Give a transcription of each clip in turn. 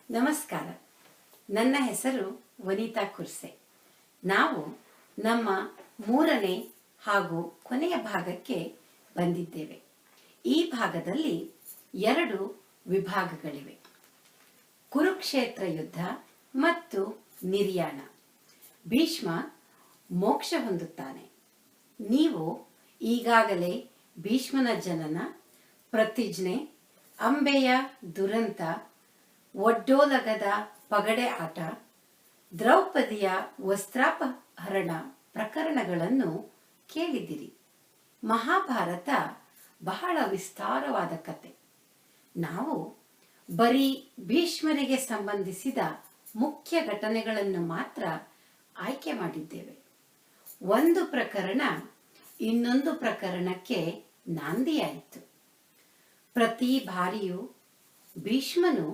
ನಮಸ್ಕಾರ. ನನ್ನ ಹೆಸರು ವನಿತಾ ಕುರ್ಸೆ. ನಾವು ನಮ್ಮ 3ನೇ ಹಾಗೂ ಕೊನೆಯ ಭಾಗಕ್ಕೆ ಬಂದಿದ್ದೇವೆ. ಈ ಭಾಗದಲ್ಲಿ 2 ವಿಭಾಗಗಳಿವೆ: ಕುರುಕ್ಷೇತ್ರ ಯುದ್ಧ ಮತ್ತು ನಿರ್ಯಾಣ. ಭೀಷ್ಮ ಮೋಕ್ಷ ಹೊಂದುತ್ತಾನೆ. ನೀವು ಈಗಾಗಲೇ ಭೀಷ್ಮನ ಜನನ, ಪ್ರತಿಜ್ಞೆ, ಅಂಬೆಯ ದುರಂತ, ಒಡ್ಡೋಲಗದ ಪಗಡೆ ಆಟ, ದ್ರೌಪದಿಯ ವಸ್ತ್ರಾಪಹರಣ ಪ್ರಕರಣಗಳನ್ನು ಕೇಳಿದಿರಿ. ಮಹಾಭಾರತ ಬಹಳ ವಿಸ್ತಾರವಾದ ಕತೆ. ನಾವು ಬರೀ ಭೀಷ್ಮರಿಗೆ ಸಂಬಂಧಿಸಿದ ಮುಖ್ಯ ಘಟನೆಗಳನ್ನು ಮಾತ್ರ ಆಯ್ಕೆ ಮಾಡಿದ್ದೇವೆ. ಒಂದು ಪ್ರಕರಣ ಇನ್ನೊಂದು ಪ್ರಕರಣಕ್ಕೆ ನಾಂದಿಯಾಯಿತು. ಪ್ರತಿ ಬಾರಿಯೂ ಭೀಷ್ಮನು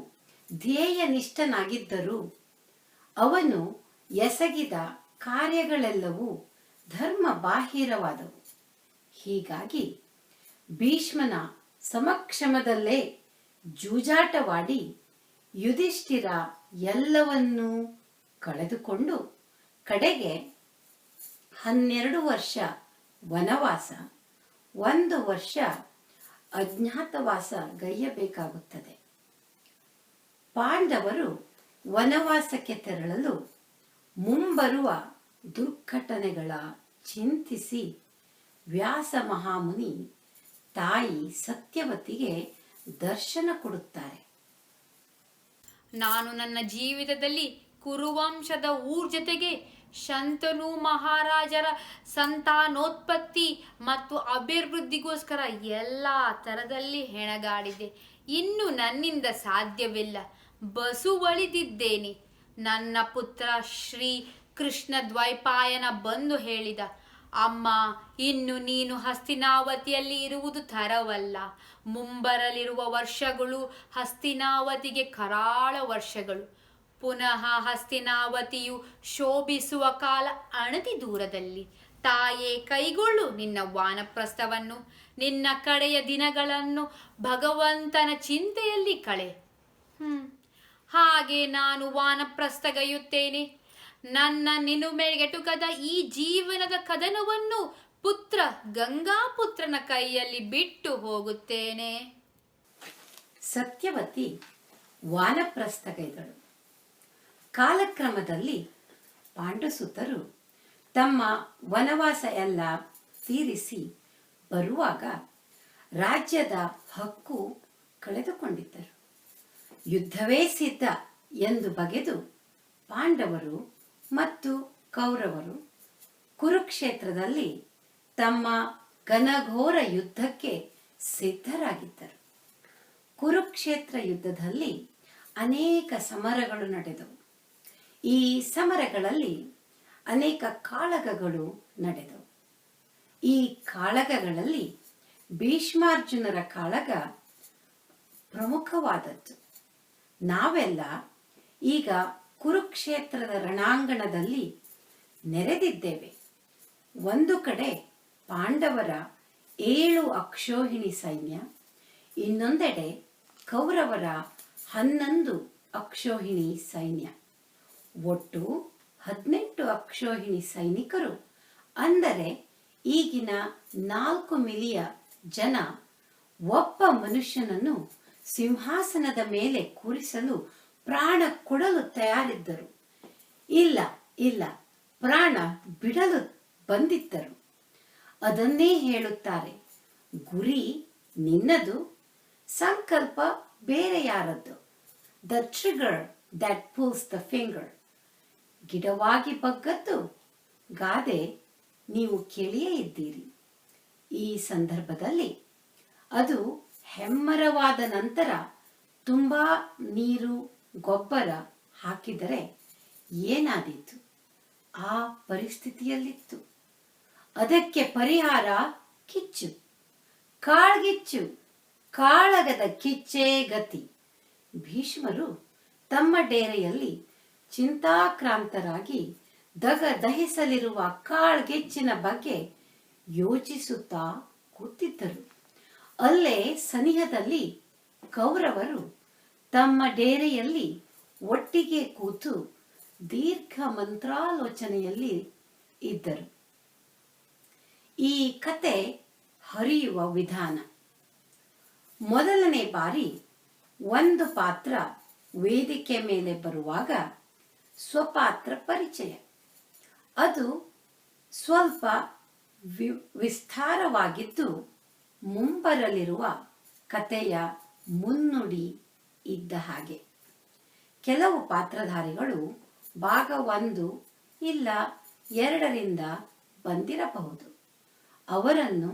ಧ್ಯೇಯನಿಷ್ಠನಾಗಿದ್ದರೂ ಅವನು ಎಸಗಿದ ಕಾರ್ಯಗಳೆಲ್ಲವೂ ಧರ್ಮ ಬಾಹಿರವಾದವು. ಹೀಗಾಗಿ ಭೀಷ್ಮನ ಸಮಕ್ಷಮದಲ್ಲೇ ಜೂಜಾಟವಾಡಿ ಯುಧಿಷ್ಠಿರ ಎಲ್ಲವನ್ನೂ ಕಳೆದುಕೊಂಡು ಕಡೆಗೆ 12 ವರ್ಷ ವನವಾಸ, 1 ವರ್ಷ ಅಜ್ಞಾತವಾಸ ಗೈಯಬೇಕಾಗುತ್ತದೆ. ಪಾಂಡವರು ವನವಾಸಕ್ಕೆ ತೆರಳಲು ಮುಂಬರುವ ದುರ್ಘಟನೆಗಳ ಚಿಂತಿಸಿ ವ್ಯಾಸ ಮಹಾಮುನಿ ತಾಯಿ ಸತ್ಯವತಿಗೆ ದರ್ಶನ ಕೊಡುತ್ತಾರೆ. ನಾನು ನನ್ನ ಜೀವಿತದಲ್ಲಿ ಕುರುವಂಶದ ಜೊತೆಗೆ ಶಂತನು ಮಹಾರಾಜರ ಸಂತಾನೋತ್ಪತ್ತಿ ಮತ್ತು ಅಭಿವೃದ್ಧಿಗೋಸ್ಕರ ಎಲ್ಲ ಥರದಲ್ಲಿ ಹೆಣಗಾಡಿದೆ. ಇನ್ನು ನನ್ನಿಂದ ಸಾಧ್ಯವಿಲ್ಲ. ಬಸುವಳಿದಿದ್ದೇನೆ. ನನ್ನ ಪುತ್ರ ಶ್ರೀ ಕೃಷ್ಣ ದ್ವೈಪಾಯನ ಬಂದು ಹೇಳಿದ, ಅಮ್ಮ, ಇನ್ನು ನೀನು ಹಸ್ತಿನಾವತಿಯಲ್ಲಿ ಇರುವುದು ತರವಲ್ಲ. ಮುಂಬರಲಿರುವ ವರ್ಷಗಳು ಹಸ್ತಿನಾವತಿಗೆ ಕರಾಳ ವರ್ಷಗಳು. ಪುನಃ ಹಸ್ತಿನಾವತಿಯು ಶೋಭಿಸುವ ಕಾಲ ಅಣತಿ ದೂರದಲ್ಲಿ. ತಾಯೇ, ಕೈಗೊಳ್ಳು ನಿನ್ನ ವಾನಪ್ರಸ್ಥವನ್ನು. ನಿನ್ನ ಕಡೆಯ ದಿನಗಳನ್ನು ಭಗವಂತನ ಚಿಂತೆಯಲ್ಲಿ ಕಳೆ. ಹಾಗೆ ನಾನು ವಾನಪ್ರಸ್ಥಗೈಯುತ್ತೇನೆ. ನನ್ನ ನಿಲುಮೆಗೆಟುಕದ ಈ ಜೀವನದ ಕದನವನ್ನು ಪುತ್ರ ಗಂಗಾಪುತ್ರನ ಕೈಯಲ್ಲಿ ಬಿಟ್ಟು ಹೋಗುತ್ತೇನೆ. ಸತ್ಯವತಿ ವಾನಪ್ರಸ್ಥಗೈದಳು. ಕಾಲಕ್ರಮದಲ್ಲಿ ಪಾಂಡುಸುತರು ತಮ್ಮ ವನವಾಸ ಎಲ್ಲ ತೀರಿಸಿ ಬರುವಾಗ ರಾಜ್ಯದ ಹಕ್ಕು ಕಳೆದುಕೊಂಡಿದ್ದರು. ಯುದ್ಧವೇ ಸಿದ್ಧ ಎಂದು ಬಗೆದು ಪಾಂಡವರು ಮತ್ತು ಕೌರವರು ಕುರುಕ್ಷೇತ್ರದಲ್ಲಿ ತಮ್ಮ ಘನಘೋರ ಯುದ್ಧಕ್ಕೆ ಸಿದ್ಧರಾಗಿದ್ದರು. ಕುರುಕ್ಷೇತ್ರ ಯುದ್ಧದಲ್ಲಿ ಅನೇಕ ಸಮರಗಳು ನಡೆದವು. ಈ ಸಮರಗಳಲ್ಲಿ ಅನೇಕ ಕಾಳಗಗಳು ನಡೆದವು. ಈ ಕಾಳಗಗಳಲ್ಲಿ ಭೀಷ್ಮಾರ್ಜುನರ ಕಾಳಗ ಪ್ರಮುಖವಾದದ್ದು. ನಾವೆಲ್ಲ ಈಗ ಕುರುಕ್ಷೇತ್ರದ ರಣಾಂಗಣದಲ್ಲಿ ನೆರೆದಿದ್ದೇವೆ. ಒಂದು ಕಡೆ ಪಾಂಡವರ 7 ಅಕ್ಷೋಹಿಣಿ ಸೈನ್ಯ, ಇನ್ನೊಂದೆಡೆ ಕೌರವರ 11 ಅಕ್ಷೋಹಿಣಿ ಸೈನ್ಯ. ಒಟ್ಟು 18 ಅಕ್ಷೋಹಿಣಿ ಸೈನಿಕರು, ಅಂದರೆ ಈಗಿನ 4 ಮಿಲಿಯನ್ ಜನ ಒಬ್ಬ ಮನುಷ್ಯನನ್ನು ಸಿಂಹಾಸನದ ಮೇಲೆ ಕೂರಿಸಲು ಪ್ರಾಣ ಕೊಡಲು ತಯಾರಿದ್ದರು. ಇಲ್ಲ, ಪ್ರಾಣ ಬಿಡಲು ಬಂದಿದ್ದರು. ಅದನ್ನೇ ಹೇಳುತ್ತಾರೆ, ಗುರಿ ನಿನ್ನದು, ಸಂಕಲ್ಪ ಬೇರೆ ಯಾರದ್ದು. The trigger that pulls the finger. ಗಿಡವಾಗಿ ಬಗ್ಗದ್ದು ಗಾದೆ ನೀವು ಕೇಳಿಯೇ ಇದ್ದೀರಿ. ಈ ಸಂದರ್ಭದಲ್ಲಿ ಅದು ಹೆಮ್ಮರವಾದ ನಂತರ ತುಂಬಾ ನೀರು, ಗೊಬ್ಬರ ಹಾಕಿದರೆ ಏನಾದೀತು? ಆ ಪರಿಸ್ಥಿತಿಯಲ್ಲಿತ್ತು. ಅದಕ್ಕೆ ಪರಿಹಾರ ಕಿಚ್ಚು. ಕಾಳ್ಗಿಚ್ಚು, ಕಾಳಗದ ಕಿಚ್ಚೇ ಗತಿ. ಭೀಷ್ಮರು ತಮ್ಮ ಡೇರೆಯಲ್ಲಿ ಚಿಂತಾಕ್ರಾಂತರಾಗಿ ದಹಿಸಲಿರುವ ಕಾಳ್ಗಿಚ್ಚಿನ ಬಗ್ಗೆ ಯೋಚಿಸುತ್ತಾ ಕೂತಿದ್ದರು. ಅಲ್ಲೇ ಸನಿಹದಲ್ಲಿ ಕೌರವರು ತಮ್ಮ ಡೇರೆಯಲ್ಲಿ ಒಟ್ಟಿಗೆ ಕೂತು ದೀರ್ಘ ಮಂತ್ರಾಲೋಚನೆಯಲ್ಲಿ ಇದ್ದರು. ಈ ಕತೆ ಹರಿಯುವ ವಿಧಾನ: ಮೊದಲನೇ ಬಾರಿ ಒಂದು ಪಾತ್ರ ವೇದಿಕೆ ಮೇಲೆ ಬರುವಾಗ ಸ್ವಪಾತ್ರ ಪರಿಚಯ. ಅದು ಸ್ವಲ್ಪ ವಿಸ್ತಾರವಾಗಿದ್ದು ಮುಂಬರಲಿರುವ ಕತೆಯ ಮುನ್ನುಡಿ ಇದ್ದ ಹಾಗೆ. ಕೆಲವು ಪಾತ್ರಧಾರಿಗಳು ಭಾಗ 1 ಇಲ್ಲ 2ರಿಂದ ಬಂದಿರಬಹುದು. ಅವರನ್ನು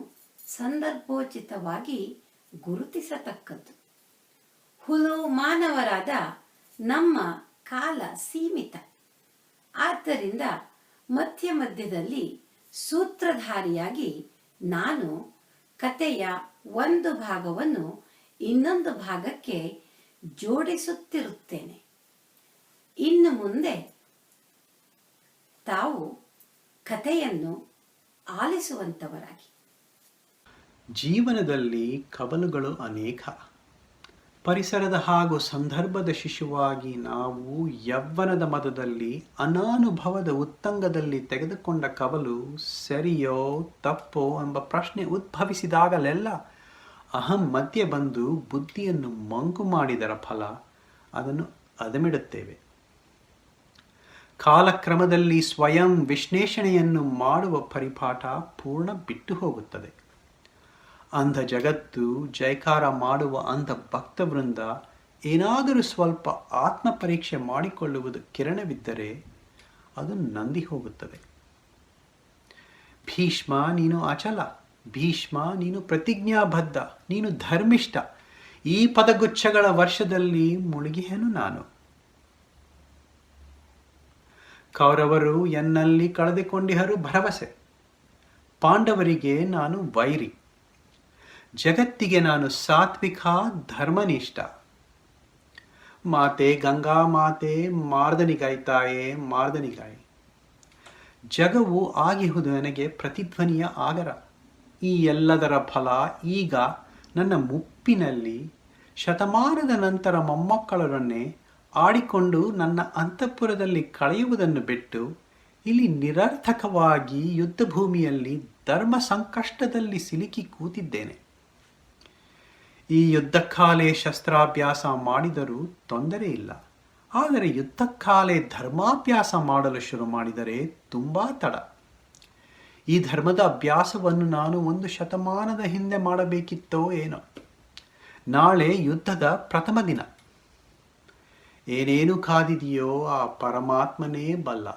ಸಂದರ್ಭೋಚಿತವಾಗಿ ಗುರುತಿಸತಕ್ಕದ್ದು. ಹುಲು ಮಾನವರಾದ ನಮ್ಮ ಕಾಲ ಸೀಮಿತ. ಆದ್ದರಿಂದ ಮಧ್ಯ ಮಧ್ಯದಲ್ಲಿ ಸೂತ್ರಧಾರಿಯಾಗಿ ನಾನು ಕತೆಯ ಒಂದು ಭಾಗವನ್ನು ಇನ್ನೊಂದು ಭಾಗಕ್ಕೆ ಜೋಡಿಸುತ್ತಿರುತ್ತೇನೆ. ಇನ್ನು ಮುಂದೆ ತಾವು ಕಥೆಯನ್ನು ಆಲಿಸುವಂತವರಾಗಿ. ಜೀವನದಲ್ಲಿ ಕವಲುಗಳು ಅನೇಕ. ಪರಿಸರದ ಹಾಗೂ ಸಂದರ್ಭದ ಶಿಶುವಾಗಿ ನಾವು ಯೌವನದ ಮದದಲ್ಲಿ ಅನಾನುಭವದ ಉತ್ತಂಗದಲ್ಲಿ ತೆಗೆದುಕೊಂಡ ಕವಲು ಸರಿಯೋ ತಪ್ಪೋ ಎಂಬ ಪ್ರಶ್ನೆ ಉದ್ಭವಿಸಿದಾಗಲೆಲ್ಲ ಅಹಂ ಮಧ್ಯೆ ಬಂದು ಬುದ್ಧಿಯನ್ನು ಮಂಕು ಮಾಡಿದರ ಫಲ ಅದನ್ನು ಅದಮಿಡುತ್ತೇವೆ. ಕಾಲಕ್ರಮದಲ್ಲಿ ಸ್ವಯಂ ವಿಶ್ಲೇಷಣೆಯನ್ನು ಮಾಡುವ ಪರಿಪಾಠ ಪೂರ್ಣ ಬಿಟ್ಟು ಹೋಗುತ್ತದೆ. ಅಂಧ ಜಗತ್ತು ಜಯಕಾರ ಮಾಡುವ ಅಂಧ ಭಕ್ತವೃಂದ ಏನಾದರೂ ಸ್ವಲ್ಪ ಆತ್ಮ ಪರೀಕ್ಷೆ ಮಾಡಿಕೊಳ್ಳುವುದು ಕಿರಣವಿದ್ದರೆ ಅದು ನಂದಿ ಹೋಗುತ್ತದೆ. ಭೀಷ್ಮ ನೀನು ಅಚಲ, ಭೀಷ್ಮ ನೀನು ಪ್ರತಿಜ್ಞಾಬದ್ಧ, ನೀನು ಧರ್ಮಿಷ್ಠ, ಈ ಪದಗುಚ್ಛಗಳ ವರ್ಷದಲ್ಲಿ ಮುಳುಗಿಯನು ನಾನು. ಕೌರವರು ಎನ್ನಲ್ಲಿ ಕಳೆದುಕೊಂಡಿಹರು ಭರವಸೆ, ಪಾಂಡವರಿಗೆ ನಾನು ವೈರಿ, ಜಗತ್ತಿಗೆ ನಾನು ಸಾತ್ವಿಕ ಧರ್ಮನಿಷ್ಠ. ಮಾತೆ ಗಂಗಾ ಮಾತೆ ಮಾರ್ದನಿಗಾಯ್ತಾಯೇ ಮಾರ್ದನಿಗಾಯಿ. ಜಗವು ಆಗಿಹುದು ನನಗೆ ಪ್ರತಿಧ್ವನಿಯ ಆಗರ. ಈ ಎಲ್ಲದರ ಫಲ ಈಗ ನನ್ನ ಮುಪ್ಪಿನಲ್ಲಿ ಶತಮಾನದ ನಂತರ ಮೊಮ್ಮಕ್ಕಳರನ್ನೇ ಆಡಿಕೊಂಡು ನನ್ನ ಅಂತಃಪುರದಲ್ಲಿ ಕಳೆಯುವುದನ್ನು ಬಿಟ್ಟು ಇಲ್ಲಿ ನಿರರ್ಥಕವಾಗಿ ಯುದ್ಧ ಭೂಮಿಯಲ್ಲಿ ಧರ್ಮ ಸಂಕಷ್ಟದಲ್ಲಿ ಸಿಲುಕಿ ಕೂತಿದ್ದೇನೆ. ಈ ಯುದ್ಧಕಾಲೇ ಶಸ್ತ್ರಾಭ್ಯಾಸ ಮಾಡಿದರೂ ತೊಂದರೆ ಇಲ್ಲ. ಆದರೆ ಯುದ್ಧಕಾಲೇ ಧರ್ಮಾಭ್ಯಾಸ ಮಾಡಲು ಶುರು ಮಾಡಿದರೆ ತುಂಬ ತಡ. ಈ ಧರ್ಮದ ಅಭ್ಯಾಸವನ್ನು ನಾನು 1 ಶತಮಾನದ ಹಿಂದೆ ಮಾಡಬೇಕಿತ್ತೋ ಏನೋ. ನಾಳೆ ಯುದ್ಧದ ಪ್ರಥಮ ದಿನ. ಏನೇನು ಕಾದಿದೆಯೋ ಆ ಪರಮಾತ್ಮನೇ ಬಲ್ಲ.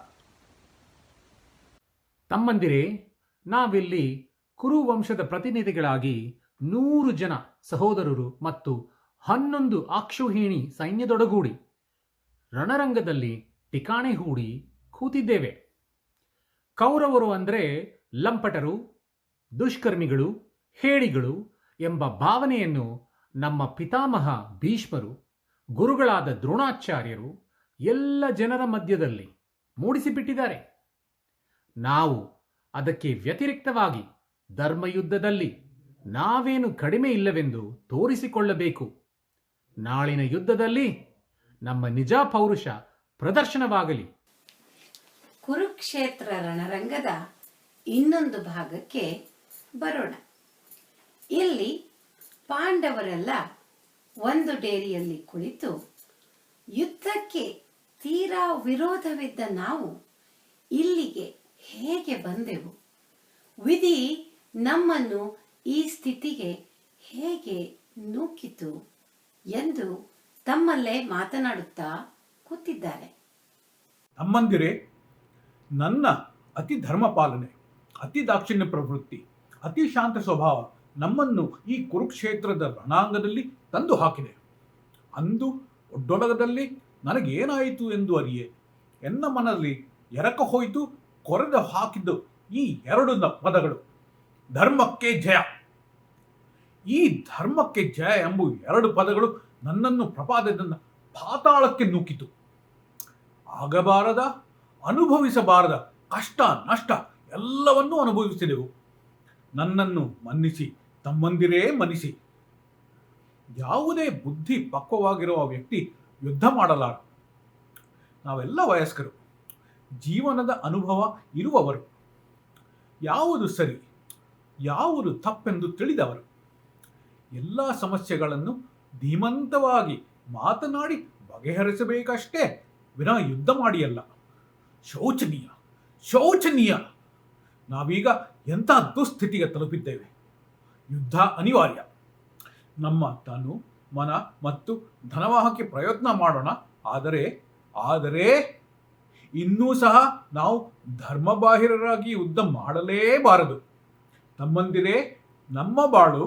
ತಮ್ಮಂದಿರೇ, ನಾವಿಲ್ಲಿ ಕುರುವಂಶದ ಪ್ರತಿನಿಧಿಗಳಾಗಿ 100 ಜನ ಸಹೋದರರು ಮತ್ತು 11 ಅಕ್ಷೌಹಿಣಿ ಸೈನ್ಯದೊಡಗೂಡಿ ರಣರಂಗದಲ್ಲಿ ಠಿಕಾಣೆ ಹೂಡಿ ಕೂತಿದ್ದೇವೆ. ಕೌರವರು ಅಂದರೆ ಲಂಪಟರು, ದುಷ್ಕರ್ಮಿಗಳು, ಹೇಡಿಗಳು ಎಂಬ ಭಾವನೆಯನ್ನು ನಮ್ಮ ಪಿತಾಮಹ ಭೀಷ್ಮರು, ಗುರುಗಳಾದ ದ್ರೋಣಾಚಾರ್ಯರು ಎಲ್ಲ ಜನರ ಮಧ್ಯದಲ್ಲಿ ಮೂಡಿಸಿಬಿಟ್ಟಿದ್ದಾರೆ. ನಾವು ಅದಕ್ಕೆ ವ್ಯತಿರಿಕ್ತವಾಗಿ ಧರ್ಮಯುದ್ಧದಲ್ಲಿ ನಾವೇನು ಕಡಿಮೆ ಇಲ್ಲವೆಂದು ತೋರಿಸಿಕೊಳ್ಳಬೇಕು. ನಾಳಿನ ಯುದ್ಧದಲ್ಲಿ ನಮ್ಮ ನಿಜ ಪೌರುಷ ಪ್ರದರ್ಶನವಾಗಲಿ. ಕುರುಕ್ಷೇತ್ರ ರಣರಂಗದ ಇನ್ನೊಂದು ಭಾಗಕ್ಕೆ ಬರೋಣ. ಇಲ್ಲಿ ಪಾಂಡವರೆಲ್ಲ ಒಂದು ಡೇರಿಯಲ್ಲಿ ಕುಳಿತು ಯುದ್ಧಕ್ಕೆ ತೀರಾ ವಿರೋಧವಿದ್ದ ನಾವು ಇಲ್ಲಿಗೆ ಹೇಗೆ ಬಂದೆವು, ವಿಧಿ ನಮ್ಮನ್ನು ಈ ಸ್ಥಿತಿಗೆ ಹೇಗೆ ನೂಕಿತು ಎಂದು ತಮ್ಮಲ್ಲೇ ಮಾತನಾಡುತ್ತಾ ಕೂತಿದ್ದಾರೆ. ತಮ್ಮಂದಿರೇ, ನನ್ನ ಅತಿ ಧರ್ಮಪಾಲನೆ, ಅತಿ ದಾಕ್ಷಿಣ್ಯ ಪ್ರವೃತ್ತಿ, ಅತಿ ಶಾಂತ ಸ್ವಭಾವ ನಮ್ಮನ್ನು ಈ ಕುರುಕ್ಷೇತ್ರದ ರಣಾಂಗದಲ್ಲಿ ತಂದು ಹಾಕಿದೆ. ಅಂದು ಒಡ್ಡೊಲಗದಲ್ಲಿ ನನಗೇನಾಯಿತು ಎಂದು ಅರಿಯೆ ಎನ್ನ ಮನದಲ್ಲಿ ಎರಕ ಹೋಯಿತು ಕೊರೆದು ಹಾಕಿದ್ದು ಈ 2 ಪದಗಳು: ಧರ್ಮಕ್ಕೆ ಜಯ. ಈ ಧರ್ಮಕ್ಕೆ ಜಯ ಎಂಬ 2 ಪದಗಳು ನನ್ನನ್ನು ಪ್ರಪಾದದಿಂದ ಪಾತಾಳಕ್ಕೆ ನೂಕಿತು. ಆಗಬಾರದ, ಅನುಭವಿಸಬಾರದ ಕಷ್ಟ ನಷ್ಟ ಎಲ್ಲವನ್ನೂ ಅನುಭವಿಸಿದೆವು. ನನ್ನನ್ನು ಮನ್ನಿಸಿ ತಮ್ಮಂದಿರೇ, ಮನ್ನಿಸಿ. ಯಾವುದೇ ಬುದ್ಧಿ ಪಕ್ವವಾಗಿರುವ ವ್ಯಕ್ತಿ ಯುದ್ಧ ಮಾಡಲಾರ. ನಾವೆಲ್ಲ ವಯಸ್ಕರು, ಜೀವನದ ಅನುಭವ ಇರುವವರು, ಯಾವುದು ಸರಿ ಯಾವುದು ತಪ್ಪೆಂದು ತಿಳಿದವರು. ಎಲ್ಲ ಸಮಸ್ಯೆಗಳನ್ನು ಧೀಮಂತವಾಗಿ ಮಾತನಾಡಿ ಬಗೆಹರಿಸಬೇಕಷ್ಟೇ, ವಿನಾ ಯುದ್ಧ ಮಾಡಿಯಲ್ಲ. ಶೋಚನೀಯ, ಶೋಚನೀಯ! ನಾವೀಗ ಎಂಥ ದುಸ್ಥಿತಿಗೆ ತಲುಪಿದ್ದೇವೆ. ಯುದ್ಧ ಅನಿವಾರ್ಯ. ನಮ್ಮ ತನು, ಮನ ಮತ್ತು ಧನವಾಹಕ್ಕೆ ಪ್ರಯತ್ನ ಮಾಡೋಣ. ಆದರೆ ಇನ್ನೂ ಸಹ ನಾವು ಧರ್ಮಬಾಹಿರರಾಗಿ ಯುದ್ಧ ಮಾಡಲೇಬಾರದು. ತಮ್ಮಂದಿರೇ, ನಮ್ಮ ಬಾಳು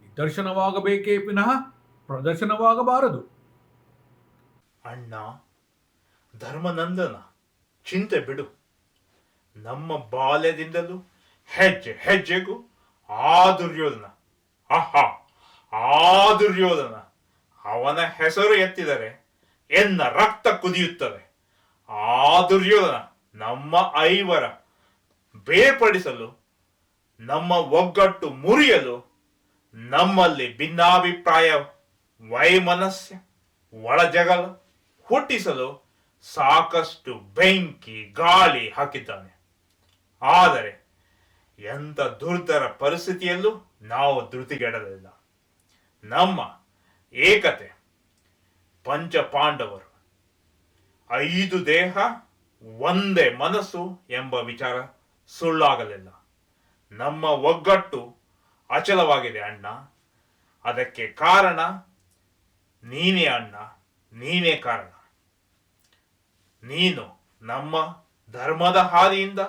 ನಿದರ್ಶನವಾಗಬೇಕೇ ವಿನಃ ಪ್ರದರ್ಶನವಾಗಬಾರದು. ಅಣ್ಣ ಧರ್ಮನಂದನ, ಚಿಂತೆ ಬಿಡು. ನಮ್ಮ ಬಾಲ್ಯದಿಂದಲೂ ಹೆಜ್ಜೆ ಹೆಜ್ಜೆಗೂ ಆ ದುರ್ಯೋಧನ, ಆ ದುರ್ಯೋಧನ, ಅವನ ಹೆಸರು ಎತ್ತಿದರೆ ಎನ್ನ ರಕ್ತ ಕುದಿಯುತ್ತದೆ. ಆ ದುರ್ಯೋಧನ ನಮ್ಮ ಐವರ ಬೇರ್ಪಡಿಸಲು, ನಮ್ಮ ಒಗ್ಗಟ್ಟು ಮುರಿಯಲು, ನಮ್ಮಲ್ಲಿ ಭಿನ್ನಾಭಿಪ್ರಾಯ, ವೈಮನಸ್ಯ, ಒಳಜಗಳ ಹುಟ್ಟಿಸಲು ಸಾಕಷ್ಟು ಬೆಂಕಿ ಗಾಳಿ ಹಾಕಿದ್ದಾನೆ. ಆದರೆ ಎಂಥ ದುರ್ಧರ ಪರಿಸ್ಥಿತಿಯಲ್ಲೂ ನಾವು ಧೃತಿಗೆಡಲಿಲ್ಲ. ನಮ್ಮ ಏಕತೆ, ಪಂಚಪಾಂಡವರು, 5 ದೇಹ ಒಂದೇ ಮನಸ್ಸು ಎಂಬ ವಿಚಾರ ಸುಳ್ಳಾಗಲಿಲ್ಲ. ನಮ್ಮ ಒಗ್ಗಟ್ಟು ಅಚಲವಾಗಿದೆ ಅಣ್ಣ. ಅದಕ್ಕೆ ಕಾರಣ ನೀನೇ ಅಣ್ಣ, ನೀನೇ ಕಾರಣ. ನೀನು ನಮ್ಮ ಧರ್ಮದ ಹಾದಿಯಿಂದ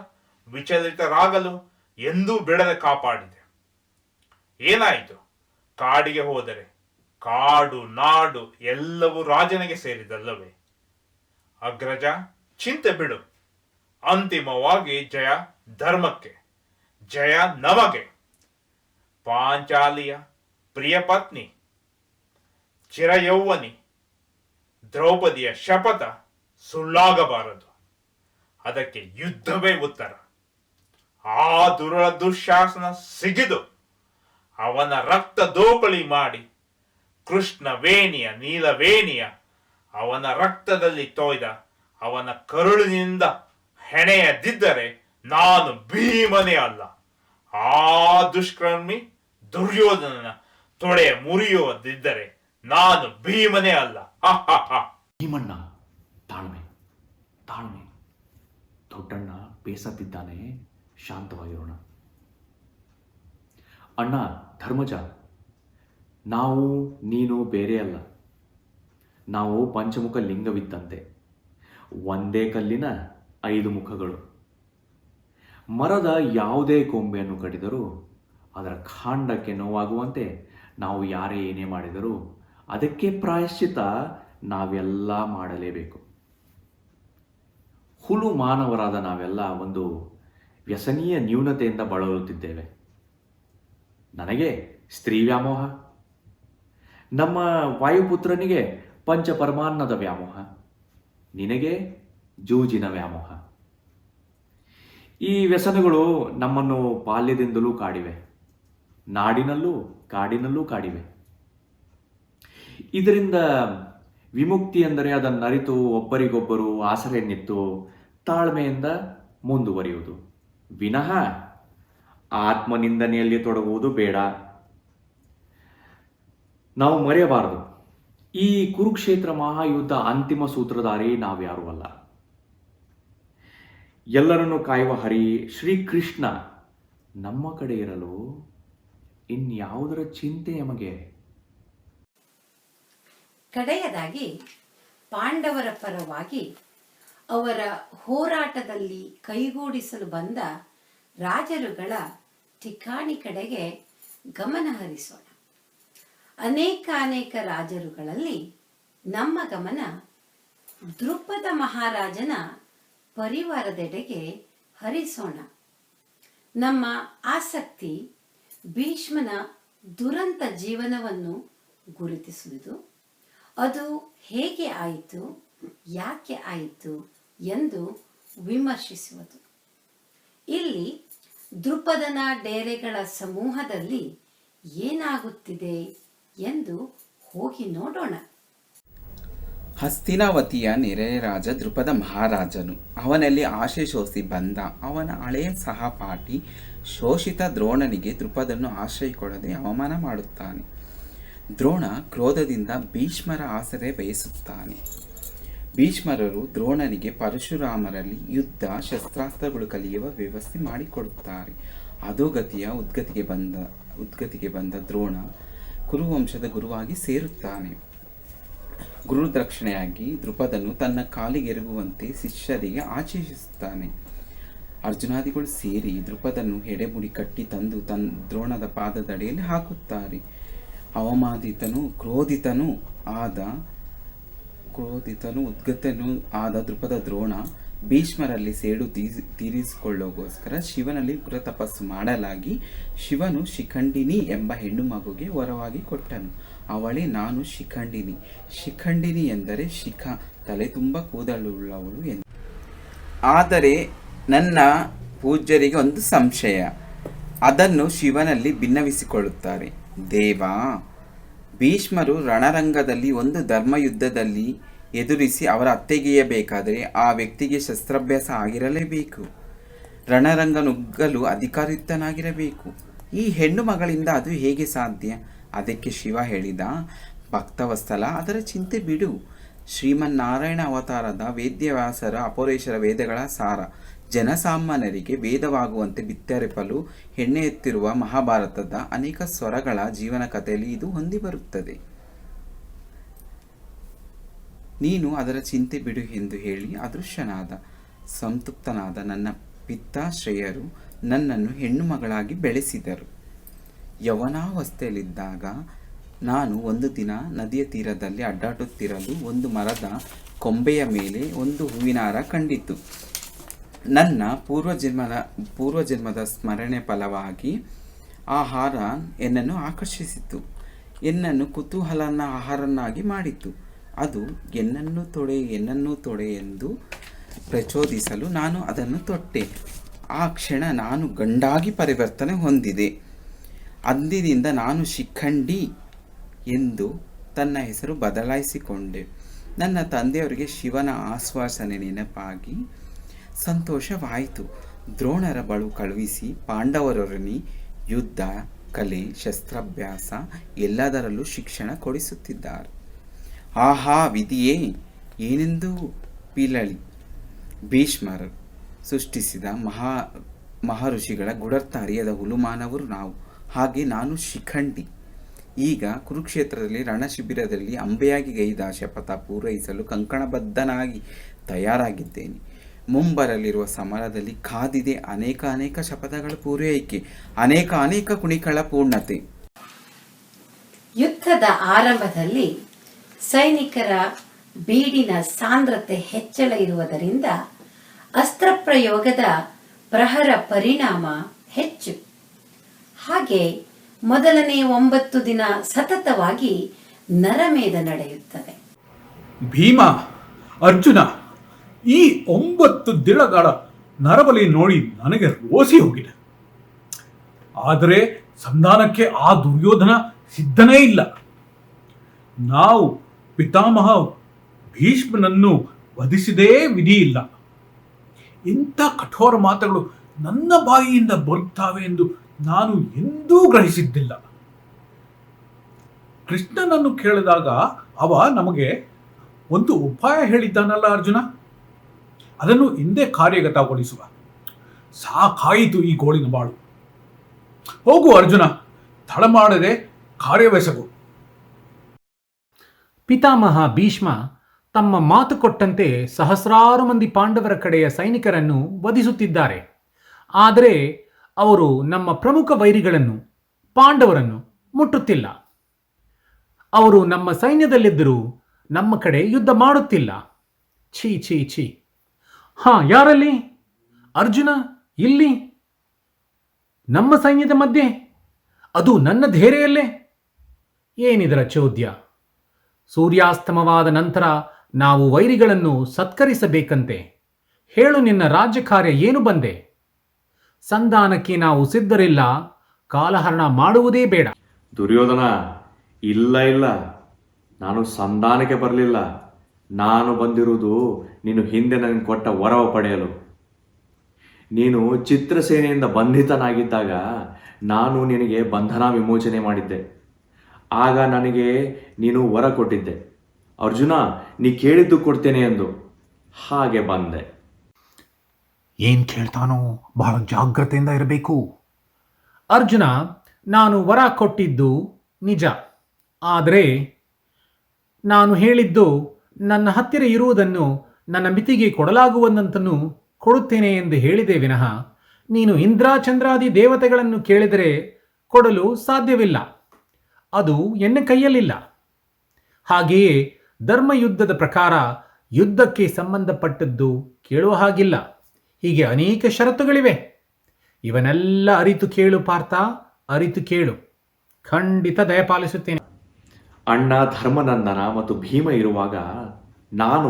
ವಿಚಲಿತರಾಗಲು ಎಂದೂ ಬಿಡದೆ ಕಾಪಾಡಿದೆ. ಏನಾಯಿತು? ಕಾಡಿಗೆ ಹೋದರೆ ಕಾಡು ನಾಡು ಎಲ್ಲವೂ ರಾಜನಿಗೆ ಸೇರಿದಲ್ಲವೇ? ಅಗ್ರಜ, ಚಿಂತೆ ಬಿಡು. ಅಂತಿಮವಾಗಿ ಜಯ ಧರ್ಮಕ್ಕೆ, ಜಯ ನಮಗೆ. ಪಾಂಚಾಲಿಯ ಪ್ರಿಯ ಪತ್ನಿ ಚಿರಯೌವನಿ ದ್ರೌಪದಿಯ ಶಪಥ ಸುಳ್ಳಾಗಬಾರದು. ಅದಕ್ಕೆ ಯುದ್ಧವೇ ಉತ್ತರ. ಆ ದುಶ್ಯಾಸನ ಸಿಗಿದು ಅವನ ರಕ್ತ ದೋಪಳಿ ಮಾಡಿ ಕೃಷ್ಣ ವೇಣಿಯ ನೀಲವೇಣಿಯ ಅವನ ರಕ್ತದಲ್ಲಿ ತೊಯ್ದ ಅವನ ಕರುಳಿನಿಂದ ಹೆಣೆಯದಿದ್ದರೆ ನಾನು ಭೀಮನೇ ಅಲ್ಲ. ಆ ದುಷ್ಕರ್ಮಿ ದುರ್ಯೋಧನನ ತೊಡೆ ಮುರಿಯುವುದಿದ್ದರೆ ನಾನು ಭೀಮನೇ ಅಲ್ಲ. ಭೀಮಣ್ಣ, ತಾಳ್ಮೆ ತಾಳ್ಮೆ. ದೊಡ್ಡಣ್ಣ ಬೇಸತ್ತಿದ್ದಾನೆ, ಶಾಂತವಾಗಿರೋಣ. ಅಣ್ಣ ಧರ್ಮಜ, ನಾವು ನೀನು ಬೇರೆ ಅಲ್ಲ. ನಾವು ಪಂಚಮುಖ ಲಿಂಗವಿದ್ದಂತೆ, ಒಂದೇ ಕಲ್ಲಿನ 5 ಮುಖಗಳು. ಮರದ ಯಾವುದೇ ಕೊಂಬೆಯನ್ನು ಕಡಿದರೂ ಅದರ ಕಾಂಡಕ್ಕೆ ನೋವಾಗುವಂತೆ ನಾವು ಯಾರೇ ಏನೇ ಮಾಡಿದರೂ ಅದಕ್ಕೆ ಪ್ರಾಯಶ್ಚಿತ ನಾವೆಲ್ಲ ಮಾಡಲೇಬೇಕು. ಹುಲು ಮಾನವರಾದ ನಾವೆಲ್ಲ ಒಂದು ವ್ಯಸನೀಯ ನ್ಯೂನತೆಯಿಂದ ಬಳಲುತ್ತಿದ್ದೇವೆ. ನನಗೆ ಸ್ತ್ರೀ ವ್ಯಾಮೋಹ, ನಮ್ಮ ವಾಯುಪುತ್ರನಿಗೆ ಪಂಚಪರಮಾನ್ನದ ವ್ಯಾಮೋಹ, ನಿನಗೆ ಜೂಜಿನ ವ್ಯಾಮೋಹ. ಈ ವ್ಯಸನಗಳು ನಮ್ಮನ್ನು ಬಾಲ್ಯದಿಂದಲೂ ಕಾಡಿವೆ, ನಾಡಿನಲ್ಲೂ ಕಾಡಿನಲ್ಲೂ ಕಾಡಿವೆ. ಇದರಿಂದ ವಿಮುಕ್ತಿ ಎಂದರೆ ಅದನ್ನು ಅರಿತು ಒಬ್ಬರಿಗೊಬ್ಬರು ಆಸರೆ ನಿತ್ತು ತಾಳ್ಮೆಯಿಂದ ಮುಂದುವರಿಯುವುದು ವಿನಃ ಆತ್ಮನಿಂದನೆಯಲ್ಲಿ ತೊಡಗುವುದು ಬೇಡ. ನಾವು ಮರೆಯಬಾರದು, ಈ ಕುರುಕ್ಷೇತ್ರ ಮಹಾಯುದ್ಧ ಅಂತಿಮ ಸೂತ್ರಧಾರಿ ನಾವ್ಯಾರೂ ಅಲ್ಲ. ಎಲ್ಲರನ್ನು ಕಾಯುವ ಹರಿ ಶ್ರೀಕೃಷ್ಣ ನಮ್ಮ ಕಡೆ ಇರಲು ಇನ್ಯಾವುದರ ಚಿಂತೆ ನಮಗೆ? ಕಡೆಯದಾಗಿ ಪಾಂಡವರ ಪರವಾಗಿ ಅವರ ಹೋರಾಟದಲ್ಲಿ ಕೈಗೂಡಿಸಲು ಬಂದ ರಾಜರುಗಳ ಠಿಕಾಣಿ ಕಡೆಗೆ ಗಮನ ಹರಿಸೋಣ. ಅನೇಕ ರಾಜರುಗಳಲ್ಲಿ ನಮ್ಮ ಗಮನ ದೃಪದ ಮಹಾರಾಜನ ಪರಿವಾರದೆಡೆಗೆ ಹರಿಸೋಣ. ನಮ್ಮ ಆಸಕ್ತಿ ಭೀಷ್ಮನ ದುರಂತ ಜೀವನವನ್ನು ಗುರುತಿಸುವುದು, ಅದು ಹೇಗೆ ಆಯಿತು, ಯಾಕೆ ಆಯಿತು ಎಂದು ವಿಮರ್ಶಿಸುವುದು. ಇಲ್ಲಿ ದೃಪದನ ಡೇರೆಗಳ ಸಮೂಹದಲ್ಲಿ ಏನಾಗುತ್ತಿದೆ ಎಂದು ಹೋಗಿ ನೋಡೋಣ. ಹಸ್ತಿನಾವತಿಯ ನೆರೆಯ ರಾಜ ದೃಪದ ಮಹಾರಾಜನು. ಅವನಲ್ಲಿ ಆಶೆ ಶೋಷಿ ಬಂದ. ಅವನ ಹಳೆಯ ಸಹಪಾಠಿ ಶೋಷಿತ ದ್ರೋಣನಿಗೆ ದೃಪದನ್ನು ಆಶ್ರಯ ಕೊಡದೆ ಅವಮಾನ ಮಾಡುತ್ತಾನೆ. ದ್ರೋಣ ಕ್ರೋಧದಿಂದ ಭೀಷ್ಮರ ಆಸರೆ ಬಯಸುತ್ತಾನೆ. ಭೀಷ್ಮರರು ದ್ರೋಣನಿಗೆ ಪರಶುರಾಮರಲ್ಲಿ ಯುದ್ಧ ಶಸ್ತ್ರಾಸ್ತ್ರಗಳು ಕಲಿಯುವ ವ್ಯವಸ್ಥೆ ಮಾಡಿಕೊಡುತ್ತಾರೆ. ಅಧೋಗತಿಯ ಉದ್ಗತಿಗೆ ಬಂದ ದ್ರೋಣ ಕುರುವಂಶದ ಗುರುವಾಗಿ ಸೇರುತ್ತಾನೆ. ಗುರುದಕ್ಷಿಣೆಯಾಗಿ ದೃಪದನು ತನ್ನ ಕಾಲಿಗೆರಗುವಂತೆ ಶಿಷ್ಯರಿಗೆ ಆಚರಿಸುತ್ತಾನೆ. ಅರ್ಜುನಾದಿಗಳು ಸೇರಿ ದೃಪದನ್ನು ಹೆಡೆಮುಡಿ ಕಟ್ಟಿ ತಂದು ದ್ರೋಣದ ಪಾದದಡಿಯಲ್ಲಿ ಹಾಕುತ್ತಾರೆ. ಅವಮಾದಿತನು ಕ್ರೋಧಿತನೂ ಉದ್ಗತನೂ ಆದ ದೃಪದ ದ್ರೋಣ ಭೀಷ್ಮರಲ್ಲಿ ಸೇಡು ತೀರಿಸಿಕೊಳ್ಳೋಗೋಸ್ಕರ ಶಿವನಲ್ಲಿ ಉಗ್ರ ತಪಸ್ಸು ಮಾಡಲಾಗಿ ಶಿವನು ಶಿಖಂಡಿನಿ ಎಂಬ ಹೆಣ್ಣು ಮಗುಗೆ ವರವಾಗಿ ಕೊಟ್ಟನು. ಅವಳೇ ನಾನು ಶಿಖಂಡಿನಿ. ಶಿಖಂಡಿನಿ ಎಂದರೆ ಶಿಖ, ತಲೆ ತುಂಬ ಕೂದಲುಳ್ಳವಳು ಎಂದು. ಆದರೆ ನನ್ನ ಪೂಜ್ಯರಿಗೆ ಒಂದು ಸಂಶಯ. ಅದನ್ನು ಶಿವನಲ್ಲಿ ಭಿನ್ನವಿಸಿಕೊಳ್ಳುತ್ತಾರೆ. ದೇವಾ, ಭೀಷ್ಮರು ರಣರಂಗದಲ್ಲಿ ಒಂದು ಧರ್ಮಯುದ್ಧದಲ್ಲಿ ಎದುರಿಸಿ ಅವರ ಅತ್ತೆಗೆಯಬೇಕಾದರೆ ಆ ವ್ಯಕ್ತಿಗೆ ಶಸ್ತ್ರಾಭ್ಯಾಸ ಆಗಿರಲೇಬೇಕು. ರಣರಂಗ ನುಗ್ಗಲು ಅಧಿಕಾರಯುಕ್ತನಾಗಿರಬೇಕು. ಈ ಹೆಣ್ಣು ಮಗಳಿಂದ ಅದು ಹೇಗೆ ಸಾಧ್ಯ? ಅದಕ್ಕೆ ಶಿವ ಹೇಳಿದ, ಭಕ್ತವತ್ಸಲ, ಅದರ ಚಿಂತೆ ಬಿಡು. ಶ್ರೀಮನ್ನಾರಾಯಣ ಅವತಾರದ ವೇದ್ಯವ್ಯಾಸರ ಅಪೌರೇಶರ ವೇದಗಳ ಸಾರ ಜನಸಾಮಾನ್ಯರಿಗೆ ವೇದವಾಗುವಂತೆ ಬಿತ್ತರಿಪಲು ಹೆಣ್ಣೆ ಎತ್ತಿರುವ ಮಹಾಭಾರತದ ಅನೇಕ ಸ್ವರಗಳ ಜೀವನ ಕಥೆಯಲ್ಲಿ ಇದು ಹೊಂದಿ ಬರುತ್ತದೆ. ನೀನು ಅದರ ಚಿಂತೆ ಬಿಡು ಎಂದು ಹೇಳಿ ಅದೃಶ್ಯನಾದ. ಸಂತೃಪ್ತನಾದ ನನ್ನ ಪಿತಾಶ್ರಯರು ನನ್ನನ್ನು ಹೆಣ್ಣು ಮಗಳಾಗಿ ಬೆಳೆಸಿದರು. ಯೌವನಾವಸ್ಥೆಯಲ್ಲಿದ್ದಾಗ ನಾನು ಒಂದು ದಿನ ನದಿಯ ತೀರದಲ್ಲಿ ಅಡ್ಡಾಡುತ್ತಿರಲು ಒಂದು ಮರದ ಕೊಂಬೆಯ ಮೇಲೆ ಒಂದು ಹೂವಿನ ಹಾರ ಕಂಡಿತು. ನನ್ನ ಪೂರ್ವಜನ್ಮದ ಸ್ಮರಣೆ ಫಲವಾಗಿ ಆ ಹಾರ ಎನ್ನನ್ನು ಆಕರ್ಷಿಸಿತು. ಎನ್ನನ್ನು ಕುತೂಹಲನ ಆಹಾರನಾಗಿ ಮಾಡಿತು. ಅದು ಎನ್ನನ್ನು ತೊಡೆ ಎಂದು ಪ್ರಚೋದಿಸಲು ನಾನು ಅದನ್ನು ತೊಟ್ಟೆ. ಆ ಕ್ಷಣ ನಾನು ಗಂಡಾಗಿ ಪರಿವರ್ತನೆ ಹೊಂದಿದೆ. ಅಂದಿನಿಂದ ನಾನು ಶಿಖಂಡಿ ಎಂದು ತನ್ನ ಹೆಸರು ಬದಲಾಯಿಸಿಕೊಂಡೆ. ನನ್ನ ತಂದೆಯವರಿಗೆ ಶಿವನ ಆಶ್ವಾಸನೆ ನೆನಪಾಗಿ ಸಂತೋಷವಾಯಿತು. ದ್ರೋಣರ ಬಳು ಕಳುಹಿಸಿ ಪಾಂಡವರೊಡನೆ ಯುದ್ಧ, ಕಲೆ, ಶಸ್ತ್ರಾಭ್ಯಾಸ ಎಲ್ಲದರಲ್ಲೂ ಶಿಕ್ಷಣ ಕೊಡಿಸುತ್ತಿದ್ದಾರೆ. ಆಹಾ ವಿಧಿಯೇ, ಏನೆಂದು ಪೀಳಲಿ. ಭೀಷ್ಮರು ಸೃಷ್ಟಿಸಿದ ಮಹರ್ಷಿಗಳ ಗುಡರ್ಥ ಅರಿಯದ ಹುಲುಮಾನವರು ನಾವು. ಹಾಗೆ ನಾನು ಶಿಖಂಡಿ. ಈಗ ಕುರುಕ್ಷೇತ್ರದಲ್ಲಿ ರಣಶಿಬಿರದಲ್ಲಿ ಅಂಬೆಯಾಗಿ ಗೈದ ಶಪಥ ಪೂರೈಸಲು ಕಂಕಣಬದ್ಧನಾಗಿ ತಯಾರಾಗಿದ್ದೇನೆ. ಮುಂಬರಲಿರುವ ಸಮರದಲ್ಲಿ ಕಾದಿದೆ ಅನೇಕ ಶಪಥಗಳ ಪೂರೈಕೆ, ಅನೇಕ ಕುಣಿಗಳ ಪೂರ್ಣತೆ. ಯುದ್ಧದ ಆರಂಭದಲ್ಲಿ ಸೈನಿಕರ ಬೀಡಿನ ಸಾಂದ್ರತೆ ಹೆಚ್ಚಳ ಇರುವುದರಿಂದ ಅಸ್ತ್ರಪ್ರಯೋಗದ ಪ್ರಹರ ಪರಿಣಾಮ ಹೆಚ್ಚು. ಹಾಗೆ ಮೊದಲನೇ 9 ದಿನ ಸತತವಾಗಿ ನರಮೇಧ ನಡೆಯುತ್ತದೆ. ಭೀಮ, ಅರ್ಜುನ, ಈ 9 ದಿನಗಳ ನರಬಲಿ ನೋಡಿ ನನಗೆ ರೋಸಿ ಹೋಗಿದೆ. ಆದರೆ ಸಂಧಾನಕ್ಕೆ ಆ ದುರ್ಯೋಧನ ಸಿದ್ಧನೇ ಇಲ್ಲ. ನಾವು ಪಿತಾಮಹ ಭೀಷ್ಮನನ್ನು ವಧಿಸಿದೇ ವಿಧಿ ಇಲ್ಲ. ಇಂಥ ಕಠೋರ ಮಾತುಗಳು ನನ್ನ ಬಾಯಿಯಿಂದ ಬರುತ್ತವೆ ಎಂದು ನಾನು ಎಂದೂ ಗ್ರಹಿಸಿದ್ದಿಲ್ಲ. ಕೃಷ್ಣನನ್ನು ಕೇಳಿದಾಗ ಅವ ನಮಗೆ ಒಂದು ಉಪಾಯ ಹೇಳಿದ್ದಾನಲ್ಲ ಅರ್ಜುನ, ಅದನ್ನು ಹಿಂದೆ ಕಾರ್ಯಗತಗೊಳಿಸುವ. ಸಾಕಾಯಿತು ಈ ಗೋಳಿನ ಬಾಳು. ಹೋಗು ಅರ್ಜುನ, ತಡ ಮಾಡದೆ ಕಾರ್ಯವೆಸಗು. ಪಿತಾಮಹ ಭೀಷ್ಮ ತಮ್ಮ ಮಾತು ಕೊಟ್ಟಂತೆ ಸಹಸ್ರಾರು ಮಂದಿ ಪಾಂಡವರ ಕಡೆಯ ಸೈನಿಕರನ್ನು ವಧಿಸುತ್ತಿದ್ದಾರೆ. ಆದರೆ ಅವರು ನಮ್ಮ ಪ್ರಮುಖ ವೈರಿಗಳನ್ನು ಪಾಂಡವರನ್ನು ಮುಟ್ಟುತ್ತಿಲ್ಲ. ಅವರು ನಮ್ಮ ಸೈನ್ಯದಲ್ಲಿದ್ದರೂ ನಮ್ಮ ಕಡೆ ಯುದ್ಧ ಮಾಡುತ್ತಿಲ್ಲ. ಛೀ. ಯಾರಲ್ಲಿ? ಅರ್ಜುನ ಇಲ್ಲಿ ನಮ್ಮ ಸೈನ್ಯದ ಮಧ್ಯೆ, ಅದು ನನ್ನ ಧೈರ್ಯಲ್ಲೇ. ಏನಿದರ ಚೋದ್ಯ? ಸೂರ್ಯಾಸ್ತಮವಾದ ನಂತರ ನಾವು ವೈರಿಗಳನ್ನು ಸತ್ಕರಿಸಬೇಕಂತೆ. ಹೇಳು, ನಿನ್ನ ರಾಜ್ಯ ಕಾರ್ಯ ಏನು ಬಂದೆ? ಸಂಧಾನಕ್ಕೆ ನಾವು ಸಿದ್ಧರಿಲ್ಲ. ಕಾಲಹರಣ ಮಾಡುವುದೇ ಬೇಡ. ದುರ್ಯೋಧನ, ಇಲ್ಲ, ನಾನು ಸಂಧಾನಕ್ಕೆ ಬರಲಿಲ್ಲ. ನಾನು ಬಂದಿರುವುದು ನೀನು ಹಿಂದೆ ನನಗೆ ಕೊಟ್ಟ ವರವ ಪಡೆಯಲು. ನೀನು ಚಿತ್ರಸೇನೆಯಿಂದ ಬಂಧಿತನಾಗಿದ್ದಾಗ ನಾನು ನಿನಗೆ ಬಂಧನ ವಿಮೋಚನೆ ಮಾಡಿದ್ದೆ. ಆಗ ನನಗೆ ನೀನು ವರ ಕೊಟ್ಟಿದ್ದೆ, ಅರ್ಜುನ ನೀ ಕೇಳಿದ್ದು ಕೊಡ್ತೇನೆ ಎಂದು. ಹಾಗೆ ಬಂದೆ. ಏನ್ ಕೇಳ್ತಾನೋ ಬಹಳ ಜಾಗ್ರತೆಯಿಂದ ಇರಬೇಕು. ಅರ್ಜುನ, ನಾನು ವರ ಕೊಟ್ಟಿದ್ದು ನಿಜ, ಆದರೆ ನಾನು ಹೇಳಿದ್ದು ನನ್ನ ಹತ್ತಿರ ಇರುವುದನ್ನು ನನ್ನ ಮಿತಿಗೆ ಕೊಡಲಾಗುವಂತನ್ನು ಕೊಡುತ್ತೇನೆ ಎಂದು ಹೇಳಿದೆ ವಿನಃ ನೀನು ಇಂದ್ರಾಚಂದ್ರಾದಿ ದೇವತೆಗಳನ್ನು ಕೇಳಿದರೆ ಕೊಡಲು ಸಾಧ್ಯವಿಲ್ಲ. ಅದು ಎನ್ನ ಕೈಯಲ್ಲಿಲ್ಲ. ಹಾಗೆಯೇ ಧರ್ಮಯುದ್ಧದ ಪ್ರಕಾರ ಯುದ್ಧಕ್ಕೆ ಸಂಬಂಧಪಟ್ಟದ್ದು ಕೇಳುವ ಹಾಗಿಲ್ಲ. ಹೀಗೆ ಅನೇಕ ಷರತ್ತುಗಳಿವೆ. ಇವನ್ನೆಲ್ಲ ಅರಿತು ಕೇಳು ಪಾರ್ಥ, ಅರಿತು ಕೇಳು. ಖಂಡಿತ ದಯಪಾಲಿಸುತ್ತೇನೆ. ಅಣ್ಣ ಧರ್ಮನಂದನ ಮತ್ತು ಭೀಮ ಇರುವಾಗ ನಾನು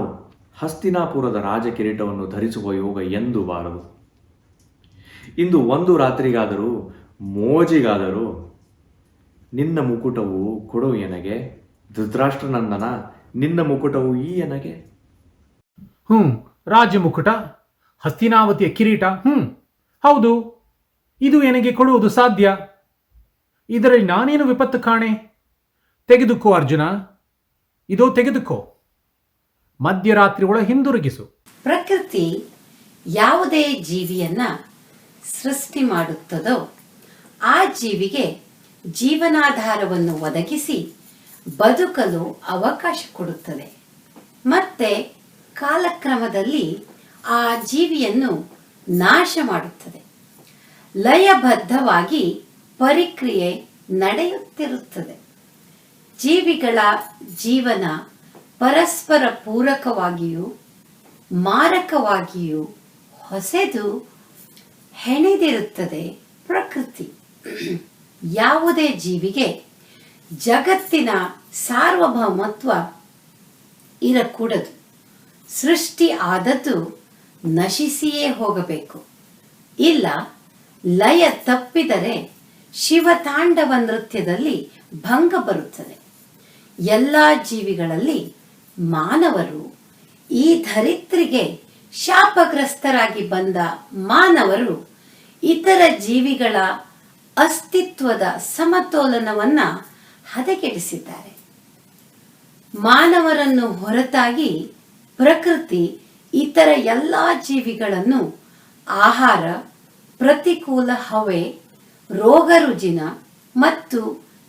ಹಸ್ತಿನಾಪುರದ ರಾಜಕಿರೀಟವನ್ನು ಧರಿಸುವ ಯೋಗ ಎಂದೂ ಬಾರದು. ಇಂದು ಒಂದು ರಾತ್ರಿಗಾದರೂ ಮೋಜಿಗಾದರೂ ನಿನ್ನ ಮುಕುಟವು ಕೊಡು ಎನಗೆ. ಧೃತರಾಷ್ಟ್ರನಂದನ, ನಿನ್ನ ಮುಕುಟವು ಈ ಎನಗೆ. ರಾಜ ಮುಕುಟ, ಹಸ್ತಿನಾವತಿಯ ಕಿರೀಟ, ಹೌದು, ಇದು ನನಗೆ ಕೊಡುವುದು ಸಾಧ್ಯ. ಇದರಲ್ಲಿ ನಾನೇನು ವಿಪತ್ತು ಕಾಣೆ? ತೆಗೆದುಕೋ ಅರ್ಜುನ, ಇದೋ ತೆಗೆದುಕೋ. ಮಧ್ಯರಾತ್ರಿ ಒಳ ಹಿಂದಿರುಗಿಸು. ಪ್ರಕೃತಿ ಯಾವುದೇ ಜೀವಿಯನ್ನ ಸೃಷ್ಟಿ ಮಾಡುತ್ತದೋ ಆ ಜೀವಿಗೆ ಜೀವನಾಧಾರವನ್ನು ಒದಗಿಸಿ ಬದುಕಲು ಅವಕಾಶ ಕೊಡುತ್ತದೆ. ಮತ್ತೆ ಕಾಲಕ್ರಮದಲ್ಲಿ ಆ ಜೀವಿಯನ್ನು ನಾಶ ಮಾಡುತ್ತದೆ. ಲಯಬದ್ಧವಾಗಿ ಪರಿಕ್ರಿಯೆ ನಡೆಯುತ್ತಿರುತ್ತದೆ. ಜೀವಿಗಳ ಜೀವನ ಪರಸ್ಪರ ಪೂರಕವಾಗಿಯೂ ಮಾರಕವಾಗಿಯೂ ಹೊಸೆದು ಹೆಣೆದಿರುತ್ತದೆ ಪ್ರಕೃತಿ. ಯಾವುದೇ ಜೀವಿಗೆ ಜಗತ್ತಿನ ಸಾರ್ವಭೌಮತ್ವ ಇರಕೂಡದು. ಸೃಷ್ಟಿ ಆದದ್ದು ನಶಿಸಿಯೇ ಹೋಗಬೇಕು. ಇಲ್ಲ, ಲಯ ತಪ್ಪಿದರೆ ಶಿವತಾಂಡವ ನೃತ್ಯದಲ್ಲಿ ಭಂಗ ಬರುತ್ತದೆ. ಎಲ್ಲ ಜೀವಿಗಳಲ್ಲಿ ಮಾನವರು, ಈ ಧರಿತ್ರಿಗೆ ಶಾಪಗ್ರಸ್ತರಾಗಿ ಬಂದ ಮಾನವರು ಇತರ ಜೀವಿಗಳ ಅಸ್ತಿತ್ವದ ಸಮತೋಲನವನ್ನ ಹದಗೆಡಿಸಿದ್ದಾರೆ. ಮಾನವರನ್ನು ಹೊರತಾಗಿ ಪ್ರಕೃತಿ ಇತರ ಎಲ್ಲ ಜೀವಿಗಳನ್ನು ಆಹಾರ, ಪ್ರತಿಕೂಲ ಹವೆ, ರೋಗರುಜಿನ ಮತ್ತು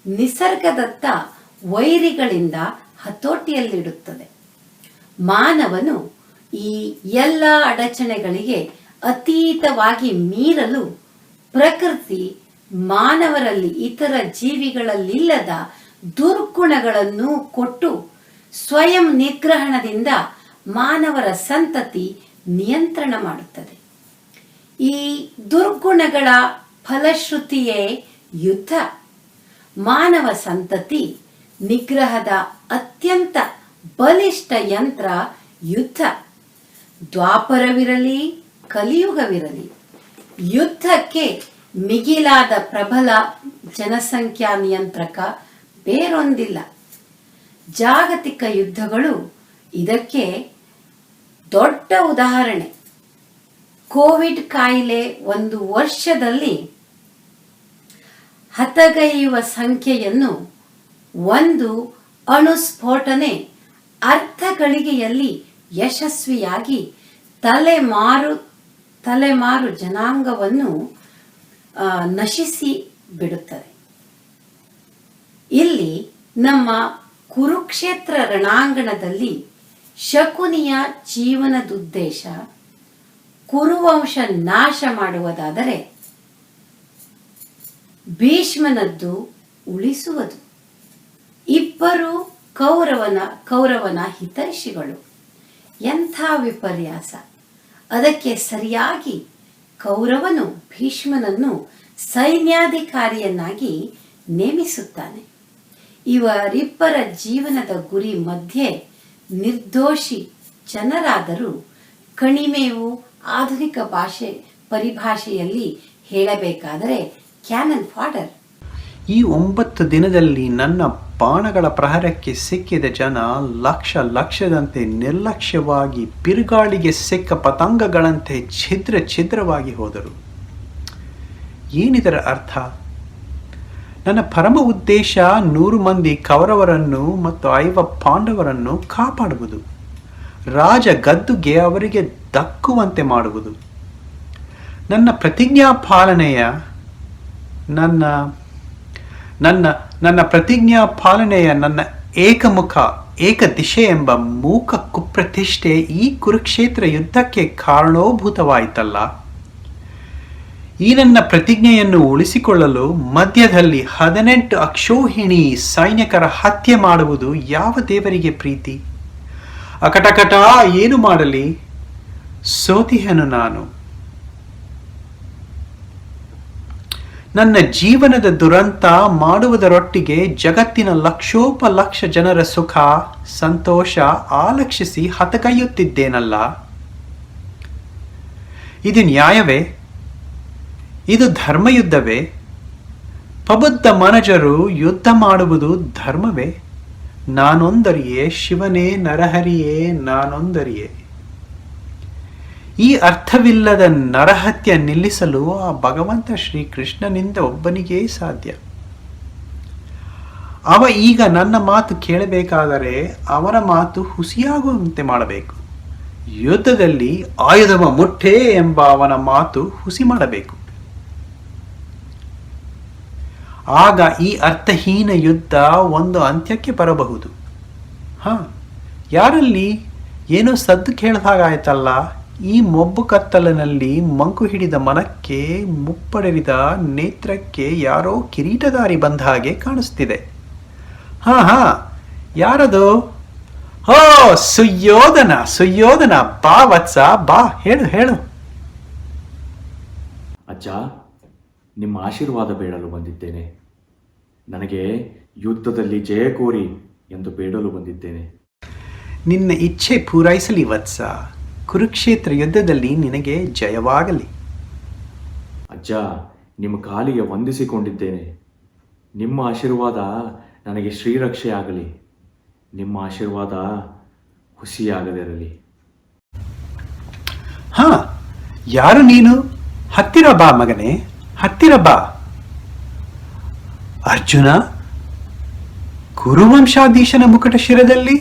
ನಿಸರ್ಗದತ್ತ ವೈರಿಗಳಿಂದ ಹತೋಟಿಯಲ್ಲಿಡುತ್ತದೆ. ಮಾನವನು ಈ ಎಲ್ಲ ಅಡಚಣೆಗಳಿಗೆ ಅತೀತವಾಗಿ ಮೀರಲು ಪ್ರಕೃತಿ ಮಾನವರಲ್ಲಿ ಇತರ ಜೀವಿಗಳಲ್ಲಿಲ್ಲದ ದುರ್ಗುಣಗಳನ್ನು ಕೊಟ್ಟು ಸ್ವಯಂ ನಿಗ್ರಹಣದಿಂದ ಮಾನವರ ಸಂತತಿ ನಿಯಂತ್ರಣ ಮಾಡುತ್ತದೆ. ಈ ದುರ್ಗುಣಗಳ ಫಲಶ್ರುತಿಯೇ ಯುದ್ಧ. ಮಾನವ ಸಂತತಿ ನಿಗ್ರಹದ ಅತ್ಯಂತ ಬಲಿಷ್ಠ ಯಂತ್ರ ಯುದ್ಧ. ದ್ವಾಪರವಿರಲಿ, ಕಲಿಯುಗವಿರಲಿ, ಯುದ್ಧಕ್ಕೆ ಮಿಗಿಲಾದ ಪ್ರಬಲ ಜನಸಂಖ್ಯಾ ನಿಯಂತ್ರಕ ಬೇರೊಂದಿಲ್ಲ. ಜಾಗತಿಕ ಯುದ್ಧಗಳು ಇದಕ್ಕೆ ದೊಡ್ಡ ಉದಾಹರಣೆ. ಕೋವಿಡ್ ಕಾಯಿಲೆ 1 ವರ್ಷದಲ್ಲಿ ಹತಗೈಯುವ ಸಂಖ್ಯೆಯನ್ನು 1 ಅಣುಸ್ಫೋಟನೆ ಅರ್ಧ ಗಳಿಗೆಯಲ್ಲಿ ಯಶಸ್ವಿಯಾಗಿ ತಲೆಮಾರು ಜನಾಂಗವನ್ನು ನಶಿಸಿ ಬಿಡುತ್ತದೆ. ಇಲ್ಲಿ ನಮ್ಮ ಕುರುಕ್ಷೇತ್ರ ರಣಾಂಗಣದಲ್ಲಿ ಶಕುನಿಯ ಜೀವನದುದ್ದೇಶ ಕುರುವಂಶ ನಾಶ ಮಾಡುವುದಾದರೆ ಭೀಷ್ಮನದ್ದು ಉಳಿಸುವುದು. ಇಬ್ಬರು ಕೌರವನ ಹಿತೈಷಿಗಳು. ಎಂಥ ವಿಪರ್ಯಾಸ! ಅದಕ್ಕೆ ಸರಿಯಾಗಿ ಕೌರವನು ಭೀಷ್ಮನನ್ನು ಸೈನ್ಯಾಧಿಕಾರಿಯನ್ನಾಗಿ ನೇಮಿಸುತ್ತಾನೆ. ಇವರಿಬ್ಬರ ಜೀವನದ ಗುರಿ ಮಧ್ಯೆ ನಿರ್ದೋಷಿ ಜನರಾದರೂ ಕಣಿಮೆಯು ಆಧುನಿಕ ಪರಿಭಾಷೆಯಲ್ಲಿ ಹೇಳಬೇಕಾದರೆ ಕ್ಯಾನನ್ ಫಾಡರ್. ಈ 9 ದಿನದಲ್ಲಿ ನನ್ನ ಬಾಣಗಳ ಪ್ರಹಾರಕ್ಕೆ ಸಿಕ್ಕಿದ ಜನ ಲಕ್ಷ ಲಕ್ಷದಂತೆ ನಿರ್ಲಕ್ಷ್ಯವಾಗಿ ಬಿರುಗಾಳಿಗೆ ಸಿಕ್ಕ ಪತಂಗಗಳಂತೆ ಛಿದ್ರ ಛಿದ್ರವಾಗಿ ಹೋದರು. ಏನಿದರ ಅರ್ಥ? ನನ್ನ ಪರಮ ಉದ್ದೇಶ 100 ಮಂದಿ ಕೌರವರನ್ನು ಮತ್ತು 50 ಪಾಂಡವರನ್ನು ಕಾಪಾಡುವುದು, ರಾಜ ಗದ್ದುಗೆ ಅವರಿಗೆ ದಕ್ಕುವಂತೆ ಮಾಡುವುದು. ನನ್ನ ಪ್ರತಿಜ್ಞಾ ಪಾಲನೆಯ ನನ್ನ ಏಕಮುಖ ಏಕದಿಶೆ ಎಂಬ ಮೂಕ ಕುಪ್ರತಿಷ್ಠೆ ಈ ಕುರುಕ್ಷೇತ್ರ ಯುದ್ಧಕ್ಕೆ ಕಾರಣೋಭೂತವಾಯಿತಲ್ಲ. ಈ ನನ್ನ ಪ್ರತಿಜ್ಞೆಯನ್ನು ಉಳಿಸಿಕೊಳ್ಳಲು ಮಧ್ಯದಲ್ಲಿ 18 ಅಕ್ಷೋಹಿಣಿ ಸೈನಿಕರ ಹತ್ಯೆ ಮಾಡುವುದು ಯಾವ ದೇವರಿಗೆ ಪ್ರೀತಿ? ಅಕಟಕಟ ಏನು ಮಾಡಲಿ, ಸೋತಿಹೆನು ನಾನು. ನನ್ನ ಜೀವನದ ದುರಂತ ಮಾಡುವುದರೊಟ್ಟಿಗೆ ಜಗತ್ತಿನ ಲಕ್ಷೋಪಲಕ್ಷ ಜನರ ಸುಖ ಸಂತೋಷ ಆಲಕ್ಷಿಸಿ ಹತಗೈಯುತ್ತಿದ್ದೇನಲ್ಲ. ಇದು ನ್ಯಾಯವೇ? ಇದು ಧರ್ಮಯುದ್ಧವೇ? ಪ್ರಬುದ್ಧ ಮನಜರು ಯುದ್ಧ ಮಾಡುವುದು ಧರ್ಮವೇ? ನಾನೊಂದರಿಯೇ ಶಿವನೇ ನರಹರಿಯೇ ನಾನೊಂದರಿಯೇ. ಈ ಅರ್ಥವಿಲ್ಲದ ನರಹತ್ಯೆ ನಿಲ್ಲಿಸಲು ಆ ಭಗವಂತ ಶ್ರೀಕೃಷ್ಣನಿಂದ ಒಬ್ಬನಿಗೇ ಸಾಧ್ಯ. ಅವ ಈಗ ನನ್ನ ಮಾತು ಕೇಳಬೇಕಾದರೆ ಅವನ ಮಾತು ಹುಸಿಯಾಗುವಂತೆ ಮಾಡಬೇಕು. ಯುದ್ಧದಲ್ಲಿ ಆಯುಧವ ಮುಟ್ಟೆ ಎಂಬ ಅವನ ಮಾತು ಹುಸಿ ಮಾಡಬೇಕು. ಆಗ ಈ ಅರ್ಥಹೀನ ಯುದ್ಧ ಒಂದು ಅಂತ್ಯಕ್ಕೆ ಬರಬಹುದು. ಯಾರಲ್ಲಿ ಏನೋ ಸದ್ದು ಕೇಳಿದಾಗಾಯ್ತಲ್ಲ. ಈ ಮೊಬ್ಬು ಕತ್ತಲಿನಲ್ಲಿ ಮಂಕು ಹಿಡಿದ ಮನಕ್ಕೆ ಮುಪ್ಪಡೆರಿದ ನೇತ್ರಕ್ಕೆ ಯಾರೋ ಕಿರೀಟಧಾರಿ ಬಂದ ಹಾಗೆ ಕಾಣಿಸ್ತಿದೆ. ಯಾರದು? ಹೋ, ಸುಯೋಧನ ಬಾ ವತ್ಸ ಬಾ, ಹೇಳು. ಅಜ್ಜ, ನಿಮ್ಮ ಆಶೀರ್ವಾದ ಬೇಡಲು ಬಂದಿದ್ದೇನೆ. ನನಗೆ ಯುದ್ಧದಲ್ಲಿ ಜಯ ಕೋರಿ ಎಂದು ಬೇಡಲು ಬಂದಿದ್ದೇನೆ. ನಿನ್ನ ಇಚ್ಛೆ ಪೂರೈಸಲಿ ವತ್ಸ. ಕುರುಕ್ಷೇತ್ರ ಯುದ್ಧದಲ್ಲಿ ನಿನಗೆ ಜಯವಾಗಲಿ. ಅಜ್ಜ, ನಿಮ್ಮ ಕಾಲಿಗೆ ವಂದಿಸಿಕೊಂಡಿದ್ದೇನೆ. ನಿಮ್ಮ ಆಶೀರ್ವಾದ ನನಗೆ ಶ್ರೀರಕ್ಷೆ ಆಗಲಿ. ನಿಮ್ಮ ಆಶೀರ್ವಾದ ಹುಸಿಯಾಗದಿರಲಿ. ಯಾರು ನೀನು? ಹತ್ತಿರ ಬಾ ಮಗನೇ, ಹತ್ತಿರ ಬಾ. ಅರ್ಜುನ, ಕುರುವಂಶಾಧೀಶನ ಮುಕುಟ ಶಿರದಲ್ಲಿ?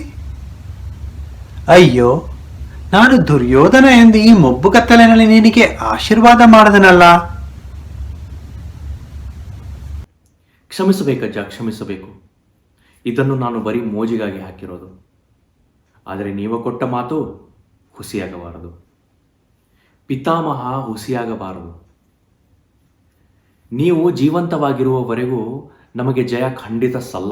ಅಯ್ಯೋ, ನಾನು ದುರ್ಯೋಧನ ಎಂದು ಈ ಮೊಬ್ಬು ಕತ್ತಲಿನಲ್ಲಿ ನಿನಗೆ ಆಶೀರ್ವಾದ ಮಾಡದನಲ್ಲ. ಕ್ಷಮಿಸಬೇಕಜ್ಜ, ಕ್ಷಮಿಸಬೇಕು. ಇದನ್ನು ನಾನು ಬರೀ ಮೋಜಿಗಾಗಿ ಹಾಕಿರೋದು. ಆದರೆ ನೀವು ಕೊಟ್ಟ ಮಾತು ಹುಸಿಯಾಗಬಾರದು. ಪಿತಾಮಹ ಹುಸಿಯಾಗಬಾರದು. ನೀವು ಜೀವಂತವಾಗಿರುವವರೆಗೂ ನಮಗೆ ಜಯ ಖಂಡಿತ ಸಲ್ಲ.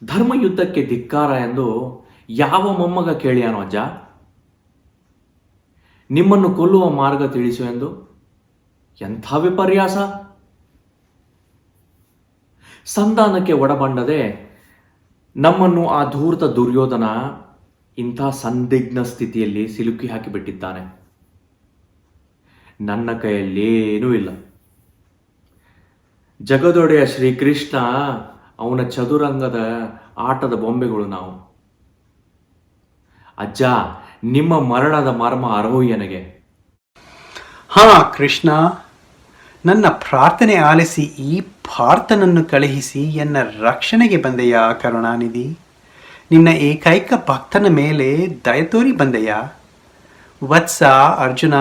ಧರ್ಮಯುದ್ಧಕ್ಕೆ ಧಿಕ್ಕಾರ ಎಂದು ಯಾವ ಮೊಮ್ಮಗ ಕೇಳಿಯಾನೋ ಅಜ್ಜ? ನಿಮ್ಮನ್ನು ಕೊಲ್ಲುವ ಮಾರ್ಗ ತಿಳಿಸು ಎಂದು? ಎಂಥ ವಿಪರ್ಯಾಸ! ಸಂಧಾನಕ್ಕೆ ಒಡಬಂಡದೆ ನಮ್ಮನ್ನು ಆ ಧೂರ್ತ ದುರ್ಯೋಧನ ಇಂಥ ಸಂದಿಗ್ಧ ಸ್ಥಿತಿಯಲ್ಲಿ ಸಿಲುಕಿ ಹಾಕಿಬಿಟ್ಟಿದ್ದಾನೆ. ನನ್ನ ಕೈಯಲ್ಲೇನೂ ಇಲ್ಲ. ಜಗದೊಡೆಯ ಶ್ರೀಕೃಷ್ಣ, ಅವನ ಚದುರಂಗದ ಆಟದ ಬೊಂಬೆಗಳು ನಾವು. ಅಜ್ಜ, ನಿಮ್ಮ ಮರಣದ ಮರ್ಮ ಅರ್ಹೋಯ್ಯನಿಗೆ. ಕೃಷ್ಣ, ನನ್ನ ಪ್ರಾರ್ಥನೆ ಆಲಿಸಿ ಈ ಪಾರ್ಥನನ್ನು ಕಳುಹಿಸಿ ಎನ್ನ ರಕ್ಷಣೆಗೆ ಬಂದೆಯ ಕರುಣಾನಿಧಿ. ನಿನ್ನ ಏಕೈಕ ಭಕ್ತನ ಮೇಲೆ ದಯತೋರಿ ಬಂದೆಯ ವತ್ಸ. ಅರ್ಜುನ,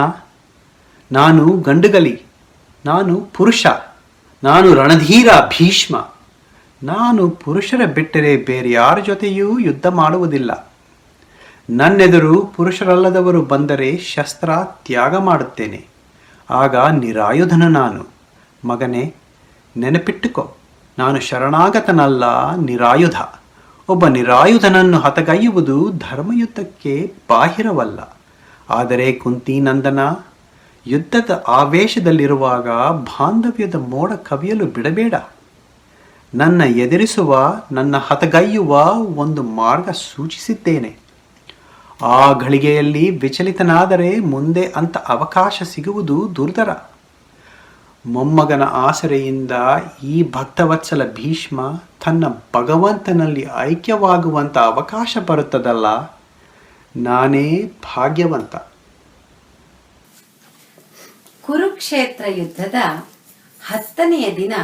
ನಾನು ಗಂಡುಗಲಿ, ನಾನು ಪುರುಷ, ನಾನು ರಣಧೀರ ಭೀಷ್ಮ. ನಾನು ಪುರುಷರ ಬಿಟ್ಟರೆ ಬೇರೆ ಯಾರ ಜೊತೆಯೂ ಯುದ್ಧ ಮಾಡುವುದಿಲ್ಲ. ನನ್ನೆದುರು ಪುರುಷರಲ್ಲದವರು ಬಂದರೆ ಶಸ್ತ್ರ ತ್ಯಾಗ ಮಾಡುತ್ತೇನೆ. ಆಗ ನಿರಾಯುಧನ ನಾನು. ಮಗನೇ, ನೆನಪಿಟ್ಟುಕೋ, ನಾನು ಶರಣಾಗತನಲ್ಲ, ನಿರಾಯುಧ. ಒಬ್ಬ ನಿರಾಯುಧನನ್ನು ಹತಗೈಯುವುದು ಧರ್ಮಯುದ್ಧಕ್ಕೆ ಬಾಹಿರವಲ್ಲ. ಆದರೆ ಕುಂತಿನಂದನ, ಯುದ್ಧದ ಆವೇಶದಲ್ಲಿರುವಾಗ ಬಾಂಧವ್ಯದ ಮೋಡ ಕವಿಯಲು ಬಿಡಬೇಡ. ನನ್ನ ಎದುರಿಸುವ, ನನ್ನ ಹತಗೈಯುವ ಒಂದು ಮಾರ್ಗ ಸೂಚಿಸಿದ್ದೇನೆ. ಆ ಘಳಿಗೆಯಲ್ಲಿ ವಿಚಲಿತನಾದರೆ ಮುಂದೆ ಅಂಥ ಅವಕಾಶ ಸಿಗುವುದು ದುರ್ಧರ. ಮೊಮ್ಮಗನ ಆಸರೆಯಿಂದ ಈ ಭಕ್ತವತ್ಸಲ ಭೀಷ್ಮ ತನ್ನ ಭಗವಂತನಲ್ಲಿ ಐಕ್ಯವಾಗುವಂಥ ಅವಕಾಶ ಬರುತ್ತದಲ್ಲ, ನಾನೇ ಭಾಗ್ಯವಂತ. ಕುರುಕ್ಷೇತ್ರ ಯುದ್ಧದ 10ನೆಯ ದಿನ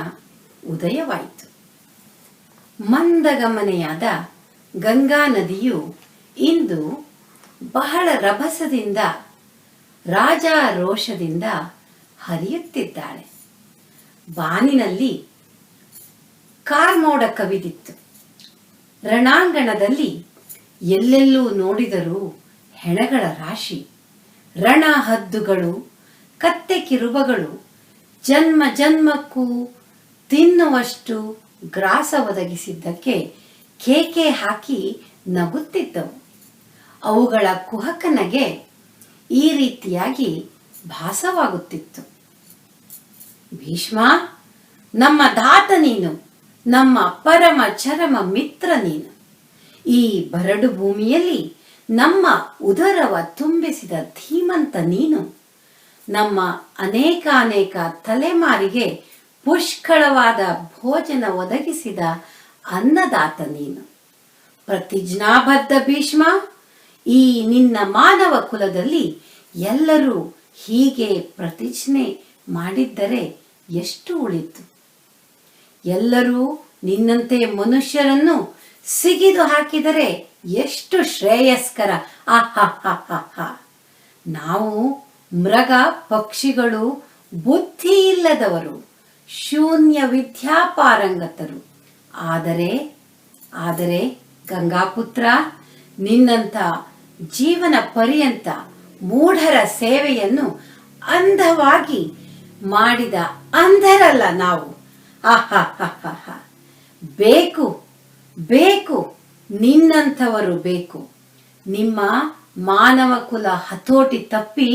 ಉದಯವಾಯಿತು. ಮಂದಗಮನೆಯಾದ ಗಂಗಾ ನದಿಯು ಇಂದು ಬಹಳ ರಭಸದಿಂದ ರಾಜಾರೋಷದಿಂದ ಹರಿಯುತ್ತಿದ್ದಾಳೆ. ಬಾನಿನಲ್ಲಿ ಕಾರ್ಮೋಡ ಕವಿದಿತ್ತು. ರಣಾಂಗಣದಲ್ಲಿ ಎಲ್ಲೆಲ್ಲೂ ನೋಡಿದರೂ ಹೆಣಗಳ ರಾಶಿ, ರಣ ಹದ್ದುಗಳು, ಕತ್ತೆ ಕಿರುಬಗಳು ಜನ್ಮ ಜನ್ಮಕ್ಕೂ ತಿನ್ನುವಷ್ಟು ಗ್ರಾಸ ಒದಗಿಸಿದ್ದಕ್ಕೆ ಕೇಕೆ ಹಾಕಿ ನಗುತ್ತಿದ್ದವು. ಅವುಗಳ ಕುಹಕನಗೆ ಈ ರೀತಿಯಾಗಿ ಭಾಸವಾಗುತ್ತಿತ್ತು. ಭೀಷ್ಮ, ನಮ್ಮ ದಾತ ನೀನು, ನಮ್ಮ ಪರಮ ಚರಮ ಮಿತ್ರ ನೀನು. ಈ ಬರಡು ಭೂಮಿಯಲ್ಲಿ ನಮ್ಮ ಉದರವ ತುಂಬಿಸಿದ ಧೀಮಂತ ನೀನು. ನಮ್ಮ ಅನೇಕಾನೇಕ ತಲೆಮಾರಿಗೆ ಪುಷ್ಕಳವಾದ ಭೋಜನ ಒದಗಿಸಿದ ಅನ್ನದಾತ ನೀನು. ಪ್ರತಿಜ್ಞಾಬದ್ಧ ಭೀಷ್ಮ, ಈ ನಿನ್ನ ಮಾನವ ಕುಲದಲ್ಲಿ ಎಲ್ಲರೂ ಹೀಗೆ ಪ್ರತಿಜ್ಞೆ ಮಾಡಿದ್ದರೆ ಎಷ್ಟು ಉಳಿತು? ಎಲ್ಲರೂ ನಿನ್ನಂತೆ ಮನುಷ್ಯರನ್ನು ಸಿಗಿದು ಹಾಕಿದರೆ ಎಷ್ಟು ಶ್ರೇಯಸ್ಕರ. ಆಹಾ, ನಾವು ಮೃಗ ಪಕ್ಷಿಗಳು, ಬುದ್ಧಿ ಇಲ್ಲದವರು, ಶೂನ್ಯ ವಿದ್ಯಾಪಾರಂಗತರು. ಆದರೆ ಗಂಗಾಪುತ್ರ, ನಿನ್ನಂಥ ಜೀವನ ಪರ್ಯಂತ ಮೂಢರ ಸೇವೆಯನ್ನು ಅಂಧವಾಗಿ ಮಾಡಿದ ಅಂಧರಲ್ಲ ನಾವು. ಆಹಾ, ಬೇಕು ನಿನ್ನಂಥವರು ಬೇಕು. ನಿಮ್ಮ ಮಾನವ ಕುಲ ಹತೋಟಿ ತಪ್ಪಿ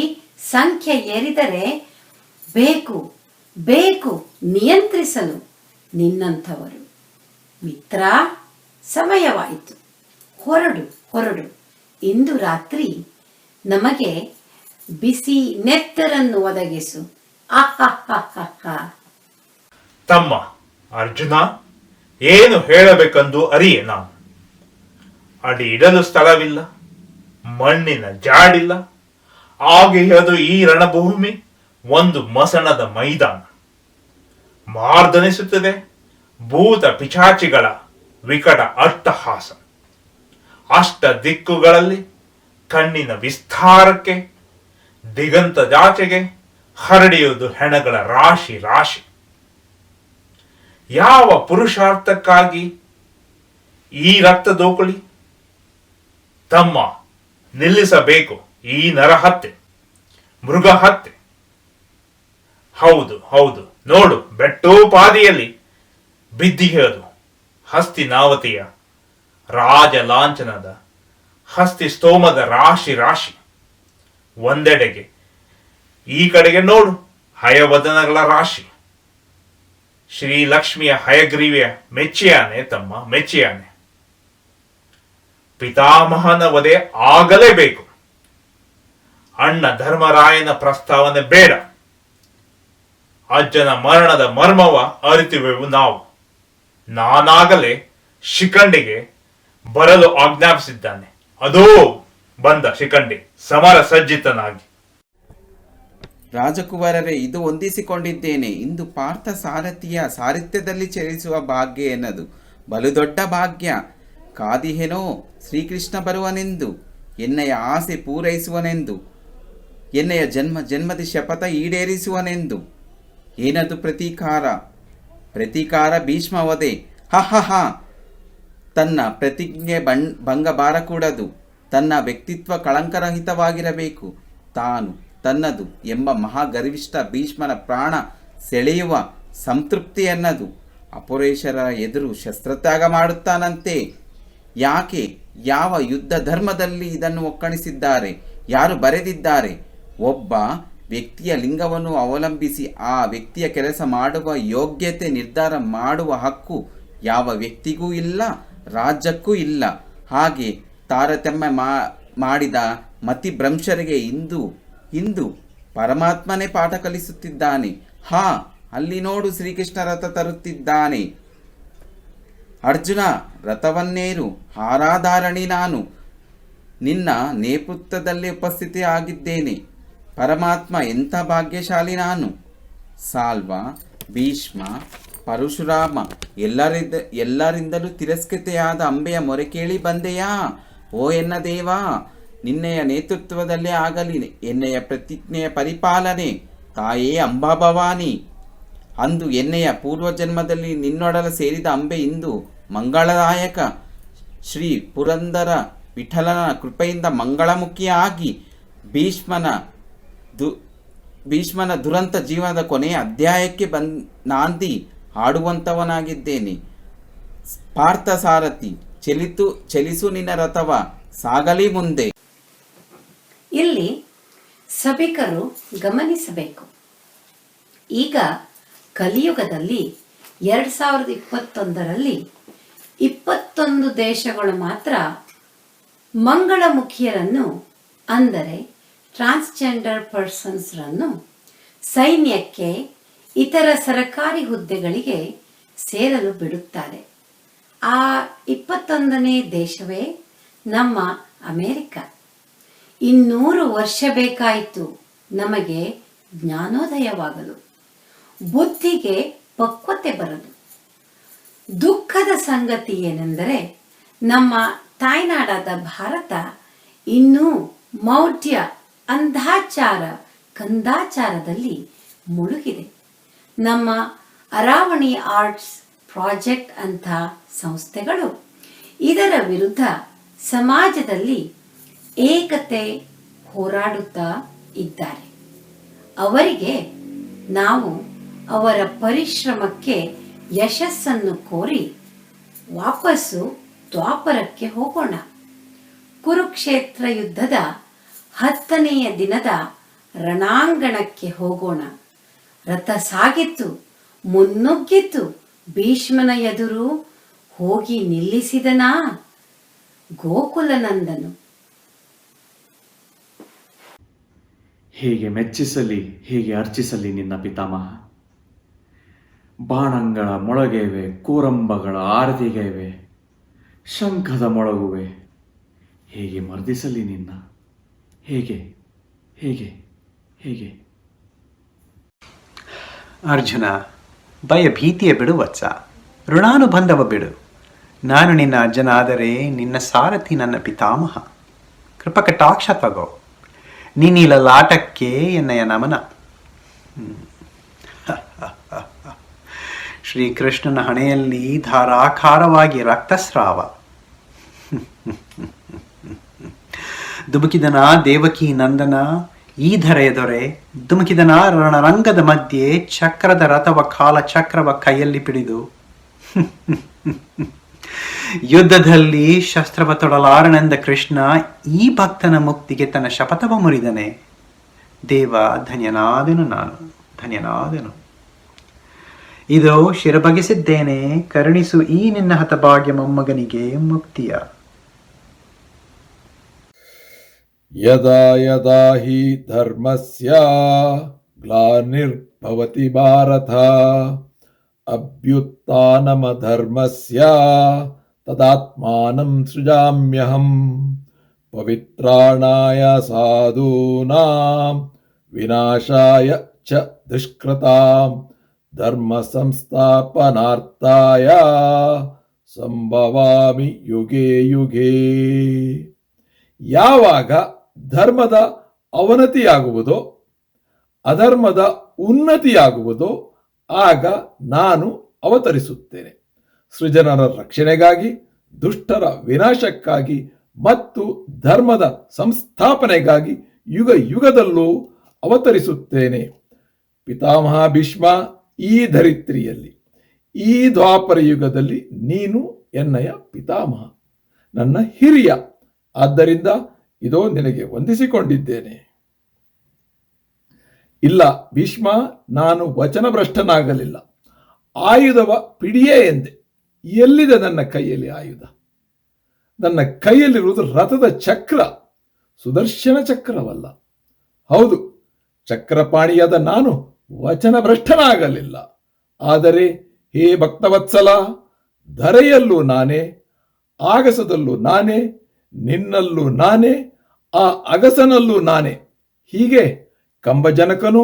ಸಂಖ್ಯೆ ಏರಿದರೆ ಬೇಕು ನಿಯಂತ್ರಿಸಲು ನಿನ್ನಂಥವರು. ಮಿತ್ರ, ಸಮಯವಾಯಿತು, ಹೊರಡು. ಇಂದು ರಾತ್ರಿ ನಮಗೆ ಬಿಸಿ ನೆತ್ತರನ್ನು ಒದಗಿಸು. ಆಹಾ. ತಮ್ಮ ಅರ್ಜುನ, ಏನು ಹೇಳಬೇಕೆಂದು ಅರಿಯೆ ನಾನು. ಅಡಿ ಇಡಲು ಸ್ಥಳವಿಲ್ಲ, ಮಣ್ಣಿನ ಜಾಡಿಲ್ಲ. ಆಗಿಯದು ಈ ರಣಭೂಮಿ ಒಂದು ಮಸಣದ ಮೈದಾನ. ಮಾರ್ದನಿಸುತ್ತದೆ ಭೂತ ಪಿಚಾಚಿಗಳ ವಿಕಟ ಅಟ್ಟಹಾಸ. ಅಷ್ಟ ದಿಕ್ಕುಗಳಲ್ಲಿ ಕಣ್ಣಿನ ವಿಸ್ತಾರಕ್ಕೆ ದಿಗಂತದಾಚೆಗೆ ಹರಡಿಯುವುದು ಹೆಣಗಳ ರಾಶಿ. ಯಾವ ಪುರುಷಾರ್ಥಕ್ಕಾಗಿ ಈ ರಕ್ತ ದೋಕುಳಿ? ತಮ್ಮ, ನಿಲ್ಲಿಸಬೇಕು ಈ ನರಹತ್ಯೆ, ಮೃಗ ಹತ್ಯೆ. ಹೌದು, ನೋಡು, ಬೆಟ್ಟೋಪಾದಿಯಲ್ಲಿ ಬಿದ್ದಿಹೇದು ಹಸ್ತಿನಾವತಿಯ ರಾಜ ಲಾಂಛನದ ಹಸ್ತಿ ಸ್ತೋಮದ ರಾಶಿ. ಒಂದೆಡೆಗೆ ಈ ಕಡೆಗೆ ನೋಡು, ಹಯವದನಗಳ ರಾಶಿ. ಶ್ರೀಲಕ್ಷ್ಮಿಯ ಹಯಗ್ರೀವಿಯ ಮೆಚ್ಚಿಯಾನೆ ತಮ್ಮ, ಮೆಚ್ಚಿಯಾನೆ. ಪಿತಾಮಹನ ವಧೆ ಆಗಲೇಬೇಕು. ಅಣ್ಣ ಧರ್ಮರಾಯನ ಪ್ರಸ್ತಾವನೆ ಬೇಡ. ಅಜ್ಜನ ಮರಣದ ಮರ್ಮವ ಅರಿತುವೆವು ನಾವು. ನಾನಾಗಲೇ ಶಿಖಂಡಿಗೆ ಬರಲು ಆಜ್ಞಾಪಿಸಿದ್ದಾನೆ. ಅದೋ ಬಂದ ಶಿಖಂಡಿ ಸಮರ ಸಜ್ಜಿತನಾಗಿ. ರಾಜಕುಮಾರರೇ, ಇದು ಹೊಂದಿಸಿಕೊಂಡಿದ್ದೇನೆ. ಇಂದು ಪಾರ್ಥ ಸಾರಥಿಯ ಸಾರಥ್ಯದಲ್ಲಿ ಚಲಿಸುವ ಭಾಗ್ಯ ಎನ್ನದು ಬಲು ದೊಡ್ಡ ಭಾಗ್ಯ. ಕಾದಿಹೆನೋ ಶ್ರೀಕೃಷ್ಣ ಬರುವನೆಂದು, ಎನ್ನೆಯ ಆಸೆ ಪೂರೈಸುವನೆಂದು, ಎನ್ನೆಯ ಜನ್ಮದ ಶಪಥ ಈಡೇರಿಸುವನೆಂದು. ಏನದು ಪ್ರತೀಕಾರ ಭೀಷ್ಮ ವಧೆ. ತನ್ನ ಪ್ರತಿಜ್ಞೆ ಭಂಗ ಬಾರಕೂಡದು. ತನ್ನ ವ್ಯಕ್ತಿತ್ವ ಕಳಂಕರಹಿತವಾಗಿರಬೇಕು. ತಾನು ತನ್ನದು ಎಂಬ ಮಹಾಗರ್ವಿಷ್ಠ ಭೀಷ್ಮನ ಪ್ರಾಣ ಸೆಳೆಯುವ ಸಂತೃಪ್ತಿ ಎನ್ನದು. ಅಪುರೇಶರ ಎದುರು ಶಸ್ತ್ರತ್ಯಾಗ ಮಾಡುತ್ತಾನಂತೆ. ಯಾಕೆ? ಯಾವ ಯುದ್ಧ ಧರ್ಮದಲ್ಲಿ ಇದನ್ನು ಒಕ್ಕಣಿಸಿದ್ದಾರೆ? ಯಾರು ಬರೆದಿದ್ದಾರೆ? ಒಬ್ಬ ವ್ಯಕ್ತಿಯ ಲಿಂಗವನ್ನು ಅವಲಂಬಿಸಿ ಆ ವ್ಯಕ್ತಿಯ ಕೆಲಸ ಮಾಡುವ ಯೋಗ್ಯತೆ ನಿರ್ಧಾರ ಮಾಡುವ ಹಕ್ಕು ಯಾವ ವ್ಯಕ್ತಿಗೂ ಇಲ್ಲ, ರಾಜ್ಯಕ್ಕೂ ಇಲ್ಲ. ಹಾಗೆ ತಾರತಮ್ಯ ಮಾಡಿದ ಮತಿಭ್ರಂಶರಿಗೆ ಇಂದು ಪರಮಾತ್ಮನೇ ಪಾಠ ಕಲಿಸುತ್ತಿದ್ದಾನೆ. ಅಲ್ಲಿ ನೋಡು, ಶ್ರೀಕೃಷ್ಣ ರಥ ತರುತ್ತಿದ್ದಾನೆ. ಅರ್ಜುನ, ರಥವನ್ನೇರು, ಹಾರಾಧಾರಣಿ ನಾನು ನಿನ್ನ ನೇತೃತ್ವದಲ್ಲಿ ಉಪಸ್ಥಿತಿ ಆಗಿದ್ದೇನೆ. ಪರಮಾತ್ಮ, ಎಂಥ ಭಾಗ್ಯಶಾಲಿ ನಾನು. ಸಾಲ್ವ, ಭೀಷ್ಮ, ಪರಶುರಾಮ ಎಲ್ಲರಿಂದಲೂ ತಿರಸ್ಕೃತೆಯಾದ ಅಂಬೆಯ ಮೊರೆ ಕೇಳಿ ಬಂದೆಯಾ? ಓ ಎನ್ನ ದೇವ, ನಿನ್ನೆಯ ನೇತೃತ್ವದಲ್ಲೇ ಆಗಲಿ ಎನ್ನೆಯ ಪ್ರತಿಜ್ಞೆಯ ಪರಿಪಾಲನೆ. ತಾಯೇ ಅಂಬಾಭವಾನಿ, ಅಂದು ಎನ್ನೆಯ ಪೂರ್ವಜನ್ಮದಲ್ಲಿ ನಿನ್ನೊಡಲ ಸೇರಿದ ಅಂಬೆ ಇಂದು ಮಂಗಳದಾಯಕ ಶ್ರೀ ಪುರಂದರ ವಿಠಲನ ಕೃಪೆಯಿಂದ ಮಂಗಳಮುಖಿಯಾಗಿ ಭೀಷ್ಮನ ದುರಂತ ಜೀವನದ ಕೊನೆಯ ಅಧ್ಯಾಯಕ್ಕೆ ನಾಂದಿ ಹಾಡುವಂಥವನಾಗಿದ್ದೇನೆ. ಪಾರ್ಥ ಸಾರಥಿ, ಚಲಿಸು ನಿನ್ನ ರಥವ, ಸಾಗಲಿ ಮುಂದೆ. ಇಲ್ಲಿ ಸಭಿಕರು ಗಮನಿಸಬೇಕು. ಈಗ ಕಲಿಯುಗದಲ್ಲಿ 2021ರಲ್ಲಿ 21 ದೇಶಗಳು ಮಾತ್ರ ಮಂಗಳಮುಖಿಯರನ್ನು, ಅಂದರೆ ಟ್ರಾನ್ಸ್ಜೆಂಡರ್ ಪರ್ಸನ್ಸ್ರನ್ನು ಸೈನ್ಯಕ್ಕೆ, ಇತರ ಸರಕಾರಿ ಹುದ್ದೆಗಳಿಗೆ ಸೇರಲು ಬಿಡುತ್ತಾರೆ. ಆ 21ನೇ ದೇಶವೇ ನಮ್ಮ ಅಮೆರಿಕ. 200 ವರ್ಷ ಬೇಕಾಯಿತು ನಮಗೆ ಜ್ಞಾನೋದಯವಾಗಲು, ಬುದ್ಧಿಗೆ ಪಕ್ವತೆ ಬರಲು. ದುಃಖದ ಸಂಗತಿ ಏನೆಂದರೆ ನಮ್ಮ ತಾಯ್ನಾಡಾದ ಭಾರತ ಇನ್ನೂ ಮೌಢ್ಯ, ಅಂಧಾಚಾರ, ಕಂದಾಚಾರದಲ್ಲಿ ಮುಳುಗಿದೆ. ನಮ್ಮ ಅರಾವಣಿ ಆರ್ಟ್ಸ್ ಪ್ರಾಜೆಕ್ಟ್ ಅಂಥ ಸಂಸ್ಥೆಗಳು ಇದರ ವಿರುದ್ಧ ಸಮಾಜದಲ್ಲಿ ಏಕತೆ ಹೋರಾಡುತ್ತಾ ಇದ್ದಾರೆ. ಅವರಿಗೆ ನಾವು ಅವರ ಪರಿಶ್ರಮಕ್ಕೆ ಯಶಸ್ಸನ್ನು ಕೋರಿ ವಾಪಸ್ಸು ದ್ವಾಪರಕ್ಕೆ ಹೋಗೋಣ. ಕುರುಕ್ಷೇತ್ರ ಯುದ್ಧದ 10ನೆಯ ದಿನದ ರಣಾಂಗಣಕ್ಕೆ ಹೋಗೋಣ. ರಥ ಸಾಗಿತ್ತು, ಮುನ್ನುಗ್ಗಿತ್ತು, ಭೀಷ್ಮನ ಎದುರು ಹೋಗಿ ನಿಲ್ಲಿಸಿದನಾ ಗೋಕುಲನಂದನು. ಹೀಗೆ ಮೆಚ್ಚಿಸಲಿ, ಹೀಗೆ ಅರ್ಚಿಸಲಿ ನಿನ್ನ ಪಿತಾಮಹ. ಬಾಣಂಗಳ ಮೊಳಗೇವೆ, ಕೂರಂಬಗಳ ಆರತಿಗೇವೆ, ಶಂಖದ ಮೊಳಗುವೆ. ಹೇಗೆ ಮರ್ದಿಸಲಿ ನಿನ್ನ, ಹೇಗೆ ಹೇಗೆ ಹೇಗೆ? ಅರ್ಜುನ, ಭಯ ಭೀತಿಯ ಬಿಡು ವತ್ಸ, ಋಣಾನುಬಂಧವ ಬಿಡು. ನಾನು ನಿನ್ನ ಅಜ್ಜನಾದರೆ ನಿನ್ನ ಸಾರಥಿ ನನ್ನ ಪಿತಾಮಹ. ಕೃಪಕಟಾಕ್ಷ ತಗೋ. ನೀನಿ ಲಲಾಟಕ್ಕೆ ಎನ್ನಯ ನಮನ. ಶ್ರೀಕೃಷ್ಣನ ಹಣೆಯಲ್ಲಿ ಧಾರಾಕಾರವಾಗಿ ರಕ್ತಸ್ರಾವ. ದುಮುಕಿದನ ದೇವಕಿ ನಂದನ ಈ ಧರೆಯ ದೊರೆ, ಧುಮುಕಿದನ ರಣರಂಗದ ಮಧ್ಯೆ ಚಕ್ರದ ರಥವ ಕಾಲ ಚಕ್ರವ ಕೈಯಲ್ಲಿ ಪಿಡಿದು ಯುದ್ಧದಲ್ಲಿ ಶಸ್ತ್ರವ ತೊಡಲಾರನೆಂದ ಕೃಷ್ಣ ಈ ಭಕ್ತನ ಮುಕ್ತಿಗೆ ತನ್ನ ಶಪಥವ ಮುರಿದನೆ. ದೇವ, ಧನ್ಯನಾದೆನು ನಾನು, ಧನ್ಯನಾದೆನು. ಇದು ಶಿರಬಗೆಸಿದ್ದೇನೆ, ಕರುಣಿಸು ಈ ನಿನ್ನ ಹತಭಾಗ್ಯ ಮೊಮ್ಮಗನಿಗೆ ಮುಕ್ತಿಯ. ಯದಾ ಯದಾ ಹಿ ಧರ್ಮಸ್ಯ ಗ್ಲಾನಿರ್ಭವತಿ ಭಾರತ ಅಭ್ಯುತ್ಥಾನಮಧರ್ಮಸ್ಯ ತದಾತ್ಮಾನಂ ಸೃಜಾಮ್ಯಹಂ ಪವಿತ್ರಾಣಾಯ ಸಾಧೂನಾಂ ವಿನಾಶಾಯ ಚ ದುಷ್ಕೃತಾಂ ಧರ್ಮ ಸಂಸ್ಥಾಪನಾರ್ಥಾಯ ಸಂಭವಾಮಿ ಯುಗೇ ಯುಗೇ. ಯಾವಾಗ ಧರ್ಮದ ಅವನತಿಯಾಗುವುದೋ, ಅಧರ್ಮದ ಉನ್ನತಿಯಾಗುವುದೋ, ಆಗ ನಾನು ಅವತರಿಸುತ್ತೇನೆ. ಸೃಜನರ ರಕ್ಷಣೆಗಾಗಿ, ದುಷ್ಟರ ವಿನಾಶಕ್ಕಾಗಿ ಮತ್ತು ಧರ್ಮದ ಸಂಸ್ಥಾಪನೆಗಾಗಿ ಯುಗ ಯುಗದಲ್ಲೂ ಅವತರಿಸುತ್ತೇನೆ. ಪಿತಾಮಹ ಭೀಷ್ಮ, ಈ ಧರಿತ್ರಿಯಲ್ಲಿ, ಈ ದ್ವಾಪರ ಯುಗದಲ್ಲಿ ನೀನು ಎನ್ನಯ ಪಿತಾಮಹ, ನನ್ನ ಹಿರಿಯ. ಆದ್ದರಿಂದ ಇದೋ ನಿನಗೆ ವಂದಿಸಿಕೊಂಡಿದ್ದೇನೆ. ಇಲ್ಲ ಭೀಷ್ಮ, ನಾನು ವಚನಭ್ರಷ್ಟನಾಗಲಿಲ್ಲ. ಆಯುಧವ ಪಿಡಿಯೇ ಎಂದೆ. ಎಲ್ಲಿದೆ ನನ್ನ ಕೈಯಲ್ಲಿ ಆಯುಧ? ನನ್ನ ಕೈಯಲ್ಲಿರುವುದು ರಥದ ಚಕ್ರ, ಸುದರ್ಶನ ಚಕ್ರವಲ್ಲ. ಹೌದು, ಚಕ್ರಪಾಣಿಯಾದ ನಾನು ವಚನಭ್ರಷ್ಟನಾಗಲಿಲ್ಲ. ಆದರೆ ಹೇ ಭಕ್ತವತ್ಸಲ, ಧರೆಯಲ್ಲೂ ನಾನೇ, ಆಗಸದಲ್ಲೂ ನಾನೇ, ನಿನ್ನಲ್ಲೂ ನಾನೇ, ಆ ಅಗಸನಲ್ಲೂ ನಾನೇ. ಹೀಗೆ ಕಂಬಜನಕನೂ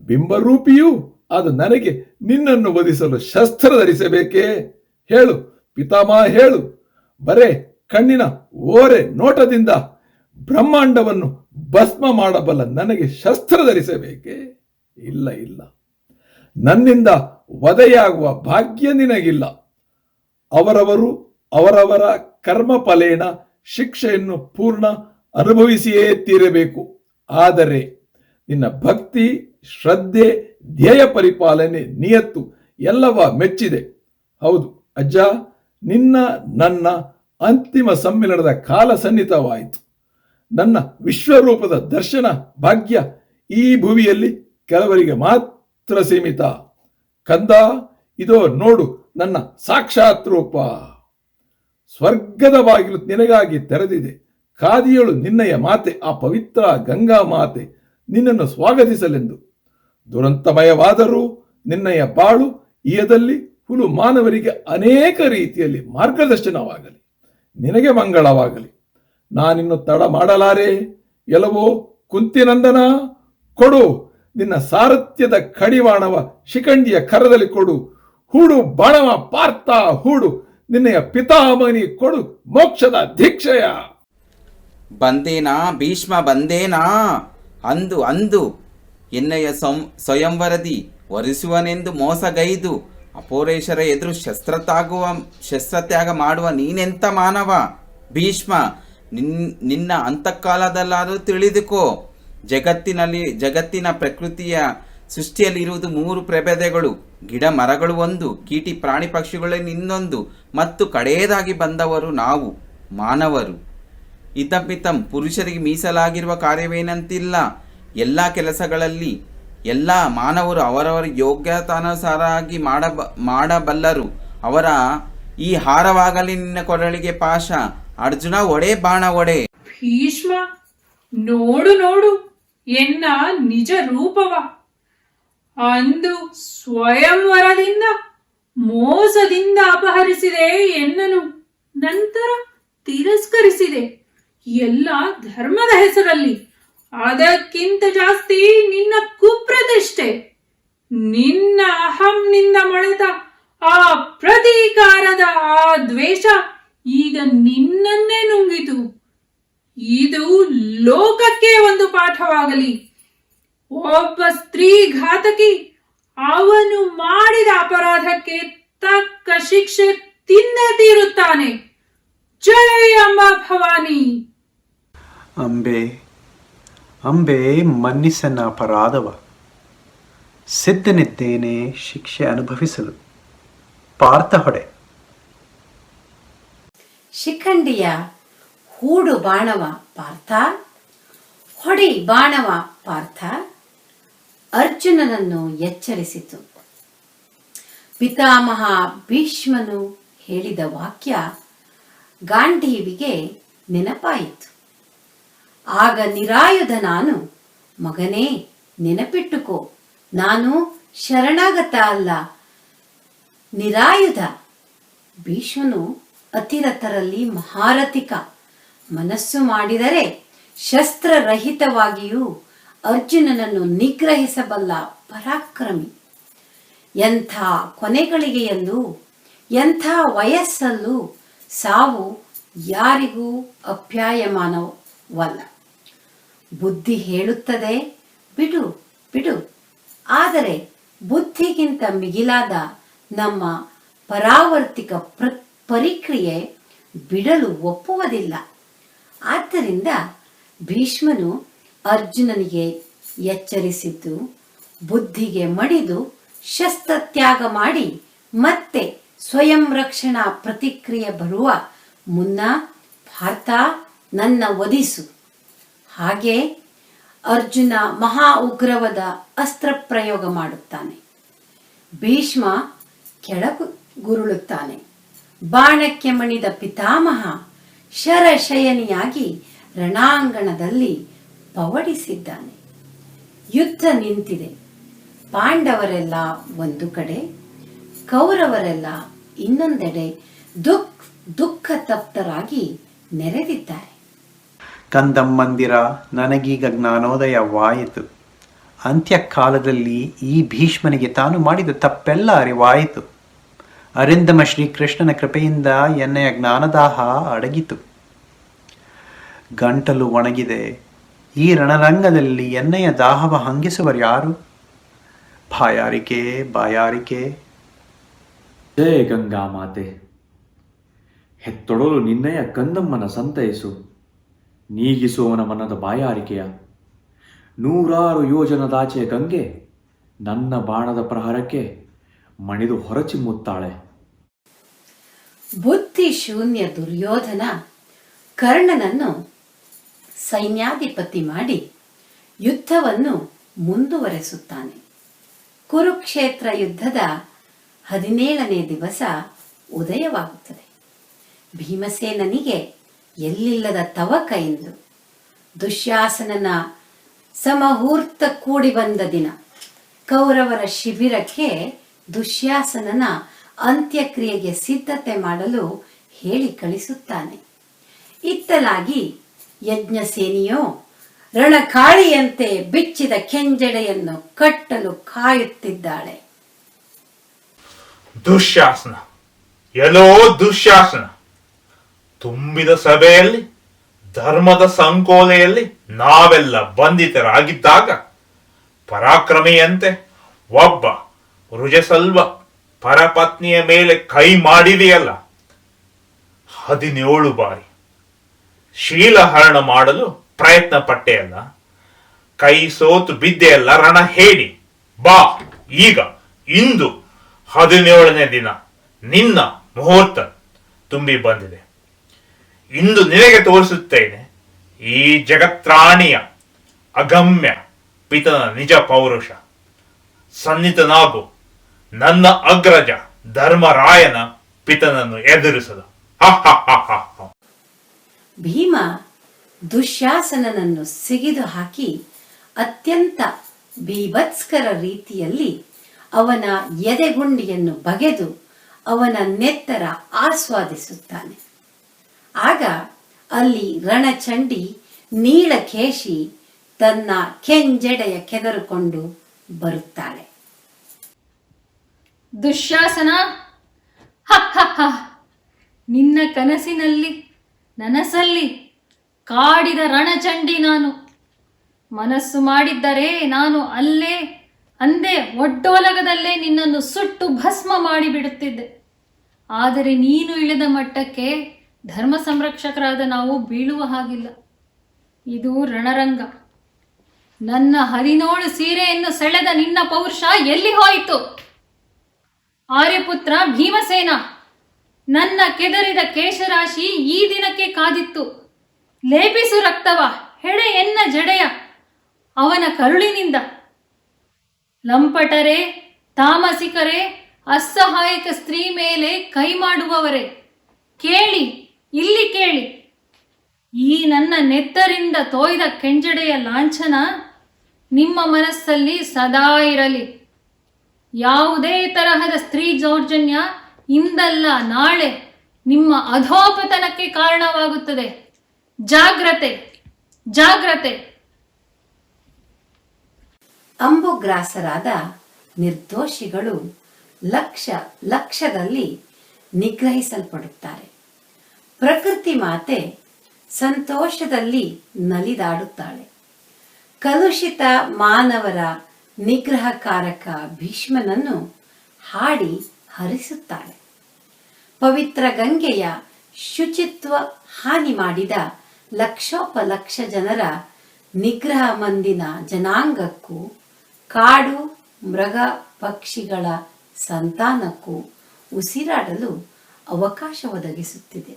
ಬಿಂಬರೂಪಿಯೂ ಆದ ನನಗೆ ನಿನ್ನನ್ನು ವಧಿಸಲು ಶಸ್ತ್ರ ಧರಿಸಬೇಕೇ? ಹೇಳು ಪಿತಾಮಹ, ಹೇಳು. ಬರೇ ಕಣ್ಣಿನ ಓರೆ ನೋಟದಿಂದ ಬ್ರಹ್ಮಾಂಡವನ್ನು ಭಸ್ಮ ಮಾಡಬಲ್ಲ ನನಗೆ ಶಸ್ತ್ರ ಧರಿಸಬೇಕೇ? ಇಲ್ಲ ಇಲ್ಲ, ನನ್ನಿಂದ ವಧೆಯಾಗುವ ಭಾಗ್ಯ ನಿನಗಿಲ್ಲ. ಅವರವರು ಅವರವರ ಕರ್ಮ ಫಲೇನ ಶಿಕ್ಷೆಯನ್ನು ಪೂರ್ಣ ಅನುಭವಿಸಿಯೇ ತೀರಬೇಕು. ಆದರೆ ನಿನ್ನ ಭಕ್ತಿ, ಶ್ರದ್ಧೆ, ಧ್ಯೇಯ ಪರಿಪಾಲನೆ, ನಿಯತ್ತು ಎಲ್ಲವ ಮೆಚ್ಚಿದೆ. ಹೌದು ಅಜ್ಜ, ನಿನ್ನ ನನ್ನ ಅಂತಿಮ ಸಮ್ಮಿಲನದ ಕಾಲ ಸನ್ನಿಹಿತವಾಯಿತು. ನನ್ನ ವಿಶ್ವರೂಪದ ದರ್ಶನ ಭಾಗ್ಯ ಈ ಭುವಿಯಲ್ಲಿ ಕೆಲವರಿಗೆ ಮಾತ್ರ ಸೀಮಿತ. ಕಂದ, ಇದೋ ನೋಡು ನನ್ನ ಸಾಕ್ಷಾತ್ ರೂಪ. ಸ್ವರ್ಗದ ಬಾಗಿಲು ನಿನಗಾಗಿ ತೆರೆದಿದೆ. ಕಾದಿಯಳು ನಿನ್ನಯ ಮಾತೆ, ಆ ಪವಿತ್ರ ಗಂಗಾ ಮಾತೆ ನಿನ್ನನ್ನು ಸ್ವಾಗತಿಸಲೆಂದು. ದುರಂತಮಯವಾದರೂ ನಿನ್ನಯ ಬಾಳು ಈಯದಲ್ಲಿ ಹುಲು ಮಾನವರಿಗೆ ಅನೇಕ ರೀತಿಯಲ್ಲಿ ಮಾರ್ಗದರ್ಶನವಾಗಲಿ, ನಿನಗೆ ಮಂಗಳವಾಗಲಿ. ನಾನಿನ್ನು ತಡ ಮಾಡಲಾರೆ. ಎಲ್ಲವೋ ಕುಂತಿನಂದನ, ಕೊಡು ನಿನ್ನ ಸಾರಥ್ಯದ ಕಡಿವಾಣವ ಶಿಖಂಡಿಯ ಕರದಲ್ಲಿ ಕೊಡು. ಹೂಡು ಬಾಣವ ಪಾರ್ಥ, ಹೂಡು ನಿನ್ನಯ ಪಿತಾಮಹನಿ ಕೊಡು ಮೋಕ್ಷದ ದೀಕ್ಷೆಯ. ಬಂದೇನಾ ಭೀಷ್ಮ, ಬಂದೇನಾ? ಅಂದು ಅಂದು ಎನ್ನಯ ಸ್ವಯಂವರದಿ ವರಿಸುವನೆಂದು ಮೋಸಗೈದು ಅಪೋರೇಶರ ಎದುರು ಶಸ್ತ್ರತ್ಯಾಗ ಮಾಡುವ ನೀನೆಂತ ಮಾನವ? ಭೀಷ್ಮ, ನಿನ್ನ ಅಂತಃಕಾಲದಲ್ಲಾದರೂ ತಿಳಿದುಕೋ. ಜಗತ್ತಿನ ಪ್ರಕೃತಿಯ ಸೃಷ್ಟಿಯಲ್ಲಿರುವುದು 3 ಪ್ರಭೇದಗಳು. ಗಿಡ ಮರಗಳು ಒಂದು, ಕೀಟಿ ಪ್ರಾಣಿ ಪಕ್ಷಿಗಳು ಇನ್ನೊಂದು, ಮತ್ತು ಕಡೆಯದಾಗಿ ಬಂದವರು ನಾವು ಮಾನವರು. ಇತಂಪಿತಂ ಪುರುಷರಿಗೆ ಮೀಸಲಾಗಿರುವ ಕಾರ್ಯವೇನಂತಿಲ್ಲ. ಎಲ್ಲ ಕೆಲಸಗಳಲ್ಲಿ ಎಲ್ಲ ಮಾನವರು ಅವರವರ ಯೋಗ್ಯತಾನುಸಾರಾಗಿ ಮಾಡಬಲ್ಲರು. ಅವರ ಈ ಹಾರವಾಗಲಿ ನಿನ್ನ ಕೊರಳಿಗೆ ಪಾಶ. ಅರ್ಜುನ, ಒಡೆ ಬಾಣ ಒಡೆ. ಭೀಷ್ಮ, ನೋಡು ನೋಡು ಎನ್ನ ನಿಜ ರೂಪವ. ಅಂದು ಸ್ವಯಂವರದಿಂದ ಮೋಸದಿಂದ ಅಪಹರಿಸಿದೆ ಎನ್ನನು, ನಂತರ ತಿರಸ್ಕರಿಸಿದೆ ಎಲ್ಲ ಧರ್ಮದ ಹೆಸರಲ್ಲಿ. ಅದಕ್ಕಿಂತ ಜಾಸ್ತಿ ನಿನ್ನ ಕುಪ್ರತಿಷ್ಠೆ, ನಿನ್ನ ಅಹಂನಿಂದ ಮೊಳೆತ ಆ ಪ್ರತೀಕಾರದ ಆ ದ್ವೇಷ ಈಗ ನಿನ್ನನ್ನೇ ನುಂಗಿತು. ಇದು ಲೋಕಕ್ಕೆ ಒಂದು ಪಾಠವಾಗಲಿ. ಒಬ್ಬ ಸ್ತ್ರೀ ಘಾತಕಿ ಅವನು ಮಾಡಿದ ಅಪರಾಧಕ್ಕೆ ತಕ್ಕ ಶಿಕ್ಷೆ ತಿಂದೇ ತೀರುತ್ತಾನೆ. ಜಯ ಅಂಬಾ ಭವಾನಿ. ಅಂಬೆ ಅಂಬೆ, ಮನ್ನಿಸನ್ನ ಅಪರಾಧವ. ಸಿದ್ಧನಿದ್ದೇನೆ ಶಿಕ್ಷೆ ಅನುಭವಿಸಲು. ಪಾರ್ಥ ಹೊಡೆ. ಶಿಖಂಡಿಯ ಹೂಡು ಬಾಣವ ಪಾರ್ಥ, ಹೊಡಿ ಬಾಣವ ಪಾರ್ಥ ಅರ್ಜುನನನ್ನು ಎಚ್ಚರಿಸಿತು. ಪಿತಾಮಹ ಭೀಷ್ಮನು ಹೇಳಿದ ವಾಕ್ಯ ಗಾಂಧೀವಿಗೆ ನೆನಪಾಯಿತು. ಆಗ ನಿರಾಯುಧ ನಾನು, ಮಗನೇ ನೆನಪಿಟ್ಟುಕೋ, ನಾನು ಶರಣಾಗತ ಅಲ್ಲ, ನಿರಾಯುಧ. ಭೀಷ್ಮನು ಅತಿರಥರಲ್ಲಿ ಮಹಾರಥಿಕ. ಮನಸ್ಸು ಮಾಡಿದರೆ ಶಸ್ತ್ರರಹಿತವಾಗಿಯೂ ಅರ್ಜುನನನ್ನು ನಿಗ್ರಹಿಸಬಲ್ಲ ಪರಾಕ್ರಮಿ. ಎಂಥ ಕೊನೆಗಳಿಗೆಯಲ್ಲೂ ಎಂಥ ವಯಸ್ಸಲ್ಲೂ ಸಾವು ಯಾರಿಗೂ ಅಪ್ಯಾಯಮಾನವಲ್ಲ. ಬುದ್ಧಿ ಹೇಳುತ್ತದೆ ಬಿಡು ಬಿಡು, ಆದರೆ ಬುದ್ಧಿಗಿಂತ ಮಿಗಿಲಾದ ನಮ್ಮ ಪರಾವರ್ತಿಕ ಪರಿಕ್ರಿಯೆ ಬಿಡಲು ಒಪ್ಪುವುದಿಲ್ಲ. ಆದ್ದರಿಂದ ಭೀಷ್ಮನು ಅರ್ಜುನನಿಗೆ ಎಚ್ಚರಿಸಿದ್ದು, ಬುದ್ಧಿಗೆ ಮಡಿದು ಶಸ್ತ್ರತ್ಯಾಗ ಮಾಡಿ ಮತ್ತೆ ಸ್ವಯಂ ರಕ್ಷಣಾ ಪ್ರತಿಕ್ರಿಯೆ ಬರುವ ಮುನ್ನ ಪಾರ್ಥ ನನ್ನ ವಧಿಸು. ಹಾಗೆ ಅರ್ಜುನ ಮಹಾ ಉಗ್ರವಾದ ಅಸ್ತ್ರ ಪ್ರಯೋಗ ಮಾಡುತ್ತಾನೆ. ಭೀಷ್ಮ ಕೆಳಗುರುಳುತ್ತಾನೆ. ಬಾಣಕ್ಕೆ ಮಣಿದ ಪಿತಾಮಹ ಶರಶಯನಿಯಾಗಿ ರಣಾಂಗಣದಲ್ಲಿ ಪವಡಿಸಿದ್ದಾನೆ. ಯುದ್ಧ ನಿಂತಿದೆ. ಪಾಂಡವರೆಲ್ಲ ಒಂದು ಕಡೆ, ಕೌರವರೆಲ್ಲ ಇನ್ನೊಂದೆಡೆ ದುಃಖ ತಪ್ತರಾಗಿ ನೆರೆದಿದ್ದಾರೆ. ಕಂದಮ್ಮಂದಿರ, ನನಗೀಗ ಜ್ಞಾನೋದಯವಾಯಿತು. ಅಂತ್ಯಕಾಲದಲ್ಲಿ ಈ ಭೀಷ್ಮನಿಗೆ ತಾನು ಮಾಡಿದ ತಪ್ಪೆಲ್ಲ ಅರಿವಾಯಿತು. ಅರಿಂದಮ ಶ್ರೀಕೃಷ್ಣನ ಕೃಪೆಯಿಂದ ಎನ್ನೆಯ ಜ್ಞಾನದಾಹ ಅಡಗಿತು. ಗಂಟಲು ಒಣಗಿದೆ. ಈ ರಣರಂಗದಲ್ಲಿ ಎನ್ನೆಯ ದಾಹವ ಹಂಗಿಸುವರು ಯಾರು? ಬಾಯಾರಿಕೆ ಬಾಯಾರಿಕೆ. ಜಯ ಗಂಗಾ ಮಾತೆ, ಹೆತ್ತೊಡಲು ನಿನ್ನಯ ಕಂದಮ್ಮನ ಸಂತೈಸು, ನೀಗಿಸುವವನ ಮನದ ಬಾಯಾರಿಕೆಯ. 100 ಯೋಜನದಾಚೆಯ ಗಂಗೆ ನನ್ನ ಬಾಣದ ಪ್ರಹಾರಕ್ಕೆ ಮಣಿದು ಹೊರಚಿಮ್ಮುತ್ತಾಳೆ. ಬುದ್ಧಿ ಶೂನ್ಯ ದುರ್ಯೋಧನ ಕರ್ಣನನ್ನು ಸೈನ್ಯಾಧಿಪತಿ ಮಾಡಿ ಯುದ್ಧವನ್ನು ಮುಂದುವರೆಸುತ್ತಾನೆ. ಕುರುಕ್ಷೇತ್ರ ಯುದ್ಧದ 17ನೇ ದಿವಸ ಉದಯವಾಗುತ್ತದೆ. ಭೀಮಸೇನನಿಗೆ ಎಲ್ಲಿಲ್ಲದ ತವಕ ಎಂದು. ದುಶ್ಯಾಸನನ ಸಮಹೂರ್ತ ಕೂಡಿ ಬಂದ ದಿನ. ಕೌರವರ ಶಿಬಿರಕ್ಕೆ ದುಶ್ಯಾಸನನ ಅಂತ್ಯಕ್ರಿಯೆಗೆ ಸಿದ್ಧತೆ ಮಾಡಲು ಹೇಳಿ ಕಳಿಸುತ್ತಾನೆ. ಇತ್ತಲಾಗಿ ಯಜ್ಞಸೇನಿಯೋ ರಣಕಾಳಿಯಂತೆ ಬಿಚ್ಚಿದ ಕೆಂಜಡೆಯನ್ನು ಕಟ್ಟಲು ಕಾಯುತ್ತಿದ್ದಾಳೆ. ದುಶ್ಯಾಸನ, ಎಲ್ಲೋ ದುಶ್ಯಾಸನ, ತುಂಬಿದ ಸಭೆಯಲ್ಲಿ ಧರ್ಮದ ಸಂಕೋಲೆಯಲ್ಲಿ ನಾವೆಲ್ಲ ಬಂಧಿತರಾಗಿದ್ದಾಗ ಪರಾಕ್ರಮಿಯಂತೆ ಒಬ್ಬ ರುಜಸಲ್ವ ಪರಪತ್ನಿಯ ಮೇಲೆ ಕೈ ಮಾಡಿದೆಯಲ್ಲ. 17 ಬಾರಿ ಶೀಲಹರಣ ಮಾಡಲು ಪ್ರಯತ್ನ ಪಟ್ಟೆಯಲ್ಲ. ಕೈ ಸೋತು ಬಿದ್ದೆಯಲ್ಲ ರಣ ಹೇಳಿ. ಬಾ, ಈಗ ಇಂದು 17ನೇ ದಿನ ನಿನ್ನ ಮುಹೂರ್ತ ತುಂಬಿ ಬಂದಿದೆ. ಇಂದು ನಿನಗೆ ತೋರಿಸುತ್ತೇನೆ ಈ ಜಗತ್ರಾಣಿಯ ಅಗಮ್ಯ ಪಿತನ ನಿಜ ಪೌರುಷ. ಸನ್ನಿಹಿತನಾಗು, ನನ್ನ ಅಗ್ರಜ ಧರ್ಮರಾಯನ ಪಿತನನ್ನು ಎದುರಿಸಲು. ಭೀಮ ದುಶ್ಯಾಸನನನ್ನು ಸಿಗಿದು ಹಾಕಿ ಅತ್ಯಂತ ಬೀಭತ್ಸ್ಕರ ರೀತಿಯಲ್ಲಿ ಅವನ ಎದೆಗುಂಡಿಯನ್ನು ಬಗೆದು ಅವನ ನೆತ್ತರ ಆಸ್ವಾದಿಸುತ್ತಾನೆ. ಆಗ ಅಲ್ಲಿ ರಣಚಂಡಿ ನೀಳಕೇಶಿ ತನ್ನ ಕೆಂಜೆಡೆಯ ಕೆದರುಕೊಂಡು ಬರುತ್ತಾಳೆ. ದುಶ್ಯಾಸನ, ಹ ಹ ಹ, ನಿನ್ನ ಕನಸಿನಲ್ಲಿ ನನಸಲ್ಲಿ ಕಾಡಿದ ರಣಚಂಡಿ ನಾನು. ಮನಸ್ಸು ಮಾಡಿದ್ದರೆ ನಾನು ಅಂದೇ ಒಡ್ಡೋಲಗದಲ್ಲೇ ನಿನ್ನನ್ನು ಸುಟ್ಟು ಭಸ್ಮ ಮಾಡಿಬಿಡುತ್ತಿದ್ದೆ. ಆದರೆ ನೀನು ಇಳಿದ ಮಟ್ಟಕ್ಕೆ ಧರ್ಮ ಸಂರಕ್ಷಕರಾದ ನಾವು ಬೀಳುವ ಹಾಗಿಲ್ಲ. ಇದು ರಣರಂಗ. ನನ್ನ 17 ಸೀರೆಯನ್ನು ಸೆಳೆದ ನಿನ್ನ ಪೌರುಷ ಎಲ್ಲಿ ಹೋಯಿತು? ಆರ್ಯಪುತ್ರ ಭೀಮಸೇನ, ನನ್ನ ಕೆದರಿದ ಕೇಶರಾಶಿ ಈ ದಿನಕ್ಕೆ ಕಾದಿತ್ತು. ಲೇಪಿಸು ರಕ್ತವ, ಹೆಡೆ ಎನ್ನ ಜಡೆಯ ಅವನ ಕರುಳಿನಿಂದ. ಲಂಪಟರೇ, ತಾಮಸಿಕರೇ, ಅಸಹಾಯಕ ಸ್ತ್ರೀ ಮೇಲೆ ಕೈ ಮಾಡುವವರೇ, ಕೇಳಿ, ಇಲ್ಲಿ ಕೇಳಿ. ಈ ನನ್ನ ನೆತ್ತರಿಂದ ತೋಯ್ದ ಕೆಂಜಡೆಯ ಲಾಂಛನ ನಿಮ್ಮ ಮನಸ್ಸಲ್ಲಿ ಸದಾ ಇರಲಿ. ಯಾವುದೇ ತರಹದ ಸ್ತ್ರೀ ದೌರ್ಜನ್ಯ ಇಂದಲ್ಲ ನಾಳೆ ನಿಮ್ಮ ಅಧೋಪತನಕ್ಕೆ ಕಾರಣವಾಗುತ್ತದೆ. ಜಾಗ್ರತೆ, ಜಾಗ್ರತೆ. ಅಂಬುಗ್ರಾಸರಾದ ನಿರ್ದೋಷಿಗಳು ಲಕ್ಷದಲ್ಲಿ ನಿಗ್ರಹಿಸಲ್ಪಡುತ್ತಾರೆ. ಪ್ರಕೃತಿ ಮಾತೆ ಸಂತೋಷದಲ್ಲಿ ನಲಿದಾಡುತ್ತಾಳೆ. ಕಲುಷಿತ ಮಾನವರ ನಿಗ್ರಹಕಾರಕ ಭೀಷ್ಮನನ್ನು ಹಾಡಿ ಹರಿಸುತ್ತಾಳೆ. ಪವಿತ್ರ ಗಂಗೆಯ ಶುಚಿತ್ವ ಹಾನಿ ಮಾಡಿದ ಲಕ್ಷೋಪಲಕ್ಷ ಜನರ ನಿಗ್ರಹ ಮಂದಿನ ಜನಾಂಗಕ್ಕೂ ಕಾಡು ಮೃಗ ಪಕ್ಷಿಗಳ ಸಂತಾನಕ್ಕೂ ಉಸಿರಾಡಲು ಅವಕಾಶ ಒದಗಿಸುತ್ತಿದೆ.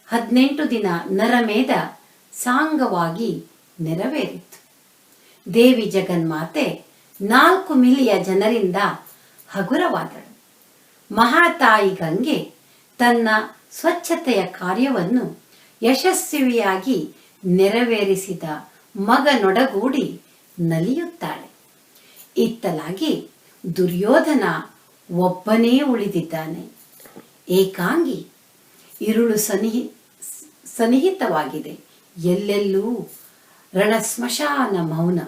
18 ದಿನ ನರಮೇಧ ಸಾಂಗವಾಗಿ ನೆರವೇರಿತು. ದೇವಿ ಜಗನ್ಮಾತೆ 4 ಮಿಲಿಯ ಜನರಿಂದ ಹಗುರವಾದಳು. ಮಹಾತಾಯಿ ಗಂಗೆ ತನ್ನ ಸ್ವಚ್ಛತೆಯ ಕಾರ್ಯವನ್ನು ಯಶಸ್ವಿಯಾಗಿ ನೆರವೇರಿಸಿದ ಮಗನೊಡಗೂಡಿ ನಲಿಯುತ್ತಾಳೆ. ಇತ್ತಲಾಗಿ ದುರ್ಯೋಧನ ಒಬ್ಬನೇ ಉಳಿದಿದ್ದಾನೆ. ಏಕಾಂಗಿ. ಇರುಳು ಸನ್ನಿಹಿತವಾಗಿದೆ. ಎಲ್ಲೆಲ್ಲೂ ರಣಸ್ಮಶಾನ ಮೌನ.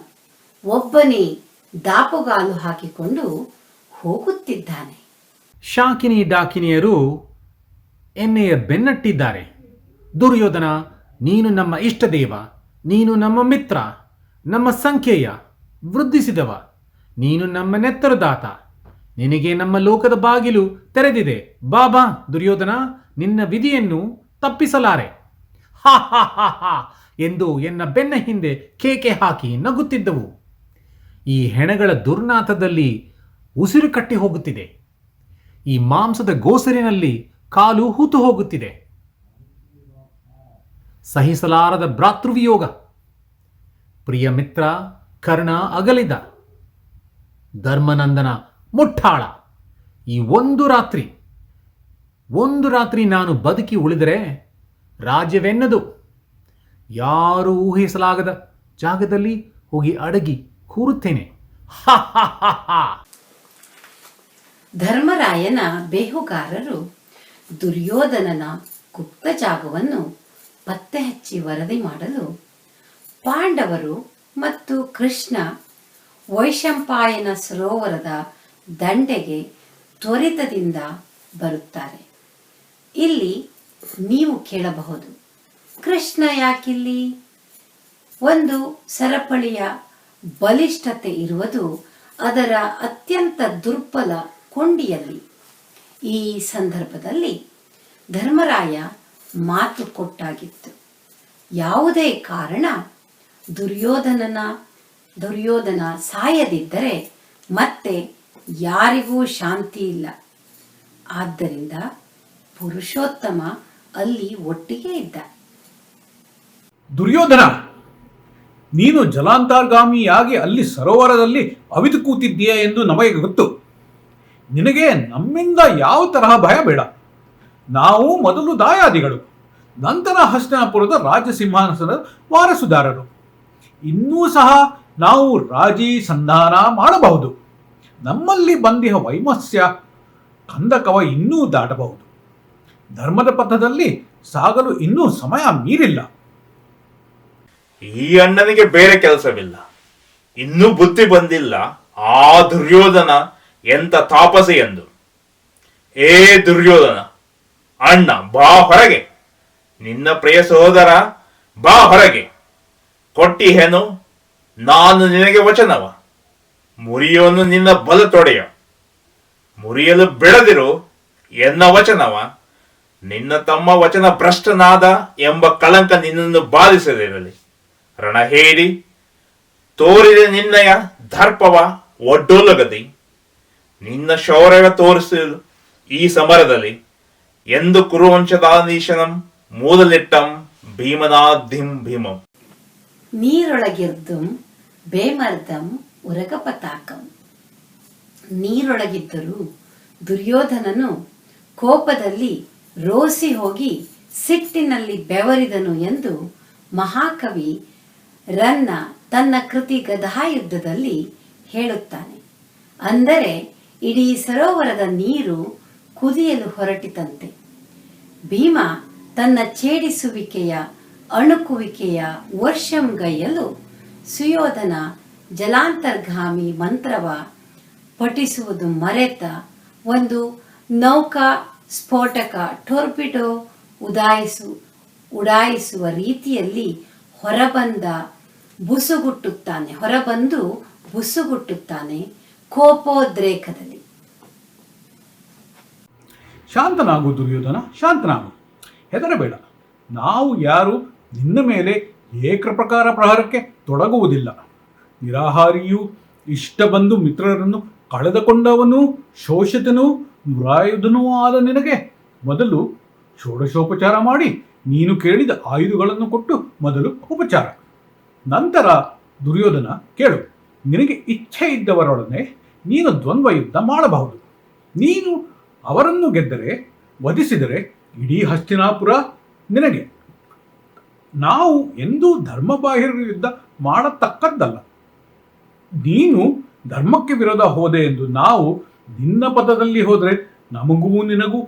ಒಬ್ಬನೇ ದಾಪುಗಾಲು ಹಾಕಿಕೊಂಡು ಹೋಗುತ್ತಿದ್ದಾನೆ. ಶಾಕಿನಿ ಡಾಕಿನಿಯರು ಎಣ್ಣೆಯ ಬೆನ್ನಟ್ಟಿದ್ದಾರೆ. ದುರ್ಯೋಧನ, ನೀನು ನಮ್ಮ ಇಷ್ಟದೇವ, ನೀನು ನಮ್ಮ ಮಿತ್ರ, ನಮ್ಮ ಸಂಖ್ಯೆಯ ವೃದ್ಧಿಸಿದವ, ನೀನು ನಮ್ಮ ನೆತ್ತರದಾತ, ನಿನಗೆ ನಮ್ಮ ಲೋಕದ ಬಾಗಿಲು ತೆರೆದಿದೆ. ಬಾಬಾ ದುರ್ಯೋಧನ, ನಿನ್ನ ವಿಧಿಯನ್ನು ತಪ್ಪಿಸಲಾರೆ. ಹಾ ಹಾ ಹಾ ಹಾ ಎಂದು ಎನ್ನ ಬೆನ್ನ ಹಿಂದೆ ಕೇಕೆ ಹಾಕಿ ನಗುತ್ತಿದ್ದವು. ಈ ಹೆಣಗಳ ದುರ್ನಾಥದಲ್ಲಿ ಉಸಿರು ಕಟ್ಟಿ ಹೋಗುತ್ತಿದೆ. ಈ ಮಾಂಸದ ಗೋಸರಿನಲ್ಲಿ ಕಾಲು ಹೂತು ಹೋಗುತ್ತಿದೆ. ಸಹಿಸಲಾರದ ಭ್ರಾತೃವಿಯೋಗ. ಪ್ರಿಯ ಮಿತ್ರ ಕರ್ಣ ಅಗಲಿದ. ಧರ್ಮನಂದನ ಮುಟ್ಟಾಳ. ಈ ಒಂದು ರಾತ್ರಿ ನಾನು ಬದುಕಿ ಉಳಿದರೆ ರಾಜ್ಯವೆನ್ನದು. ಯಾರೂ ಊಹಿಸಲಾಗದ ಜಾಗದಲ್ಲಿ ಹೋಗಿ ಅಡಗಿ ಕೂರುತ್ತೇನೆ. ಹಾ ಹಾ ಹಾ ಹಾ. ಧರ್ಮರಾಯನ ಬೇಹುಗಾರರು ದುರ್ಯೋಧನನ ಗುಪ್ತ ಜಾಗವನ್ನು ಪತ್ತೆ ಹಚ್ಚಿ ವರದಿ ಮಾಡಲು ಪಾಂಡವರು ಮತ್ತು ಕೃಷ್ಣ ವೈಶಂಪಾಯನ ಸರೋವರದ ದಂಡೆಗೆ ತ್ವರಿತದಿಂದ ಬರುತ್ತಾರೆ. ಇಲ್ಲಿ ನೀವು ಕೇಳಬಹುದು, ಕೃಷ್ಣ ಯಾಕಿಲ್ಲಿ? ಒಂದು ಸರಪಳಿಯ ಬಲಿಷ್ಠತೆ ಇರುವುದು ಅದರ ಅತ್ಯಂತ ದುರ್ಬಲ ಕೊಂಡಿಯಲ್ಲಿ. ಈ ಸಂದರ್ಭದಲ್ಲಿ ಧರ್ಮರಾಯ ಮಾತು ಕೊಟ್ಟಾಗಿತ್ತು. ಯಾವುದೇ ಕಾರಣ ದುರ್ಯೋಧನ ಸಾಯದಿದ್ದರೆ ಮತ್ತೆ ಯಾರಿಗೂ ಶಾಂತಿ ಇಲ್ಲ. ಆದ್ದರಿಂದ ಪುರುಷೋತ್ತಮ ಅಲ್ಲಿ ಒಟ್ಟಿಗೆ ಇದ್ದ. ದುರ್ಯೋಧನ, ನೀನು ಜಲಾಂತರ್ಗಾಮಿಯಾಗಿ ಅಲ್ಲಿ ಸರೋವರದಲ್ಲಿ ಅವಿತು ಕೂತಿದ್ದೀಯ ಎಂದು ನಮಗೆ ಗೊತ್ತು. ನಿನಗೆ ನಮ್ಮಿಂದ ಯಾವ ತರಹ ಭಯ ಬೇಡ. ನಾವು ಮೊದಲು ದಾಯಾದಿಗಳು, ನಂತರ ಹಸ್ತಿನಾಪುರದ ರಾಜ್ಯ ಸಿಂಹಾಸನದ ವಾರಸುದಾರರು. ಇನ್ನೂ ಸಹ ನಾವು ರಾಜಿ ಸಂಧಾನ ಮಾಡಬಹುದು. ನಮ್ಮಲ್ಲಿ ಬಂದಿಹ ವೈಮಸ್ಯ ಕಂದಕವ ಇನ್ನೂ ದಾಟಬಹುದು. ಧರ್ಮದ ಪಥದಲ್ಲಿ ಸಾಗಲು ಇನ್ನೂ ಸಮಯ ಮೀರಿಲ್ಲ. ಈ ಅಣ್ಣನಿಗೆ ಬೇರೆ ಕೆಲಸವಿಲ್ಲ, ಇನ್ನೂ ಬುದ್ಧಿ ಬಂದಿಲ್ಲ. ಆ ದುರ್ಯೋಧನ ಎಂತ ತಾಪಸಿ ಎಂದು. ಏ ದುರ್ಯೋಧನ, ಅಣ್ಣ ಬಾ ಹೊರಗೆ. ನಿನ್ನ ಪ್ರಿಯ ಸಹೋದರ ಬಾ ಹೊರಗೆ. ಕೊಟ್ಟಿಹೇನು ನಾನು ನಿನಗೆ ವಚನವ. ಮುರಿಯೋನು ನಿನ್ನ ಬಲ ತೊಡೆಯ. ಮುರಿಯಲು ಬಿಡದಿರು ಎನ್ನ ವಚನವ. ನಿನ್ನ ತಮ್ಮ ವಚನ ಭ್ರಷ್ಟನಾದ ಎಂಬ ಕಳಂಕ ನಿನ್ನನ್ನು ಬಾಧಿಸದಿರಲಿ. ರಣ ಹೇಳಿ ತೋರಿದ ನಿನ್ನಯ ದರ್ಪವ ಒಡ್ಡೋಲಗದಿ. ನಿನ್ನ ಶೌರ್ಯ ತೋರಿಸಲು ಈ ಸಮರದಲ್ಲಿ ಎಂದು ಕುರುವಂಶದಾಧೀಶನಂ ಮೂದಲಿಟ್ಟಂ ಭೀಮನಾಧಿಂ ಭೀಮಂ. ನೀರೊಳಗಿರ್ದುಂ ಬೇಮರ್ದಂ ಉರಗಪತಾಕಂ. ನೀರೊಳಗಿದ್ದರೂ ದುರ್ಯೋಧನನು ಕೋಪದಲ್ಲಿ ರೋಸಿ ಹೋಗಿ ಸಿಟ್ಟಿನಲ್ಲಿ ಬೆವರಿದನು ಎಂದು ಮಹಾಕವಿ ರನ್ನ ತನ್ನ ಕೃತಿ ಗದಾಯುದ್ಧದಲ್ಲಿ ಹೇಳುತ್ತಾನೆ. ಅಂದರೆ ಇಡೀ ಸರೋವರದ ನೀರು ಕುದಿಯಲು ಹೊರಟಿತಂತೆ. ಭೀಮ ತನ್ನ ಛೇಡಿಸುವಿಕೆಯ ಅಣುಕುವಿಕೆಯ ವರ್ಷಂಗೈಯಲು ಸುಯೋಧನ ಜಲಾಂತರ್ಗಾಮಿ ಮಂತ್ರವ ಪಠಿಸುವುದು ಮರೆತ ಒಂದು ನೌಕಾ ಸ್ಫೋಟಕ ಟೋರ್ಪಿಡೋ ಉಡಾಯಿಸುವ ರೀತಿಯಲ್ಲಿ ಹೊರಬಂದು ಬುಸುಗುಟ್ಟುತ್ತಾನೆ ಕೋಪೋದ್ರೇಕದಲ್ಲಿ. ಶಾಂತನಾಗು ದುರ್ಯೋಧನ, ಶಾಂತನಾಗು, ಹೆದರಬೇಡ. ನಾವು ಯಾರು ನಿನ್ನ ಮೇಲೆ ಏಕಪ್ರಕಾರ ಪ್ರಹಾರಕ್ಕೆ ತೊಡಗುವುದಿಲ್ಲ. ನಿರಾಹಾರಿಯೂ ಇಷ್ಟ ಬಂಧು ಮಿತ್ರರನ್ನು ಕಳೆದುಕೊಂಡವನೂ ಶೋಷಿತನೂ ನುರಾಯುಧನೂ ಆದ ನಿನಗೆ ಮೊದಲು ಷೋಡಶೋಪಚಾರ ಮಾಡಿ ನೀನು ಕೇಳಿದ ಆಯುಧಗಳನ್ನು ಕೊಟ್ಟು ಮೊದಲು ಉಪಚಾರ. ನಂತರ ದುರ್ಯೋಧನ ಕೇಳು, ನಿನಗೆ ಇಚ್ಛೆ ಇದ್ದವರೊಡನೆ ನೀನು ದ್ವಂದ್ವ ಯುದ್ಧ ಮಾಡಬಹುದು. ನೀನು ಅವರನ್ನು ಗೆದ್ದರೆ, ವಧಿಸಿದರೆ ಇಡೀ ಹಸ್ತಿನಾಪುರ ನಿನಗೆ. ನಾವು ಎಂದೂ ಧರ್ಮಬಾಹಿರ ಯುದ್ಧ ಮಾಡತಕ್ಕದ್ದಲ್ಲ. ನೀನು ಧರ್ಮಕ್ಕೆ ವಿರೋಧ ಹೋದೆ ಎಂದು ನಾವು ನಿನ್ನ ಪದದಲ್ಲಿ ಹೋದರೆ ನಮಗೂ ನಿನಗೂ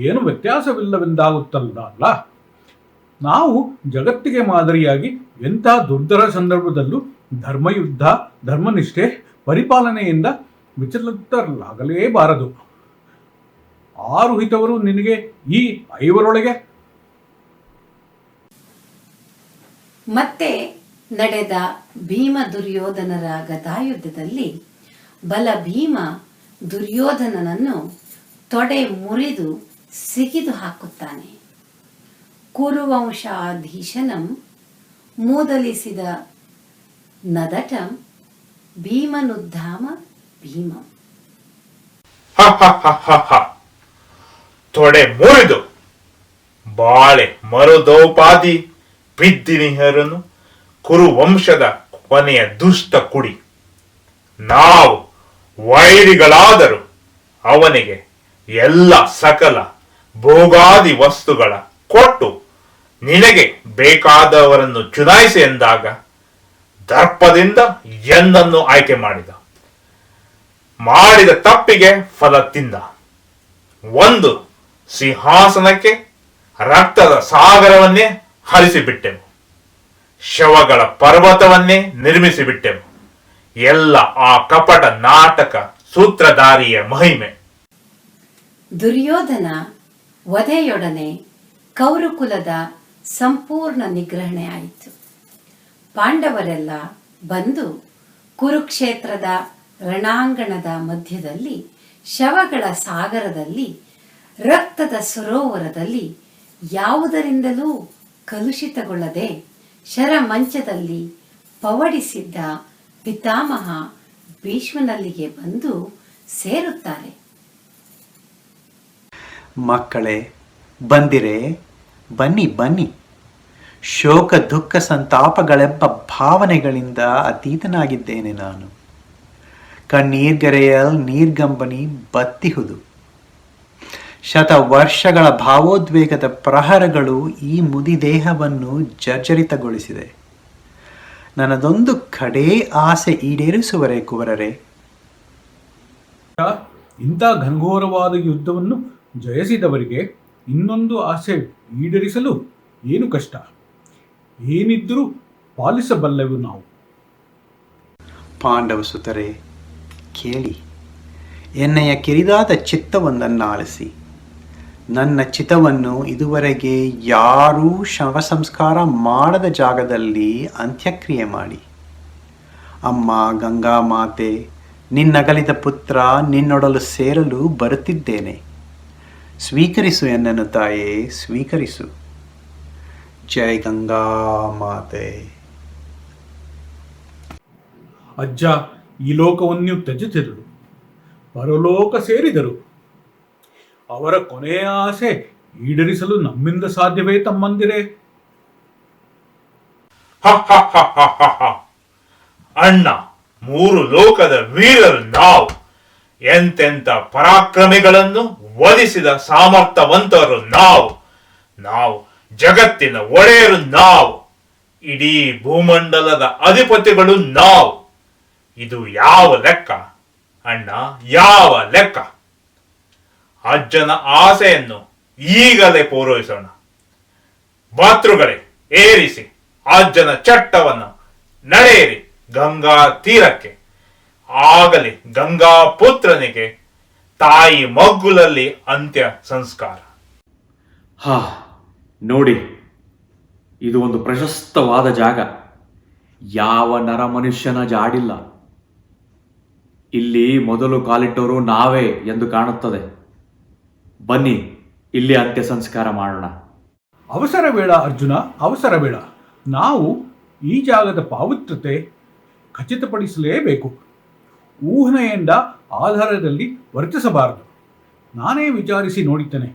ಏನು ವ್ಯತ್ಯಾಸವಿಲ್ಲವೆಂದಾಗುತ್ತಲ್ಲ ಅಲ್ಲ. ನಾವು ಜಗತ್ತಿಗೆ ಮಾದರಿಯಾಗಿ ಎಂಥ ದುರ್ಧರ ಸಂದರ್ಭದಲ್ಲೂ ಧರ್ಮಯುದ್ಧ, ಧರ್ಮನಿಷ್ಠೆ, ಪರಿಪಾಲನೆಯಿಂದ ವಿಚಲಿತರಾಗಲೇಬಾರದು. ಆರು ಹಿತವರು ನಿನಗೆ ಈ 5ರೊಳಗೆ. ಮತ್ತೆ ನಡೆದ ಭೀಮ ದುರ್ಯೋಧನರ ಗದಾಯುದ್ಧದಲ್ಲಿ ಬಲ ಭೀಮ ದುರ್ಯೋಧನನನ್ನು ತೊಡೆ ಮುರಿದು ಸಿಗಿದು ಹಾಕುತ್ತಾನೆ. ಕುರುವಂಶಾಧೀಶನಂ ಮೂದಲಿಸಿದ ನದಟಂ ಭೀಮನುದ್ಧಾಮ ಭೀಮಂ. ತೊಡೆ ಮುರಿದು ಬಾಳೆ ಮರುದೋಪಾದಿ ಬಿದ್ದಿನಿಹರನು ಕುರುವಂಶದ ಕೊನೆಯ ದುಷ್ಟ ಕುಡಿ. ನಾವು ವೈರಿಗಳಾದರೂ ಅವನಿಗೆ ಎಲ್ಲ ಸಕಲ ಭೋಗಾದಿ ವಸ್ತುಗಳ ಕೊಟ್ಟು ನಿನಗೆ ಬೇಕಾದವರನ್ನು ಚುನಾಯಿಸಿ ಎಂದಾಗ ದರ್ಪದಿಂದ ಎಂದನ್ನು ಆಯ್ಕೆ ಮಾಡಿದ ತಪ್ಪಿಗೆ ಫಲ ತಿಂದ. ಒಂದು ಸಿಂಹಾಸನಕ್ಕೆ ರಕ್ತದ ಸಾಗರವನ್ನೇ ಹರಿಸಿಬಿಟ್ಟೆವು, ಶವಗಳ ಪರ್ವತವನ್ನೇ ನಿರ್ಮಿಸಿಬಿಟ್ಟೆವು. ಎಲ್ಲ ಆ ಕಪಟ ನಾಟಕ ಸೂತ್ರಧಾರಿಯ ಮಹಿಮೆ. ದುರ್ಯೋಧನ ವಧೆಯೊಡನೆ ಕೌರಕುಲದ ಸಂಪೂರ್ಣ ನಿಗ್ರಹಣೆ ಆಯಿತು. ಪಾಂಡವರೆಲ್ಲ ಬಂದು ಕುರುಕ್ಷೇತ್ರದ ರಣಾಂಗಣದ ಮಧ್ಯದಲ್ಲಿ, ಶವಗಳ ಸಾಗರದಲ್ಲಿ, ರಕ್ತದ ಸರೋವರದಲ್ಲಿ ಯಾವುದರಿಂದಲೂ ಕಲುಷಿತಗೊಳ್ಳದೆ ಶರಮಂಚದಲ್ಲಿ ಪವಡಿಸಿದ್ದ ಪಿತಾಮಹ ಭೀಷ್ಮನಲ್ಲಿಗೆ ಬಂದು ಸೇರುತ್ತಾರೆ. ಮಕ್ಕಳೇ, ಬಂದಿರೆ, ಬನ್ನಿ ಬನ್ನಿ. ಶೋಕ ದುಃಖ ಸಂತಾಪಗಳೆಂಬ ಭಾವನೆಗಳಿಂದ ಅತೀತನಾಗಿದ್ದೇನೆ ನಾನು. ಕಣ್ಣೀರ್ಗರೆಯಲ್ ನೀರ್ಗಂಬನಿ ಬತ್ತಿಹುದು. ಶತವರ್ಷಗಳ ಭಾವೋದ್ವೇಗದ ಪ್ರಹರಗಳು ಈ ಮುದಿದೇಹವನ್ನು ಜರ್ಜರಿತಗೊಳಿಸಿದೆ. ನನ್ನದೊಂದು ಕಡೇ ಆಸೆ ಈಡೇರಿಸುವರೆ ಕುವರರೇ. ಇಂಥ ಘನಘೋರವಾದ ಯುದ್ಧವನ್ನು ಜಯಿಸಿದವರಿಗೆ ಇನ್ನೊಂದು ಆಸೆ ಈಡೇರಿಸಲು ಏನು ಕಷ್ಟ? ಏನಿದ್ದರೂ ಪಾಲಿಸಬಲ್ಲೆವು ನಾವು. ಪಾಂಡವ ಸುತರೇ, ಕೇಳಿ, ಎನ್ನೆಯ ಕಿರಿದಾದ ಚಿತ್ತವೊಂದನ್ನಾಲಿಸಿ. ನನ್ನ ಚಿತ್ತವನ್ನು ಇದುವರೆಗೆ ಯಾರೂ ಶವ ಸಂಸ್ಕಾರ ಮಾಡದ ಜಾಗದಲ್ಲಿ ಅಂತ್ಯಕ್ರಿಯೆ ಮಾಡಿ. ಅಮ್ಮ ಗಂಗಾ ಮಾತೆ, ನಿನ್ನಗಲಿದ ಪುತ್ರ ನಿನ್ನೊಡಲು ಸೇರಲು ಬರುತ್ತಿದ್ದೇನೆ. ಸ್ವೀಕರಿಸು ಎನ್ನನ್ನು ತಾಯೇ, ಸ್ವೀಕರಿಸು. ಜೈ ಗಂಗಾ ಮಾತೆ. ಅಜ್ಜ ಈ ಲೋಕವನ್ನು ತ್ಯಜಿಸಿದರು, ಪರಲೋಕ ಸೇರಿದರು. ಅವರ ಕೊನೆಯ ಆಸೆ ಈಡೇರಿಸಲು ನಮ್ಮಿಂದ ಸಾಧ್ಯವೇ ತಮ್ಮಂದಿರೇ? ಅಣ್ಣ, 3 ಲೋಕದ ವೀರರು ನಾವು. ಎಂತೆಂಥ ಪರಾಕ್ರಮಿಗಳನ್ನು ವಧಿಸಿದ ಸಾಮರ್ಥ್ಯವಂತರು ನಾವು ಜಗತ್ತಿನ ಒಡೆಯರು ನಾವು. ಇಡೀ ಭೂಮಂಡಲದ ಅಧಿಪತಿಗಳು ನಾವು. ಇದು ಯಾವ ಲೆಕ್ಕ ಅಣ್ಣ, ಯಾವ ಲೆಕ್ಕ? ಅಜ್ಜನ ಆಸೆಯನ್ನು ಈಗಲೇ ಪೂರೈಸೋಣ. ಭಾತೃಗಳೇ, ಏರಿಸಿ ಅಜ್ಜನ ಚಟ್ಟವನ್ನು, ನಡೆಯಿರಿ ಗಂಗಾ ತೀರಕ್ಕೆ. ಆಗಲಿ ಗಂಗಾ ಪುತ್ರನಿಗೆ ತಾಯಿ ಮಗ್ಗುಲಲ್ಲಿ ಅಂತ್ಯ ಸಂಸ್ಕಾರ. ನೋಡಿ, ಇದು ಒಂದು ಪ್ರಶಸ್ತವಾದ ಜಾಗ. ಯಾವ ನರ ಮನುಷ್ಯನ ಜಾಡಿಲ್ಲ. ಇಲ್ಲಿ ಮೊದಲು ಕಾಲಿಟ್ಟವರು ನಾವೇ ಎಂದು ಕಾಣುತ್ತದೆ. ಬನ್ನಿ, ಇಲ್ಲಿ ಅಂತ್ಯ ಸಂಸ್ಕಾರ ಮಾಡೋಣ. ಅವಸರ ಬೇಡ ಅರ್ಜುನ, ಅವಸರ ಬೇಡ. ನಾವು ಈ ಜಾಗದ ಪಾವಿತ್ರ್ಯತೆ ಖಚಿತಪಡಿಸಲೇಬೇಕು. ಊಹನೆಯಿಂದ ಆಧಾರದಲ್ಲಿ ವರ್ತಿಸಬಾರದು. ನಾನೇ ವಿಚಾರಿಸಿ ನೋಡಿದ್ದೇನೆ.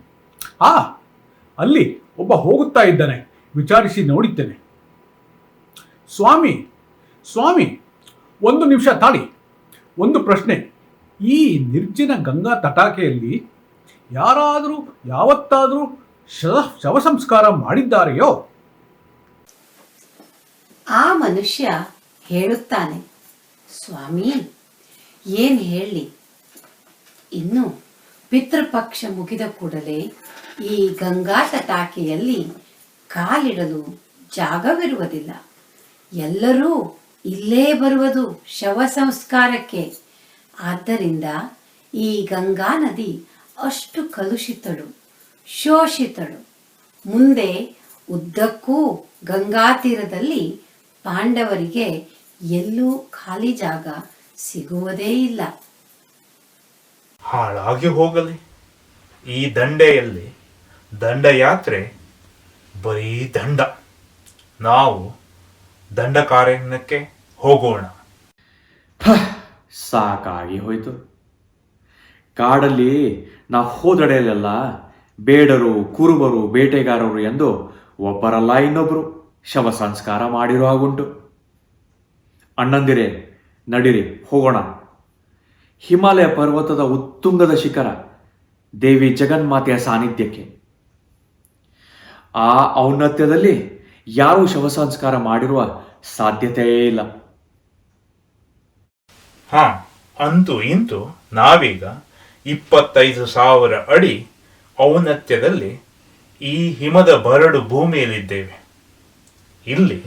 ಅಲ್ಲಿ ಒಬ್ಬ ಹೋಗುತ್ತಾ ಇದ್ದಾನೆ, ವಿಚಾರಿಸಿ ನೋಡಿದ್ದೇನೆ. ಸ್ವಾಮಿ, ಒಂದು ನಿಮಿಷ ತಾಳಿ. ಒಂದು ಪ್ರಶ್ನೆ. ಈ ನಿರ್ಜನ ಗಂಗಾ ತಟಾಕೆಯಲ್ಲಿ ಯಾರಾದರೂ ಯಾವತ್ತಾದರೂ ಶವ ಸಂಸ್ಕಾರ ಮಾಡಿದ್ದಾರೆಯೋ? ಆ ಮನುಷ್ಯ ಹೇಳುತ್ತಾನೆ, ಸ್ವಾಮಿ, ಏನು ಹೇಳಿ. ಇನ್ನು ಪಿತೃಪಕ್ಷ ಮುಗಿದ ಕೂಡಲೇ ಈ ಗಂಗಾ ತಟಾಕೆಯಲ್ಲಿ ಕಾಲಿಡಲು ಜಾಗವಿರುವುದಿಲ್ಲ. ಎಲ್ಲರೂ ಇಲ್ಲೇ ಬರುವುದು ಶವ ಸಂಸ್ಕಾರಕ್ಕೆ. ಆದ್ದರಿಂದ ಈ ಗಂಗಾ ನದಿ ಅಷ್ಟು ಕಲುಷಿತಳು, ಶೋಷಿತಳು. ಮುಂದೆ ಉದ್ದಕ್ಕೂ ಗಂಗಾ ತೀರದಲ್ಲಿ ಪಾಂಡವರಿಗೆ ಎಲ್ಲೂ ಖಾಲಿ ಜಾಗ ಸಿಗುವುದೇ ಇಲ್ಲ. ಹಾಳಾಗಿ ಹೋಗಲಿ ಈ ದಂಡೆಯಲ್ಲಿ ದಂಡಯಾತ್ರೆ, ಬರೀ ದಂಡ. ನಾವು ದಂಡಕಾರಣ್ಯಕ್ಕೆ ಹೋಗೋಣ. ಸಾಕಾಗಿ ಹೋಯ್ತು. ಕಾಡಲ್ಲಿ ನಾವು ಹೋದಡೆಯಲ್ಲೆಲ್ಲ ಬೇಡರು, ಕುರುಬರು, ಬೇಟೆಗಾರರು ಎಂದು ಒಬ್ಬರಲ್ಲ ಇನ್ನೊಬ್ಬರು ಶವ ಸಂಸ್ಕಾರ ಮಾಡಿರೋ ಹಾಗುಂಟು. ಅಣ್ಣಂದಿರೇ, ನಡಿರಿ ಹೋಗೋಣ. ಹಿಮಾಲಯ ಪರ್ವತದ ಉತ್ತುಂಗದ ಶಿಖರ ದೇವಿ ಜಗನ್ಮಾತೆಯ ಸಾನ್ನಿಧ್ಯಕ್ಕೆ. ಆ ಔನ್ನತ್ಯದಲ್ಲಿ ಯಾರೂ ಶವ ಸಂಸ್ಕಾರ ಮಾಡಿರುವ ಸಾಧ್ಯತೆಯೇ ಇಲ್ಲ. ಅಂತೂ ಇಂತೂ ನಾವೀಗ 25,000 ಅಡಿ ಔನ್ನತ್ಯದಲ್ಲಿ ಈ ಹಿಮದ ಬರಡು ಭೂಮಿಯಲ್ಲಿದ್ದೇವೆ. ಇಲ್ಲಿ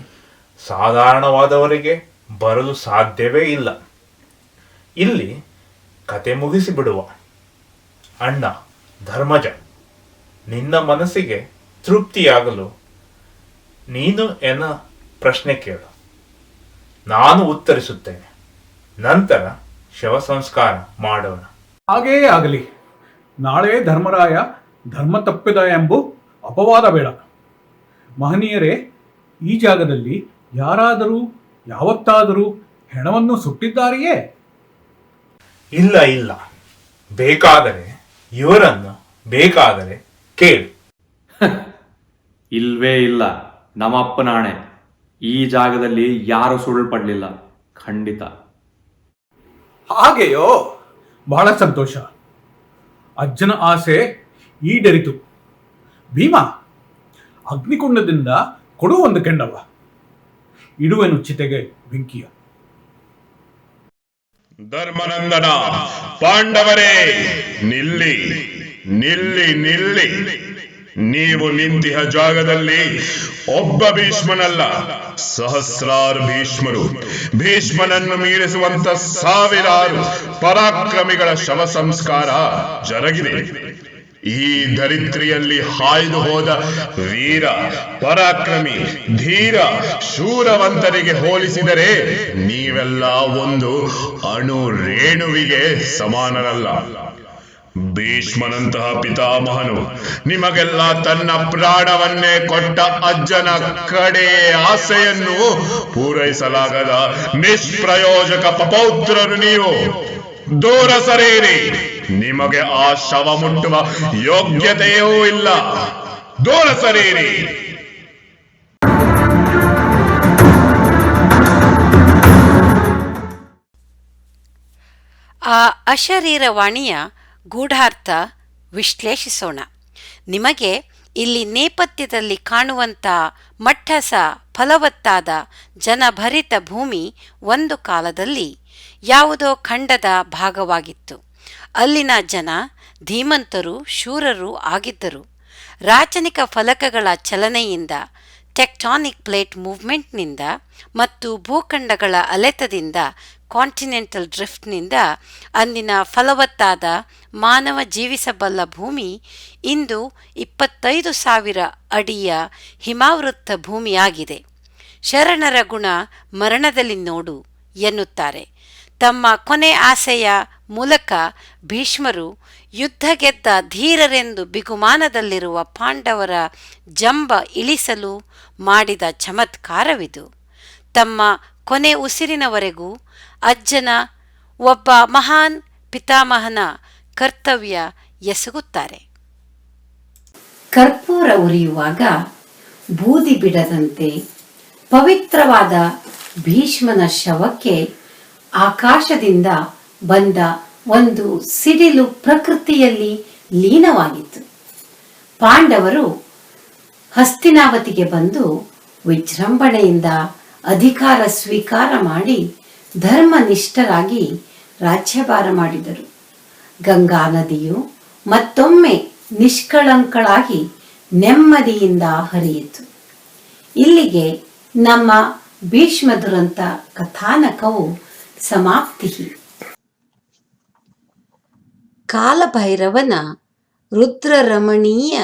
ಸಾಧಾರಣವಾದವರಿಗೆ ಬರಲು ಸಾಧ್ಯವೇ ಇಲ್ಲ. ಇಲ್ಲಿ ಕತೆ ಮುಗಿಸಿಬಿಡುವ. ಅಣ್ಣ ಧರ್ಮಜ, ನಿನ್ನ ಮನಸ್ಸಿಗೆ ತೃಪ್ತಿಯಾಗಲು ನೀನು ಎನ್ನ ಪ್ರಶ್ನೆ ಕೇಳು, ನಾನು ಉತ್ತರಿಸುತ್ತೇನೆ. ನಂತರ ಶವ ಸಂಸ್ಕಾರ ಮಾಡೋಣ. ಹಾಗೇ ಆಗಲಿ. ನಾಳೆ ಧರ್ಮರಾಯ ಧರ್ಮ ತಪ್ಪಿದ ಎಂಬ ಅಪವಾದ ಬೇಡ. ಮಹನೀಯರೇ, ಈ ಜಾಗದಲ್ಲಿ ಯಾರಾದರೂ ಯಾವತ್ತಾದರೂ ಹೆಣವನ್ನು ಸುಟ್ಟಿದ್ದಾರೆಯೇ? ಇಲ್ಲ ಇಲ್ಲ. ಬೇಕಾದರೆ ಇವರನ್ನು ಬೇಕಾದರೆ ಕೇಳು. ಇಲ್ವೇ ಇಲ್ಲ. ನಮ್ಮಪ್ಪನಾಣೆ, ಈ ಜಾಗದಲ್ಲಿ ಯಾರು ಸುಳ್ಳುಪಡಲಿಲ್ಲ. ಖಂಡಿತ. ಹಾಗೆಯೋ? ಬಹಳ ಸಂತೋಷ. ಅಜ್ಜನ ಆಸೆ ಈಡೇರಿತು. ಭೀಮ, ಅಗ್ನಿಕುಂಡದಿಂದ ಕೊಡು ಒಂದು ಕೆಂಡವ. ಇಡುವೆನು ಚಿತೆಗೆ ಬೆಂಕಿಯ. ಧರ್ಮನಂದನ, ಪಾಂಡವರೇ, ನಿಲ್ಲಿ ನಿಲ್ಲಿ ನಿಲ್ಲಿ. ನೀವು ನಿಂತಿಹ ಜಾಗದಲ್ಲಿ ಒಬ್ಬ ಭೀಷ್ಮನಲ್ಲ, ಸಹಸ್ರಾರು ಭೀಷ್ಮರು, ಭೀಷ್ಮನನ್ನು ಮೀರಿಸುವಂತ ಸಾವಿರಾರು ಪರಾಕ್ರಮಿಗಳ ಶವ ಸಂಸ್ಕಾರ ಜರುಗಿದೆ. ಈ ಧರಿತ್ರಿಯಲ್ಲಿ ಹಾಯ್ದು ಹೋದ ವೀರ, ಪರಾಕ್ರಮಿ, ಧೀರ, ಶೂರವಂತರಿಗೆ ಹೋಲಿಸಿದರೆ ನೀವೆಲ್ಲ ಒಂದು ಅಣು ರೇಣುವಿಗೆ ಸಮಾನರಲ್ಲ. ಭೀಷ್ಮನಂತಹ ಪಿತಾಮಹನು ನಿಮಗೆಲ್ಲ ತನ್ನ ಪ್ರಾಣವನ್ನೇ ಕೊಟ್ಟ ಅಜ್ಜನ ಕಡೆ ಆಸೆಯನ್ನು ಪೂರೈಸಲಾಗದ ನಿಷ್ಪ್ರಯೋಜಕ ಪಪೌತ್ರರು ನೀವು. ದೂರ ಸರಿಯಿರಿ. ನಿಮಗೆ ಆ ಶವ ಮುಟ್ಟುವ ಯೋಗ್ಯತೆಯೂ ಇಲ್ಲ. ದೂರ ಸರಿಯಿರಿ. ಆ ಅಶರೀರವಾಣಿಯ ಗೂಢಾರ್ಥ ವಿಶ್ಲೇಷಿಸೋಣ. ನಿಮಗೆ ಇಲ್ಲಿ ನೇಪಥ್ಯದಲ್ಲಿ ಕಾಣುವಂಥ ಮಟ್ಟಸ ಫಲವತ್ತಾದ ಜನಭರಿತ ಭೂಮಿ ಒಂದು ಕಾಲದಲ್ಲಿ ಯಾವುದೋ ಖಂಡದ ಭಾಗವಾಗಿತ್ತು. ಅಲ್ಲಿನ ಜನ ಧೀಮಂತರು, ಶೂರರು ಆಗಿದ್ದರು. ರಾಚನಿಕ ಫಲಕಗಳ ಚಲನೆಯಿಂದ, ಟೆಕ್ಟಾನಿಕ್ ಪ್ಲೇಟ್ ಮೂವ್ಮೆಂಟ್ನಿಂದ ಮತ್ತು ಭೂಖಂಡಗಳ ಅಲೆತದಿಂದ, ಕಾಂಟಿನೆಂಟಲ್ ಡ್ರಿಫ್ಟ್ನಿಂದ ಅಂದಿನ ಫಲವತ್ತಾದ ಮಾನವ ಜೀವಿಸಬಲ್ಲ ಭೂಮಿ ಇಂದು 25,000 ಅಡಿಯ ಹಿಮಾವೃತ್ತ ಭೂಮಿಯಾಗಿದೆ. ಶರಣರ ಗುಣ ಮರಣದಲ್ಲಿ ನೋಡು ಎನ್ನುತ್ತಾರೆ. ತಮ್ಮ ಕೊನೆ ಆಸೆಯ ಮೂಲಕ ಭೀಷ್ಮರು ಯುದ್ಧ ಗೆದ್ದ ಧೀರರೆಂದು ಬಿಗುಮಾನದಲ್ಲಿರುವ ಪಾಂಡವರ ಜಂಬ ಇಳಿಸಲು ಮಾಡಿದ ಚಮತ್ಕಾರವಿದು. ತಮ್ಮ ಕೊನೆ ಉಸಿರಿನವರೆಗೂ ಅಜ್ಜನ, ಒಬ್ಬ ಮಹಾನ್ ಪಿತಾಮಹನ ಕರ್ತವ್ಯ ಎಸಗುತ್ತಾರೆ. ಕರ್ಪೂರ ಉರಿಯುವಾಗ ಬೂದಿ ಬಿಡದಂತೆ ಪವಿತ್ರವಾದ ಭೀಷ್ಮನ ಶವಕ್ಕೆ ಆಕಾಶದಿಂದ ಬಂದ ಒಂದು ಸಿಡಿಲು ಪ್ರಕೃತಿಯಲ್ಲಿ ಲೀನವಾಗಿತ್ತು. ಪಾಂಡವರು ಹಸ್ತಿನಾವತಿಗೆ ಬಂದು ವಿಜೃಂಭಣೆಯಿಂದ ಅಧಿಕಾರ ಸ್ವೀಕಾರ ಮಾಡಿ ಧರ್ಮನಿಷ್ಠರಾಗಿ ರಾಜ್ಯಭಾರ ಮಾಡಿದರು. ಗಂಗಾ ನದಿಯು ಮತ್ತೊಮ್ಮೆ ನಿಷ್ಕಳಂಕಳಾಗಿ ನೆಮ್ಮದಿಯಿಂದ ಹರಿಯಿತು. ಇಲ್ಲಿಗೆ ನಮ್ಮ ಭೀಷ್ಮ ದುರಂತ ಕಥಾನಕವು ಸಮಾಪ್ತಿ. ಕಾಲಭೈರವನ ರುದ್ರರಮಣೀಯ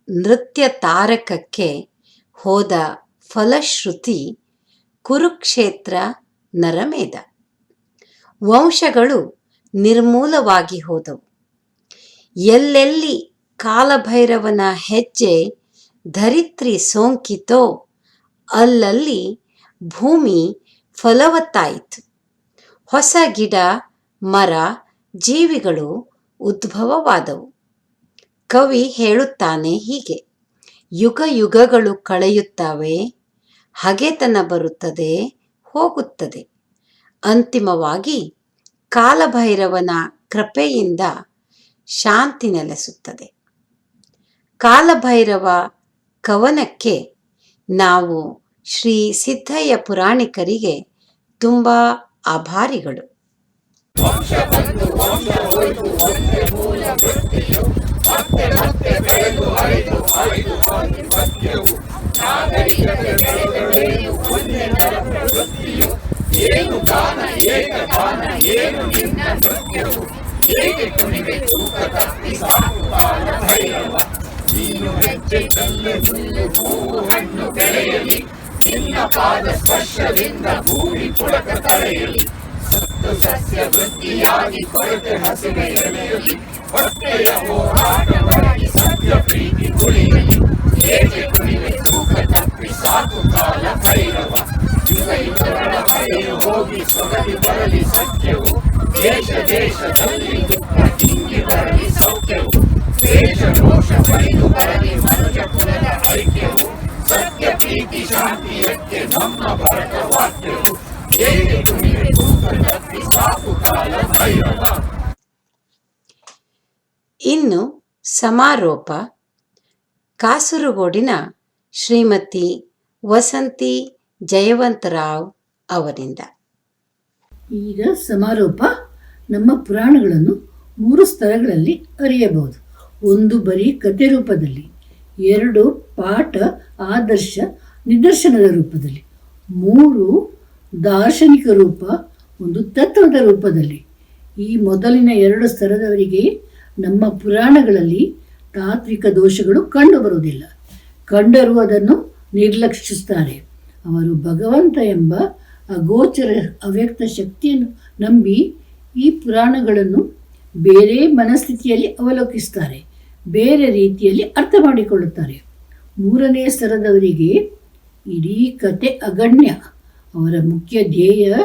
ನೃತ್ಯ ತಾರಕಕ್ಕೆ ಹೋದ ಫಲಶ್ರುತಿ ಕುರುಕ್ಷೇತ್ರ ನರಮೇಧ. ವಂಶಗಳು ನಿರ್ಮೂಲವಾಗಿ ಹೋದವು. ಎಲ್ಲೆಲ್ಲಿ ಕಾಲಭೈರವನ ಹೆಜ್ಜೆ ಧರಿತ್ರಿ ಸೋಂಕಿತೋ ಅಲ್ಲಲ್ಲಿ ಭೂಮಿ ಫಲವತ್ತಾಯಿತು. ಹೊಸ ಗಿಡ ಮರ ಜೀವಿಗಳು ಉದ್ಭವವಾದವು. ಕವಿ ಹೇಳುತ್ತಾನೆ ಹೀಗೆ: ಯುಗ ಯುಗಗಳು ಕಳೆಯುತ್ತವೆ, ಹಗೆತನ ಬರುತ್ತದೆ ಹೋಗುತ್ತದೆ, ಅಂತಿಮವಾಗಿ ಕಾಲಭೈರವನ ಕೃಪೆಯಿಂದ ಶಾಂತಿ ನೆಲೆಸುತ್ತದೆ. ಕಾಲಭೈರವ ಕವನಕ್ಕೆ ನಾವು ಶ್ರೀ ಸಿದ್ದಯ್ಯ ಪುರಾಣಿಕರಿಗೆ ತುಂಬ ಆಭಾರಿಗಳು. ಇನ್ನು ಸಮಾರೋಪ ಕಾಸರಗೋಡಿನ ಶ್ರೀಮತಿ ವಸಂತಿ ಜಯವಂತರಾವ್ ಅವರಿಂದ. ಈಗ ಸಮಾರೋಪ. ನಮ್ಮ ಪುರಾಣಗಳನ್ನು 3 ಸ್ತರಗಳಲ್ಲಿ ಅರಿಯಬಹುದು. 1 ಬರೀ ಕಥೆ ರೂಪದಲ್ಲಿ, 2 ಪಾಠ ಆದರ್ಶ ನಿದರ್ಶನದ ರೂಪದಲ್ಲಿ, 3 ದಾರ್ಶನಿಕ ರೂಪ, 1 ತತ್ವದ ರೂಪದಲ್ಲಿ. ಈ ಮೊದಲಿನ 2 ಸ್ತರದವರಿಗೆ ನಮ್ಮ ಪುರಾಣಗಳಲ್ಲಿ ತಾತ್ವಿಕ ದೋಷಗಳು ಕಂಡುಬರುವುದಿಲ್ಲ. ಕಂಡರೂ ಅದನ್ನು ನಿರ್ಲಕ್ಷಿಸುತ್ತಾರೆ. ಅವರು ಭಗವಂತ ಎಂಬ ಅಗೋಚರ ಅವ್ಯಕ್ತ ಶಕ್ತಿಯನ್ನು ನಂಬಿ ಈ ಪುರಾಣಗಳನ್ನು ಬೇರೆ ಮನಸ್ಥಿತಿಯಲ್ಲಿ ಅವಲೋಕಿಸುತ್ತಾರೆ, ಬೇರೆ ರೀತಿಯಲ್ಲಿ ಅರ್ಥ ಮಾಡಿಕೊಳ್ಳುತ್ತಾರೆ. 3ನೇ ಸ್ತರದವರಿಗೆ ಇಡೀ ಕತೆ ಅಗಣ್ಯ. ಅವರ ಮುಖ್ಯ ಧ್ಯೇಯ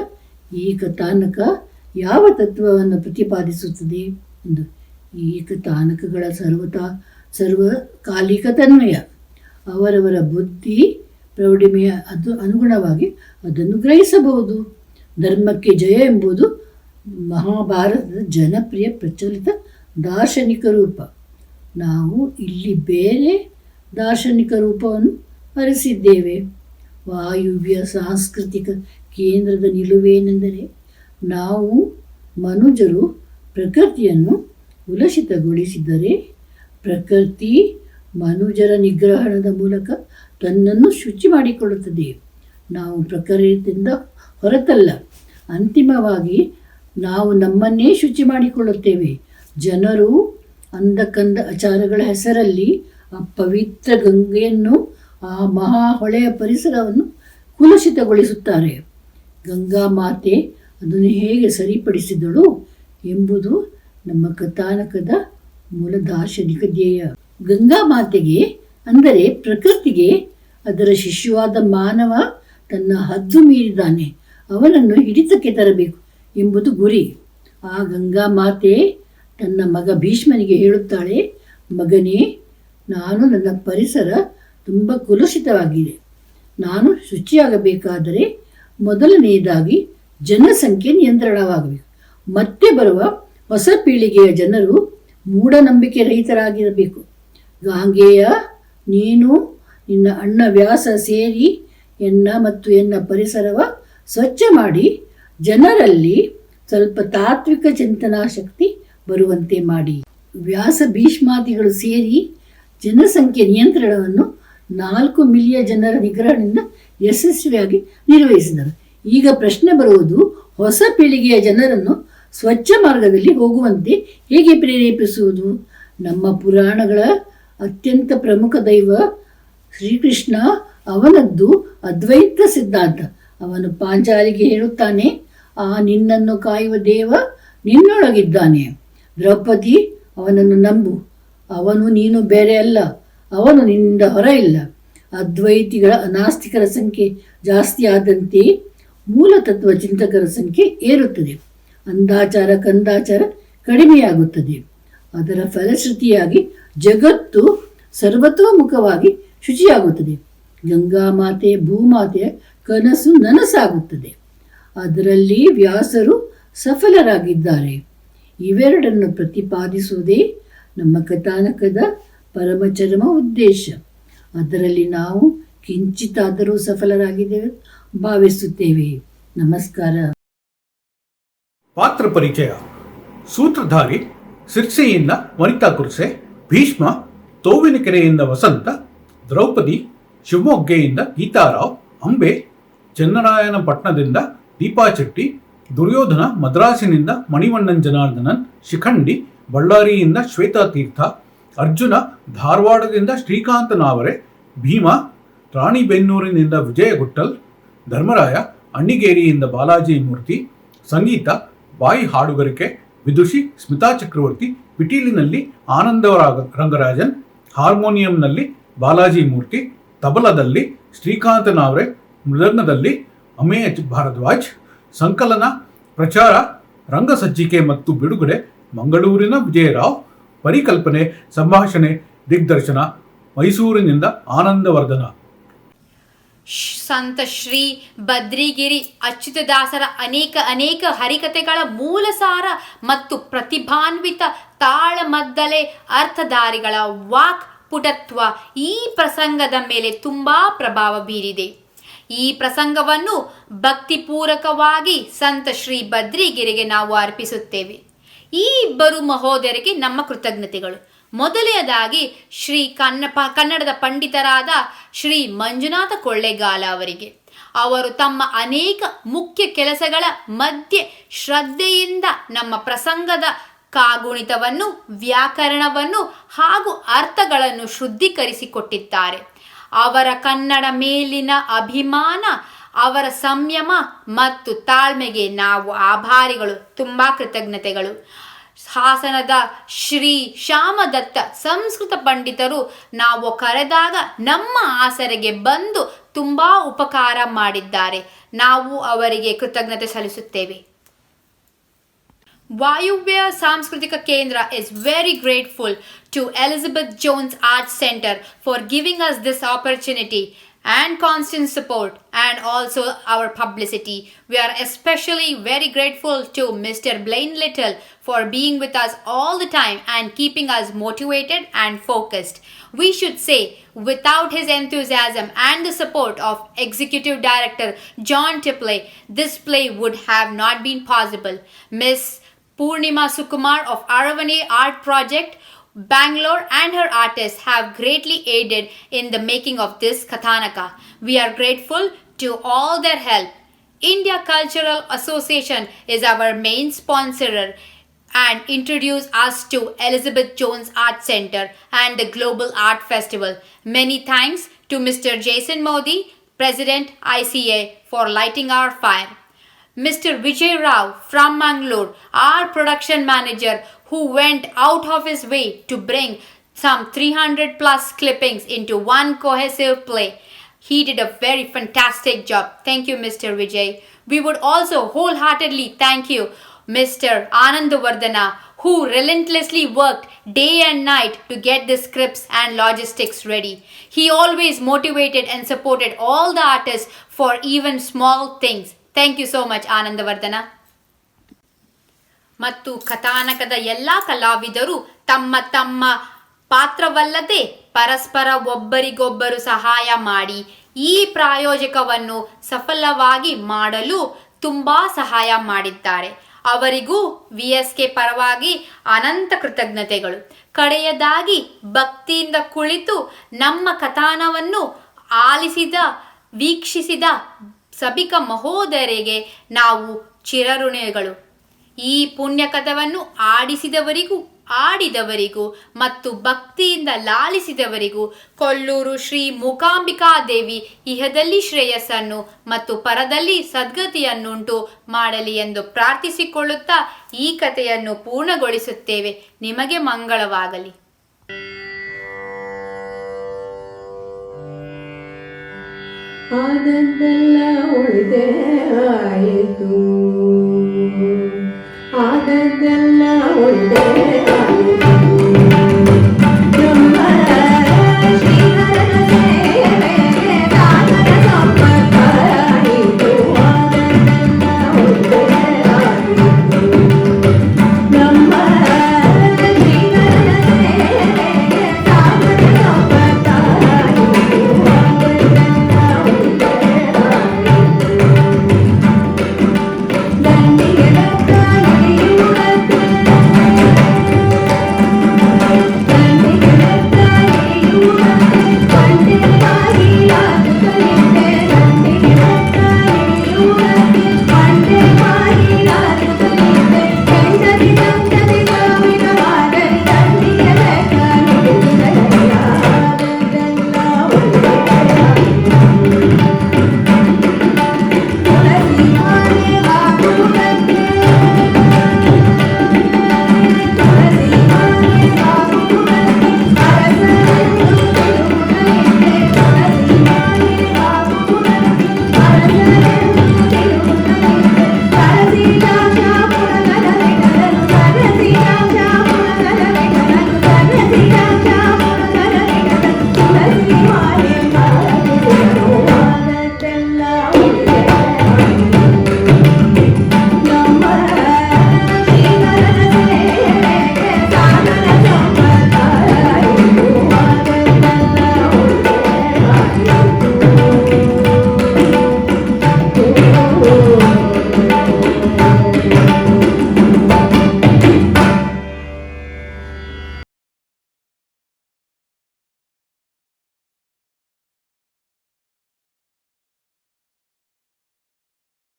ಈ ಕಥಾನಕ ಯಾವ ತತ್ವವನ್ನು ಪ್ರತಿಪಾದಿಸುತ್ತದೆ ಎಂದು. ಈ ಕಥಾನಕಗಳ ಸರ್ವಕಾಲಿಕ ತನ್ಮಯ. ಅವರವರ ಬುದ್ಧಿ ಪ್ರೌಢಿಮೆಯ ಅನುಗುಣವಾಗಿ ಅದನ್ನು ಗ್ರಹಿಸಬಹುದು. ಧರ್ಮಕ್ಕೆ ಜಯ ಎಂಬುದು ಮಹಾಭಾರತದ ಜನಪ್ರಿಯ ಪ್ರಚಲಿತ ದಾರ್ಶನಿಕ ರೂಪ. ನಾವು ಇಲ್ಲಿ ಬೇರೆ ದಾರ್ಶನಿಕ ರೂಪವನ್ನು ಹರಿಸಿದ್ದೇವೆ. ವಾಯುವ್ಯ ಸಾಂಸ್ಕೃತಿಕ ಕೇಂದ್ರದ ನಿಲುವೇನೆಂದರೆ, ನಾವು ಮನುಜರು ಪ್ರಕೃತಿಯನ್ನು ಕುಲುಷಿತಗೊಳಿಸಿದರೆ ಪ್ರಕೃತಿ ಮನುಜರ ನಿಗ್ರಹಣದ ಮೂಲಕ ತನ್ನನ್ನು ಶುಚಿ ಮಾಡಿಕೊಳ್ಳುತ್ತದೆ. ನಾವು ಪ್ರಕೃತಿಯಿಂದ ಹೊರತಲ್ಲ, ಅಂತಿಮವಾಗಿ ನಾವು ನಮ್ಮನ್ನೇ ಶುಚಿ ಮಾಡಿಕೊಳ್ಳುತ್ತೇವೆ. ಜನರು ಅಂದಕಂದ ಆಚಾರಗಳ ಹೆಸರಲ್ಲಿ ಆ ಪವಿತ್ರ ಗಂಗೆಯನ್ನು, ಆ ಮಹಾ ಹೊಳೆಯ ಪರಿಸರವನ್ನು ಕುಲುಷಿತಗೊಳಿಸುತ್ತಾರೆ. ಗಂಗಾ ಮಾತೆ ಅದನ್ನು ಹೇಗೆ ಸರಿಪಡಿಸಿದಳು ಎಂಬುದು ನಮ್ಮ ಕಥಾನಕದ ಮೂಲ ದಾರ್ಶನಿಕ ಧ್ಯೇಯ. ಗಂಗಾ ಮಾತೆಗೆ ಅಂದರೆ ಪ್ರಕೃತಿಗೆ ಅದರ ಶಿಶುವಾದ ಮಾನವ ತನ್ನ ಹದ್ದು ಮೀರಿದ್ದಾನೆ, ಅವನನ್ನು ಹಿಡಿತಕ್ಕೆ ತರಬೇಕು ಎಂಬುದು ಗುರಿ. ಆ ಗಂಗಾ ಮಾತೆ ತನ್ನ ಮಗ ಭೀಷ್ಮನಿಗೆ ಹೇಳುತ್ತಾಳೆ, ಮಗನೇ, ನಾನು ನನ್ನ ಪರಿಸರ ತುಂಬ ಕುಲುಷಿತವಾಗಿದೆ. ನಾನು ಶುಚಿಯಾಗಬೇಕಾದರೆ ಮೊದಲನೆಯದಾಗಿ ಜನಸಂಖ್ಯೆ ನಿಯಂತ್ರಣವಾಗಬೇಕು. ಮತ್ತೆ ಬರುವ ಹೊಸ ಪೀಳಿಗೆಯ ಜನರು ಮೂಢನಂಬಿಕೆ ರಹಿತರಾಗಿರಬೇಕು. ಗಾಂಗೆಯ, ನೀನು ನಿನ್ನ ಅಣ್ಣ ವ್ಯಾಸ ಸೇರಿ ಎನ್ನ ಮತ್ತು ಎನ್ನ ಪರಿಸರವ ಸ್ವಚ್ಛ ಮಾಡಿ ಜನರಲ್ಲಿ ಸ್ವಲ್ಪ ತಾತ್ವಿಕ ಚಿಂತನಾ ಶಕ್ತಿ ಬರುವಂತೆ ಮಾಡಿ. ವ್ಯಾಸ ಭೀಷ್ಮಾದಿಗಳು ಸೇರಿ ಜನಸಂಖ್ಯೆ ನಿಯಂತ್ರಣವನ್ನು 4 ಮಿಲಿಯನ್ ಜನರ ನಿಗ್ರಹದಿಂದ ಯಶಸ್ವಿಯಾಗಿ ನಿರ್ವಹಿಸಿದರು. ಈಗ ಪ್ರಶ್ನೆ ಬರುವುದು, ಹೊಸ ಪೀಳಿಗೆಯ ಜನರನ್ನು ಸ್ವಚ್ಛ ಮಾರ್ಗದಲ್ಲಿ ಹೋಗುವಂತೆ ಹೇಗೆ ಪ್ರೇರೇಪಿಸುವುದು? ನಮ್ಮ ಪುರಾಣಗಳ ಅತ್ಯಂತ ಪ್ರಮುಖ ದೈವ ಶ್ರೀಕೃಷ್ಣ, ಅವನದ್ದು ಅದ್ವೈತ ಸಿದ್ಧಾಂತ. ಅವನು ಪಾಂಚಾಲಿಗೆ ಹೇಳುತ್ತಾನೆ, ಆ ನಿನ್ನನ್ನು ಕಾಯುವ ದೇವ ನಿನ್ನೊಳಗಿದ್ದಾನೆ. ದ್ರೌಪದಿ, ಅವನನ್ನು ನಂಬು, ಅವನು ನೀನು ಬೇರೆ ಅಲ್ಲ, ಅವನು ನಿನ್ನಿಂದ ಹೊರ ಇಲ್ಲ. ಅದ್ವೈತಿಗಳ ಅನಾಸ್ತಿಕರ ಸಂಖ್ಯೆ ಜಾಸ್ತಿ ಆದಂತೆ ಮೂಲತತ್ವ ಚಿಂತಕರ ಸಂಖ್ಯೆ ಏರುತ್ತದೆ. ಅಂಧಾಚಾರ ಕಂದಾಚಾರ ಕಡಿಮೆಯಾಗುತ್ತದೆ. ಅದರ ಫಲಶ್ರುತಿಯಾಗಿ ಜಗತ್ತು ಸರ್ವತೋಮುಖವಾಗಿ ಶುಚಿಯಾಗುತ್ತದೆ. ಗಂಗಾ ಮಾತೆ ಭೂಮಾತೆಯ ಕನಸು ನನಸಾಗುತ್ತದೆ. ಅದರಲ್ಲಿ ವ್ಯಾಸರು ಸಫಲರಾಗಿದ್ದಾರೆ. ಇವೆರಡನ್ನು ಪ್ರತಿಪಾದಿಸುವುದೇ ನಮ್ಮ ಕಥಾನಕದ ಪರಮಚರಮ ಉದ್ದೇಶ. ಅದರಲ್ಲಿ ನಾವು ಕಿಂಚಿತಾದರೂ ಸಫಲರಾಗಿದ್ದೇವೆ ಭಾವಿಸುತ್ತೇವೆ. ನಮಸ್ಕಾರ. ಪಾತ್ರ ಪರಿಚಯ. ಸೂತ್ರಧಾರಿ ಸಿರ್ಸೆಯಿಂದ ವನಿತಾ ಕುರ್ಸೆ, ಭೀಷ್ಮ ತೋವಿನಕೆರೆಯಿಂದ ವಸಂತ, ದ್ರೌಪದಿ ಶಿವಮೊಗ್ಗೆಯಿಂದ ಗೀತಾರಾವ್, ಅಂಬೆ ಚನ್ನರಾಯನಪಟ್ಟಣದಿಂದ ದೀಪಾ ಚೆಟ್ಟಿ, ದುರ್ಯೋಧನ ಮದ್ರಾಸಿನಿಂದ ಮಣಿವಣ್ಣನ್ ಜನಾರ್ದನನ್, ಶಿಖಂಡಿ ಬಳ್ಳಾರಿಯಿಂದ ಶ್ವೇತಾ ತೀರ್ಥ, ಅರ್ಜುನ ಧಾರವಾಡದಿಂದ ಶ್ರೀಕಾಂತ ನಾವರೆ, ಭೀಮ ರಾಣಿಬೆನ್ನೂರಿನಿಂದ ವಿಜಯ ಗುಟ್ಟಲ್, ಧರ್ಮರಾಯ ಅಣ್ಣಿಗೇರಿಯಿಂದ ಬಾಲಾಜಿ ಮೂರ್ತಿ, ಸಂಗೀತ ಬಾಯಿ ಹಾಡುಗಾರಿಕೆ ವಿದುಷಿ ಸ್ಮಿತಾ ಚಕ್ರವರ್ತಿ, ಪಿಟೀಲಿನಲ್ಲಿ ಆನಂದ ರಂಗರಾಜನ್, ಹಾರ್ಮೋನಿಯಂನಲ್ಲಿ ಬಾಲಾಜಿ ಮೂರ್ತಿ, ತಬಲದಲ್ಲಿ ಶ್ರೀಕಾಂತ ನಾವ್ರೆ, ಮೃದಂಗದಲ್ಲಿ ಅಮೇಯ ಭಾರದ್ವಾಜ್. ಸಂಕಲನ ಪ್ರಚಾರ ರಂಗಸಜ್ಜಿಕೆ ಮತ್ತು ಬಿಡುಗಡೆ ಮಂಗಳೂರಿನ ವಿಜಯರಾವ್. ಪರಿಕಲ್ಪನೆ ಸಂಭಾಷಣೆ ದಿಗ್ದರ್ಶನ ಮೈಸೂರಿನಿಂದ ಆನಂದವರ್ಧನ. ಸಂತ ಶ್ರೀ ಬದ್ರಿಗಿರಿ ಅಚ್ಯುತದಾಸರ ಅನೇಕ ಹರಿಕತೆಗಳ ಮೂಲಸಾರ ಮತ್ತು ಪ್ರತಿಭಾನ್ವಿತ ತಾಳಮದ್ದಲೆ ಅರ್ಥಧಾರಿಗಳ ವಾಕ್ ಪುಟತ್ವ ಈ ಪ್ರಸಂಗದ ಮೇಲೆ ತುಂಬಾ ಪ್ರಭಾವ ಬೀರಿದೆ. ಈ ಪ್ರಸಂಗವನ್ನು ಭಕ್ತಿಪೂರ್ವಕವಾಗಿ ಸಂತ ಶ್ರೀ ಬದ್ರಿಗಿರಿಗೆ ನಾವು ಅರ್ಪಿಸುತ್ತೇವೆ. ಈ ಇಬ್ಬರು ಮಹೋದಯರಿಗೆ ನಮ್ಮ ಕೃತಜ್ಞತೆಗಳು. ಮೊದಲನೆಯದಾಗಿ ಶ್ರೀ ಕನ್ನಡದ ಪಂಡಿತರಾದ ಶ್ರೀ ಮಂಜುನಾಥ ಕೊಳ್ಳೇಗಾಲ ಅವರಿಗೆ. ಅವರು ತಮ್ಮ ಅನೇಕ ಮುಖ್ಯ ಕೆಲಸಗಳ ಮಧ್ಯೆ ಶ್ರದ್ಧೆಯಿಂದ ನಮ್ಮ ಪ್ರಸಂಗದ ಕಾಗುಣಿತವನ್ನು, ವ್ಯಾಕರಣವನ್ನು ಹಾಗೂ ಅರ್ಥಗಳನ್ನು ಶುದ್ಧೀಕರಿಸಿಕೊಟ್ಟಿದ್ದಾರೆ. ಅವರ ಕನ್ನಡ ಮೇಲಿನ ಅಭಿಮಾನ, ಅವರ ಸಂಯಮ ಮತ್ತು ತಾಳ್ಮೆಗೆ ನಾವು ಆಭಾರಿಗಳು. ತುಂಬ ಕೃತಜ್ಞತೆಗಳು. ಹಾಸನದ ಶ್ರೀ ಶ್ಯಾಮದತ್ತ ಸಂಸ್ಕೃತ ಪಂಡಿತರು ನಾವು ಕರೆದಾಗ ನಮ್ಮ ಆಸರೆಗೆ ಬಂದು ತುಂಬ ಉಪಕಾರ ಮಾಡಿದ್ದಾರೆ. ನಾವು ಅವರಿಗೆ ಕೃತಜ್ಞತೆ ಸಲ್ಲಿಸುತ್ತೇವೆ. Vayuvya Samskritika Kendra is very grateful to Elizabeth Jones Arts Center for giving us this opportunity and constant support and also our publicity. We are especially very grateful to Mr. Blaine Little for being with us all the time and keeping us motivated and focused. We should say, without his enthusiasm and the support of Executive Director John Tipley, this play would have not been possible. Miss Purnima Sukumar of Aravane Art Project, Bangalore, and her artists have greatly aided in the making of this Kathanaka. We are grateful to all their help. India Cultural Association is our main sponsor and introduce us to Elizabeth Jones Art Center and the Global Art Festival. Many thanks to Mr. Jason Modi, President ICA, for lighting our fire. Mr. Vijay Rao from Mangalore, our production manager, who went out of his way to bring some 300 plus clippings into one cohesive play. He did a very fantastic job. Thank you, Mr. Vijay. We would also wholeheartedly thank you, Mr. Anandavardhana, who relentlessly worked day and night to get the scripts and logistics ready. He always motivated and supported all the artists for even small things. Thank you so much, Anandavardhana. ಮತ್ತು ಕಥಾನಕದ ಎಲ್ಲ ಕಲಾವಿದರು ತಮ್ಮ ತಮ್ಮ ಪಾತ್ರವಲ್ಲದೆ ಪರಸ್ಪರ ಒಬ್ಬರಿಗೊಬ್ಬರು ಸಹಾಯ ಮಾಡಿ ಈ ಪ್ರಾಯೋಜಕವನ್ನು ಸಫಲವಾಗಿ ಮಾಡಲು ತುಂಬ ಸಹಾಯ ಮಾಡಿದ್ದಾರೆ. ಅವರಿಗೂ VSK ಪರವಾಗಿ ಅನಂತ ಕೃತಜ್ಞತೆಗಳು. ಕಡೆಯದಾಗಿ ಭಕ್ತಿಯಿಂದ ಕುಳಿತು ನಮ್ಮ ಕಥಾನವನ್ನು ಆಲಿಸಿದ ವೀಕ್ಷಿಸಿದ ಸಭಿಕ ಮಹೋದಯರಿಗೆ ನಾವು ಚಿರಋಣಿಗಳು. ಈ ಪುಣ್ಯಕಥವನ್ನು ಆಡಿದವರಿಗೂ ಮತ್ತು ಭಕ್ತಿಯಿಂದ ಲಾಲಿಸಿದವರಿಗೂ ಕೊಲ್ಲೂರು ಶ್ರೀ ಮೂಕಾಂಬಿಕಾದೇವಿ ಇಹದಲ್ಲಿ ಶ್ರೇಯಸ್ಸನ್ನು ಮತ್ತು ಪರದಲ್ಲಿ ಸದ್ಗತಿಯನ್ನುಂಟು ಮಾಡಲಿ ಎಂದು ಪ್ರಾರ್ಥಿಸಿಕೊಳ್ಳುತ್ತಾ ಈ ಕಥೆಯನ್ನು ಪೂರ್ಣಗೊಳಿಸುತ್ತೇವೆ. ನಿಮಗೆ ಮಂಗಳವಾಗಲಿ. ಆದದ್ದೆಲ್ಲ ಉಳಿದೇ ಆಯಿತು.